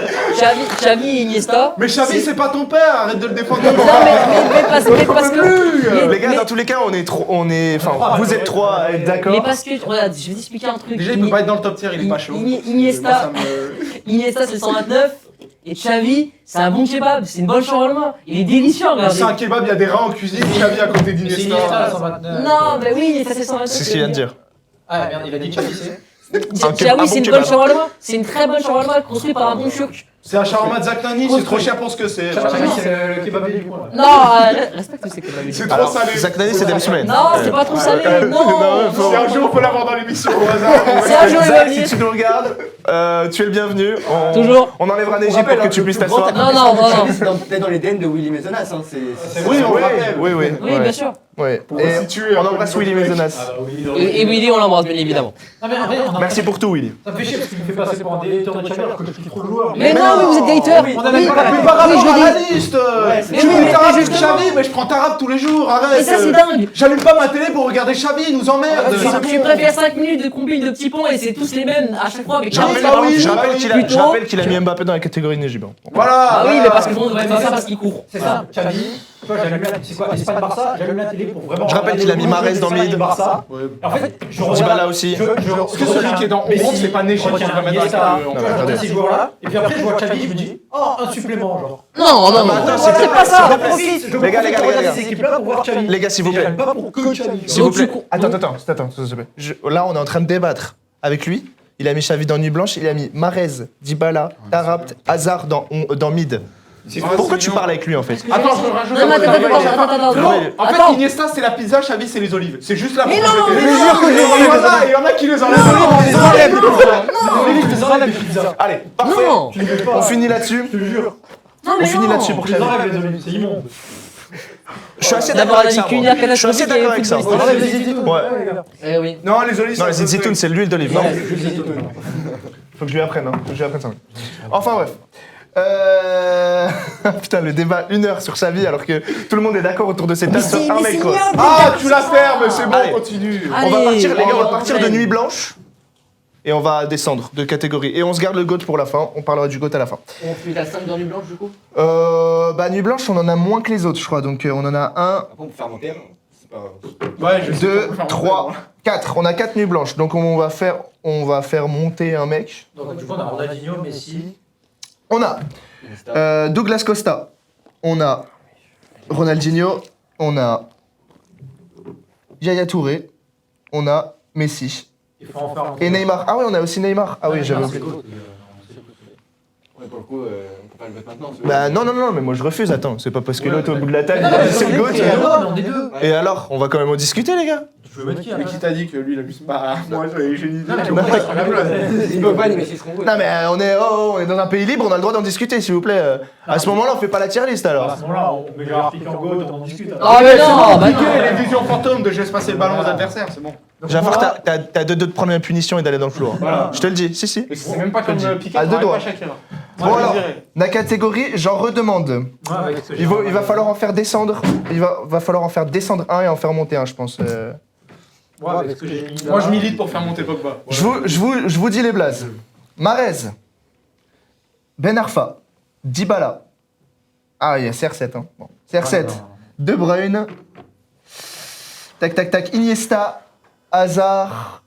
Xavi et Iniesta. Mais Xavi c'est pas ton père, arrête de le défendre. Non, mais parce que. Les gars, dans tous les cas, enfin, vous êtes trois à être Mais d'accord. parce que, regarde, je vais t'expliquer un truc. Déjà il peut pas être dans le top tier, il est pas chaud. Iniesta, Iniesta c'est 129 et Xavi c'est un bon kebab, c'est une bonne shawarma. Il est délicieux, regardez. C'est un kebab, il y a des rats en cuisine, Xavi à côté C'est Iniesta, d'Iniesta. 129. Non, bah oui, ça c'est 129. C'est ce qu'il vient de dire. Ah merde, il a dit Xavi, c'est. Un Xavi bon c'est une kebab. bonne shawarma. C'est une très bonne shawarma construite par un bon chouk. C'est un shawarma de Zaknani, c'est trop cher pour ce que c'est. Xavi, c'est le kebabier du coin. Non, respecte ces kebabs. C'est trop salé. Zach Nani, c'est Dave Soulen. Non, c'est pas trop salé, non. Si un jour on peut l'avoir dans l'émission au hasard. C'est un jour il va Zach, venir. si tu nous regardes, tu es le bienvenu. Toujours. On enlèvera Nejib pour que tu puisses t'asseoir. Non, non, non, non. C'est peut-être dans les DN de Willy Maisonnas. Hein. Oui, on rappelle. Oui. Oui, bien sûr. Ouais. Pour Et situer on un peu embrasse le Willy mec. Maisonnas. Et Willy, on l'embrasse bien évidemment. Non, mais en vrai, on a- Merci pour tout, Willy. Ça me fait chier parce qu'il me fait passer pour un délecteur de Xavi alors que je suis trop le joueur. Mais non, mais vous êtes des haters. On a même pas la Mais même par rapport je à l'ai la dit. liste Mais Tu oui, veux mais Tarab justement. Xavi, mais je prends Tarab tous les jours, arrête Mais ça c'est dingue. J'allume pas ma télé pour regarder Xavi, il nous emmerde Tu préfères 5 minutes de compil de petits ponts et c'est tous les mêmes à chaque fois avec Je rappelle, bah oui, je bah rappelle oui. qu'il a, Plutôt- je rappelle qu'il a mis Mbappé dans la catégorie Nejib. Voilà Ah oui, voilà. mais parce que tout le monde devrait pas faire parce qu'il court. C'est ça, Xavi. Tu vois, j'allume la c'est quoi Espagne-Barça, j'allume la télé pour vraiment. Je rappelle qu'il a mis Mahrez dans le mid. Barça. Ouais. Et en fait, je Dybala regarde. aussi. Parce que celui qui est dans Messi, 11, c'est pas Nejib je qui va retiens mettre dans Iniesta, la tu vois, je retiens ces joueurs-là. Et puis après, je vois Xavi, je me dis, oh, un supplément, genre. Non, non, non, attends, c'est pas ça. Je profite, je Les gars, les gars, profite de les gars. ces équipes-là pour voir Xavi. Les gars, s'il vous Et plaît. j'aime pas pour que Xavi. S'il vous Donc, tu plaît. co- Attends, s'il te plaît. Là, on est en train de débattre avec lui. Il a mis Xavi dans Nuit Blanche, il a mis Mahrez, Dybala, Tarap, Hazard dans mid. Pourquoi tu parles avec lui en fait? Attends, je rajoute Non, mais attends. Non, en fait, Attends. Iniesta c'est la pizza, Xavi c'est les olives. C'est juste là pour Mais non, compléter. mais non, mais Il y en a qui les enlèvent. Les enlève les pizzas. Allez, parfait. Non. Tu les fais pas. On finit là-dessus. Je te jure. Non, On mais finit non. là-dessus pour Tu les Xavi. enlèves les olives, c'est immonde. Je suis assez D'abord, d'accord avec la ça. culinaire moi. Je suis assez catastrophique d'accord et avec ça. footballistique. Enlève les zitoun. Ouais. Eh oui. Non, les olives Non, ça les zitoun, c'est l'huile d'olive. Non, Ouais. faut que je lui apprenne. Faut que je lui apprenne ça. Enfin bref. Putain, le débat 1 heure sur Xavi alors que tout le monde est d'accord autour de cette table sur un mec quoi. Ah, tu la fermes, c'est bon, Allez. continue. On va Allez, partir, les gars, on va on partir de enchaîne. Nuit Blanche et on va descendre de catégorie. Et on se garde le GOAT pour la fin. On parlera du GOAT à la fin. On fait la 5 dans Nuit Blanche du coup. Bah Nuit Blanche, on en a moins que les autres, je crois. Donc on en a 1, Après on peut faire monter. C'est pas. Ouais, je sais 2, pas faire 3, 4. On a 4 Nuits Blanches. Donc on va faire monter un mec. Donc, du coup, on a Ronaldinho, Messi. On a Douglas Costa. On a Ronaldinho. On a Yaya Touré. On a Messi. Il faut en faire un. Et Neymar. Ah oui, on a aussi Neymar. Ah oui, j'avais oublié. Ouais, pour le coup, on peut pas le mettre maintenant. Bah non, mais moi je refuse, attends, c'est pas parce que l'autre au bout de la table, il Non, a mais dit c'est le GOAT. on est deux. Et alors, on va quand même en discuter les gars. Tu veux mettre qui Mais qui t'a dit que lui il a plus. Bah, moi j'ai une idée. Non, mais que on moi, va je serais la place. Ils peuvent pas, mais c'est ce qu'on veut. Non mais on est dans un pays libre, on a le droit d'en discuter s'il vous plaît. À ce moment-là, on fait pas la tier list À alors. ce moment-là, on met Gérard Piqué en goat, on en discute. Ah mais non, bah Piqué, les visions fantômes de je laisse passer le ballon aux adversaires, c'est bon. Jafar, t'as deux doigts de prendre une punition et d'aller dans le flou. Voilà. Je te le dis, si. Et c'est même pas comme Piqué, À deux on doigts. pas Shakira. Bon alors, la catégorie, j'en redemande. Il va falloir en faire descendre. Il va falloir en faire descendre un et en faire monter un, je pense. Ouais, avec ce que j'ai mis. Moi je milite pour faire monter Pogba. Je vous dis les blazes. Mahrez, Ben Arfa, Dybala. Ah, il y a CR7. Hein. Bon. CR7. De Bruyne. Tac, tac, tac. Iniesta. Hazard.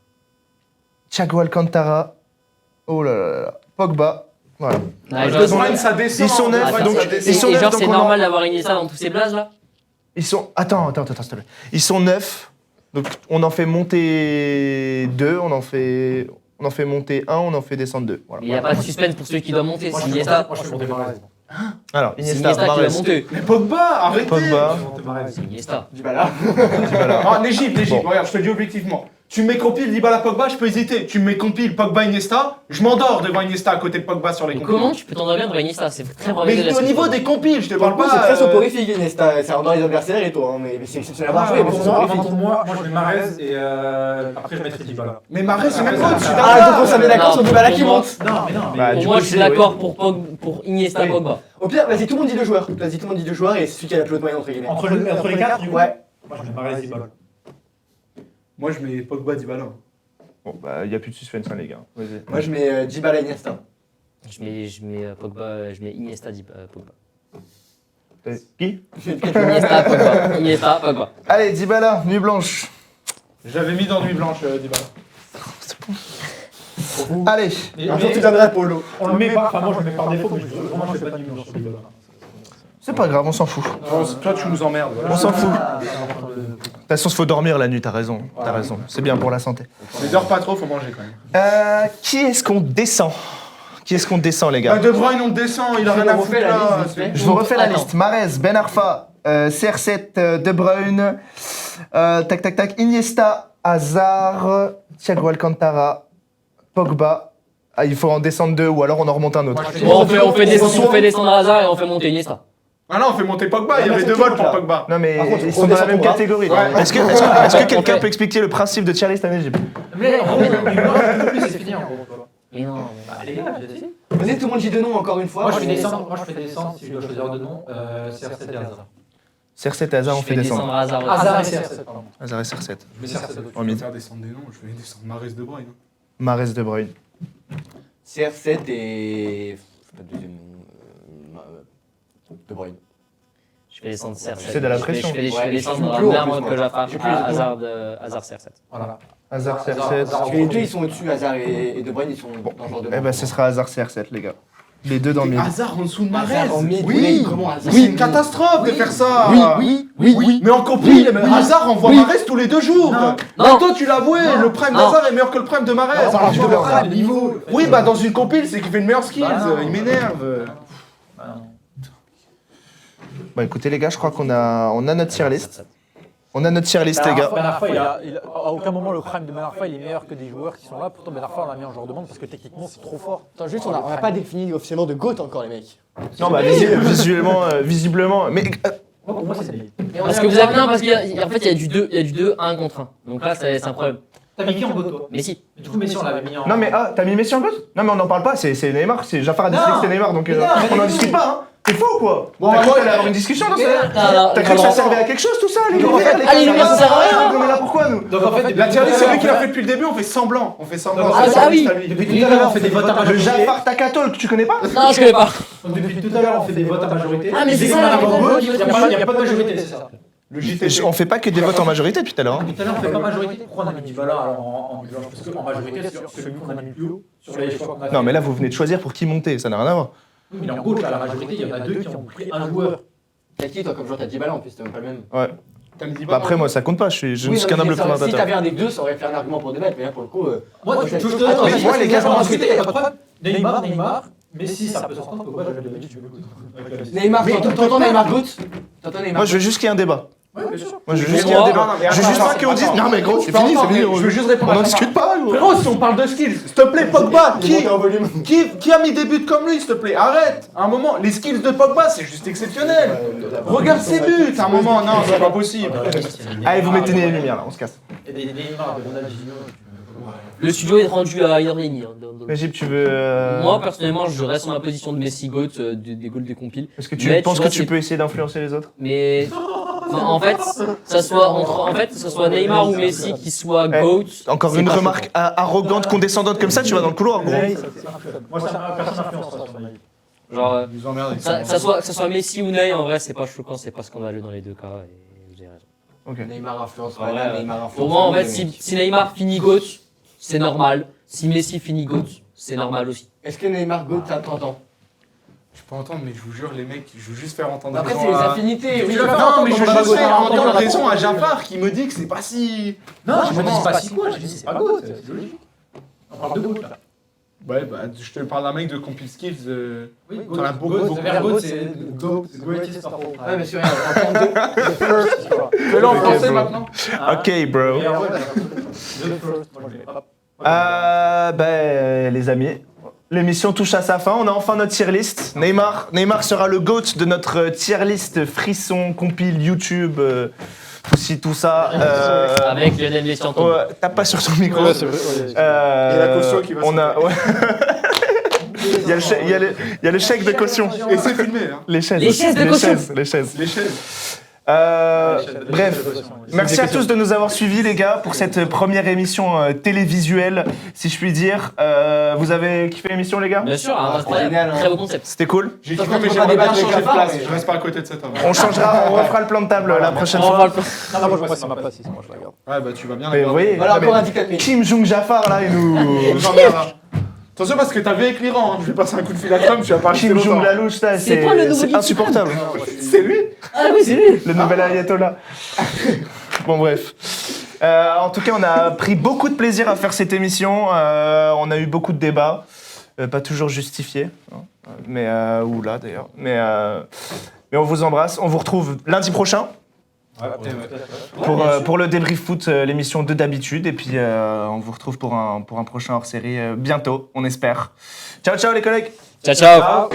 Thiago Alcantara. Oh là là là. Pogba. Voilà. Ah, De genre, Bruyne, ça descend. Ils sont De neufs, Bruyne, donc- ça et, descend. ils sont et neufs, genre, donc c'est on normal d'avoir Iniesta dans tous ces blazes là? Ils sont. Attends, s'il te plaît. Ils sont 9. Donc on en fait monter 2, on en fait monter 1, on en fait descendre 2. Voilà. Il n'y a pas de suspense pour celui qui doit monter. C'est Iniesta. Moi, je suis monté Mahrez. Alors, C'est Iniesta, Iniesta qui va Mahrez, monter. Mais Pogba, arrêtez. Pogba. Je suis monté Mahrez. C'est Iniesta. Dybala. Dybala. Ah, l'Égypte, Bon. regarde, je te le dis objectivement. Tu me mets compile Dybala Pogba, je peux hésiter. Tu me mets compile Pogba Iniesta, je m'endors devant Iniesta à côté de Pogba sur les Mais compiles. comment tu peux t'endormir devant Iniesta? C'est très Mais au niveau des compiles, je te parle Pour le coup, pas. c'est très soporifique, Iniesta. C'est dans les adversaires et tout, hein, mais c'est exceptionnel à voir jouer, mais c'est soporifique. Pour moi, je mets Mahrez et après je mettrai Dybala. Mais Mahrez, c'est même pas au-dessus Ah, donc on s'en est d'accord Non, sur Dybala pour qui moi- monte. Non, mais non, mais. Bah, Pour du moi, coup, je suis c'est- d'accord pour Iniesta Oui. Pogba. Au pire, vas-y, tout le monde dit deux joueurs. Vas-y, tout le monde dit deux joueurs et c'est celui qui a la plus haute moyenne entre guillemets. Entre les 4, du coup. Ouais. Moi, je mets Mahrez et Dybala. Moi, je mets Pogba Dybala. Bon, bah, il n'y a plus de suspense, hein, les gars. Vas-y. Moi, je mets Dybala Iniesta. Je mets Pogba, je mets Iniesta Pogba. Qui Iniesta Pogba. Iniesta Pogba. Allez, Dybala, nuit blanche. J'avais mis dans Nuit Blanche Dybala. Allez, Et- Un jour, mais tu viendras Polo. on le met pas, enfin, moi je le mets par défaut, mais vraiment je fais pas de numéro sur Dybala. c'est pas grave, on s'en fout. Toi, tu nous emmerdes. On s'en fout. De toute façon, il faut dormir la nuit, t'as raison. T'as raison. C'est bien pour la santé. Mais dors pas trop, faut manger quand même. Qui est-ce qu'on descend Qui est-ce qu'on descend, les gars De Bruyne, on descend, il a rien à foutre refait la là. liste, vite fait. Je vous refais la Attends. liste. Mahrez, Ben Arfa, CR7, De Bruyne, tac tac tac, Iniesta, Hazard, Thiago Alcantara, Pogba. Ah, il faut en descendre 2 ou alors on en remonte un autre. Bon, on fait descendre Hazard et on fait monter Iniesta. Ah non, on fait monter Pogba, il y avait 2 vols pour Pogba. Non mais Par contre, ils on sont dans la descend même Pogba. catégorie. Ouais. Est-ce que quelqu'un fait- peut expliquer le principe de tier list en Égypte? Mais en fait, plus c'est fini en gros. Mais non. Les gars, j'ai dit. Vas-y, tout le monde dit deux noms encore une fois. Moi je fais descendre si je dois choisir deux noms, CR7 et Hazard. CR7 Hazard, on Je fait fais descendre. descendre Hazard. aussi. Hazard et CR7, pardon. Hazard et CR7. Je mets CR7 En mid. faire descendre des noms, je vais descendre Mahrez de Bruyne. Mahrez, De Bruyne. CR7 et. Je sais pas le deuxième nom. De Bruyne. Je fais descendre CR7. C'est de la pression. Je fais Ouais, descendre je suis plus haut, en Bernard plus, que moi. Jaffa. Je suis plus haut. Hazard CR7. Voilà. Hazard, Hazard, CR7. Hazard. Parce que les deux ils sont au-dessus, Hazard et De Bruyne ils sont dans le genre de. Eh ben, ce sera Hazard, CR7, les gars. Les deux dans le mid. Hazard en dessous de Mahrez. Hazard en mid, Oui, comment Hazard c'est une catastrophe de faire ça. oui. Mais en compil, Hazard envoie Mahrez tous les 2 jours. Non. Bah, toi, tu l'as avoué, le prime Non. d'Hazard est meilleur que le prime de Mahrez. Alors, je le le prime, le niveau. Oui, bah dans une compile, c'est qu'il fait une meilleure skills. Bah, non. Il m'énerve. Bon, écoutez, les gars, je crois qu'on a notre tier list. On a notre tier list, les gars. Ben Arfa, à aucun moment le prime de Ben Arfa il est meilleur que des joueurs qui sont là. Pourtant Ben Arfa on l'a mis en joueur de monde parce que techniquement c'est trop fort. Attends, juste, on a pas défini officiellement de GOAT encore, les mecs. Non, bah, visiblement. Mais Moi pour moi c'est des. Parce que vous avez. Non, parce qu'en fait, il y a du 2 1 contre 1. Donc là, c'est un problème. T'as mis qui en go toi? Mais si. Du coup Messi on l'avait mis en. non, mais t'as mis Messi en gosse? Non, mais on n'en parle pas, c'est Neymar. Jafar a décidé Non. que c'était Neymar, donc Mais non, on n'en mais discute pas, hein. T'es fou ou quoi? Bon, T'as bah, cru moi, qu'on allait avoir une discussion dans ça? T'as T'as cru que ça servait à quelque chose tout ça, les Donc, en lumières, fait, les ah, les lumières, ça sert à rien. On est là pourquoi, nous? Donc en fait La tier list, c'est lui qui l'a fait depuis le début, on fait semblant. On fait semblant. Ah, c'est ah sa oui. liste à lui. Depuis tout à l'heure on fait des votes à Le majorité. Jafar Takatol que tu connais pas? Non, je connais pas. Donc depuis tout à l'heure on fait des votes à majorité. Ah, mais c'est Dès ça, qu'on a la un vote, vote, il y a pas de majorité, c'est ça. Le JT. On fait pas que des votes en majorité depuis tout à l'heure. hein. Tout à l'heure on fait pas majorité. Pourquoi on a mis Dybala alors en blanche? Parce qu'en majorité c'est celui qu'on a mis plus haut sur les choix qu'on a fait. Non, mais là, vous venez de choisir pour qui monter, ça n'a rien à voir. Oui, mais en gauche à la majorité il y en a deux qui ont pris un joueur. T'as qui toi comme joueur? T'as Dybala en plus, t'as même pas le même. Ouais. T'as me dit Bah, après, moi, ça compte pas, je Oui, suis non, qu'un mais humble Si présentateur. t'avais un des deux, ça aurait fait un argument pour débattre, mais là pour le coup. Moi, moi, je te Attends, donne. mais moi, les gars, en majorité, il n'y a pas de problème. Neymar, Messi, ça peut s'entendre. Pourquoi j'avais déjà dit que tu veux Neymar, t'entends Neymar GOAT? T'entends Neymar? Moi, je veux juste qu'il y ait un débat. Ouais, bien sûr. Moi, je veux Mais juste qu'il y ait un moi- débat. Non, non, mais Je veux attends, juste pas attends, qu'on dise. attends. Non, mais gros, c'est Tu peux fini, c'est entendre, fini. mais je veux juste répondre On à en ça. discute pas, gros. Frérot, si on parle de skills, s'il te plaît, Pogba, Il monte en volume. qui a mis des buts comme lui, s'il te plaît? Arrête. À un moment, les skills de Pogba, c'est juste exceptionnel. Regarde ses buts. À un moment, non, c'est pas possible. Allez, vous mettez les lumières là, on se casse. Et des Neymar, de Ronaldinho. Le studio est rendu à 1h30. Égypte, tu veux. Moi, personnellement, je reste sur ma position de Messi GOAT, des goals des compiles. Est-ce que tu Mais penses tu que vois, tu c'est- peux essayer d'influencer les autres? Mais en fait, ça soit Neymar ou Messi qui soit Eh, GOAT. Encore c'est une pas remarque arrogante, condescendante comme ça, tu vas dans le couloir, gros. Moi, ça personne n'influence ça sur ma vie. Genre, Ils nous emmerdent avec que ça soit Messi ou Ney, en vrai, c'est pas choquant, c'est pas scandaleux dans les deux cas. Et vous avez raison. Ok. Neymar influence Ouais, pas, ouais. Neymar influence. Pour moi, en pas, fait, mais- si Neymar finit GOAT, c'est normal. Si Messi finit GOAT, c'est normal aussi. Est-ce que Neymar GOAT t'as 30 ans? Je peux entendre, mais je vous jure, les mecs, je veux juste faire entendre Après, raison c'est les à- affinités. Oui, Non, mais je veux on va juste faire voter, entendre on va raison à voter. Jafar qui me dit que c'est pas si. Non, je me comment dis pas si quoi, j'ai dit c'est pas GOAT, c'est logique. On parle de GOAT là. Ouais, bah, je te parle d'un mec de Compil Skills. Oui, T'en as beaucoup, beaucoup. GOAT, c'est GOATist of all time. Ouais, mais c'est rien, on va prendre deux. Fais-le en Ok, français bro. maintenant. Ok, bro. Meilleur word, The first, moi je l'ai pas. Ben, les amis, l'émission touche à sa fin. On a enfin notre tier list. Neymar sera le GOAT de notre tier list frisson, compile, YouTube, aussi tout ça. Avec Lionel Messi en tombe. Ouais, tape pas sur son micro. Et la caution qui va on a, sauter. ouais. il, y a le chèque, il y a le chèque de caution. Et c'est filmé, hein. Les chaises. Les chaises de caution. Les chaises. Les chaises. Bref, merci à tous de nous avoir suivis les gars pour cette première émission télévisuelle, si je puis dire. Vous avez kiffé l'émission les gars? Bien sûr, Ah, incroyable, génial, hein. très beau concept. C'était cool. J'ai Sauf kiffé, qu'on mais peut j'aimerais pas bien débattre changer de avec Jafar, place. mais- Je reste pas à côté de cet homme. On refera le plan de table la prochaine On va fois. le- Non, moi je vois c'est ma place ici, moi je la garde. Ouais, bah tu vas bien Mais la oui, Voilà, mais encore un dictat de Kim Jong Jafar là, il nous. nous emmerdera. Attention parce que t'as vu avec l'Iran, hein. Je vais passer un coup de fil à Tom, tu vas pas rester Kim Jong longtemps. Lalouche là, C'est pas le nouveau c'est guide insupportable. C'est lui? Ah oui, c'est lui. Le nouvel ayatollah. Bon bref. En tout cas, on a pris beaucoup de plaisir à faire cette émission. On a eu beaucoup de débats, pas toujours justifiés, hein. Mais ou là d'ailleurs. Mais on vous embrasse. On vous retrouve lundi prochain pour le débrief foot, l'émission de d'habitude. Et puis on vous retrouve pour un prochain hors-série bientôt, on espère. Ciao ciao les collègues. Ciao, ciao.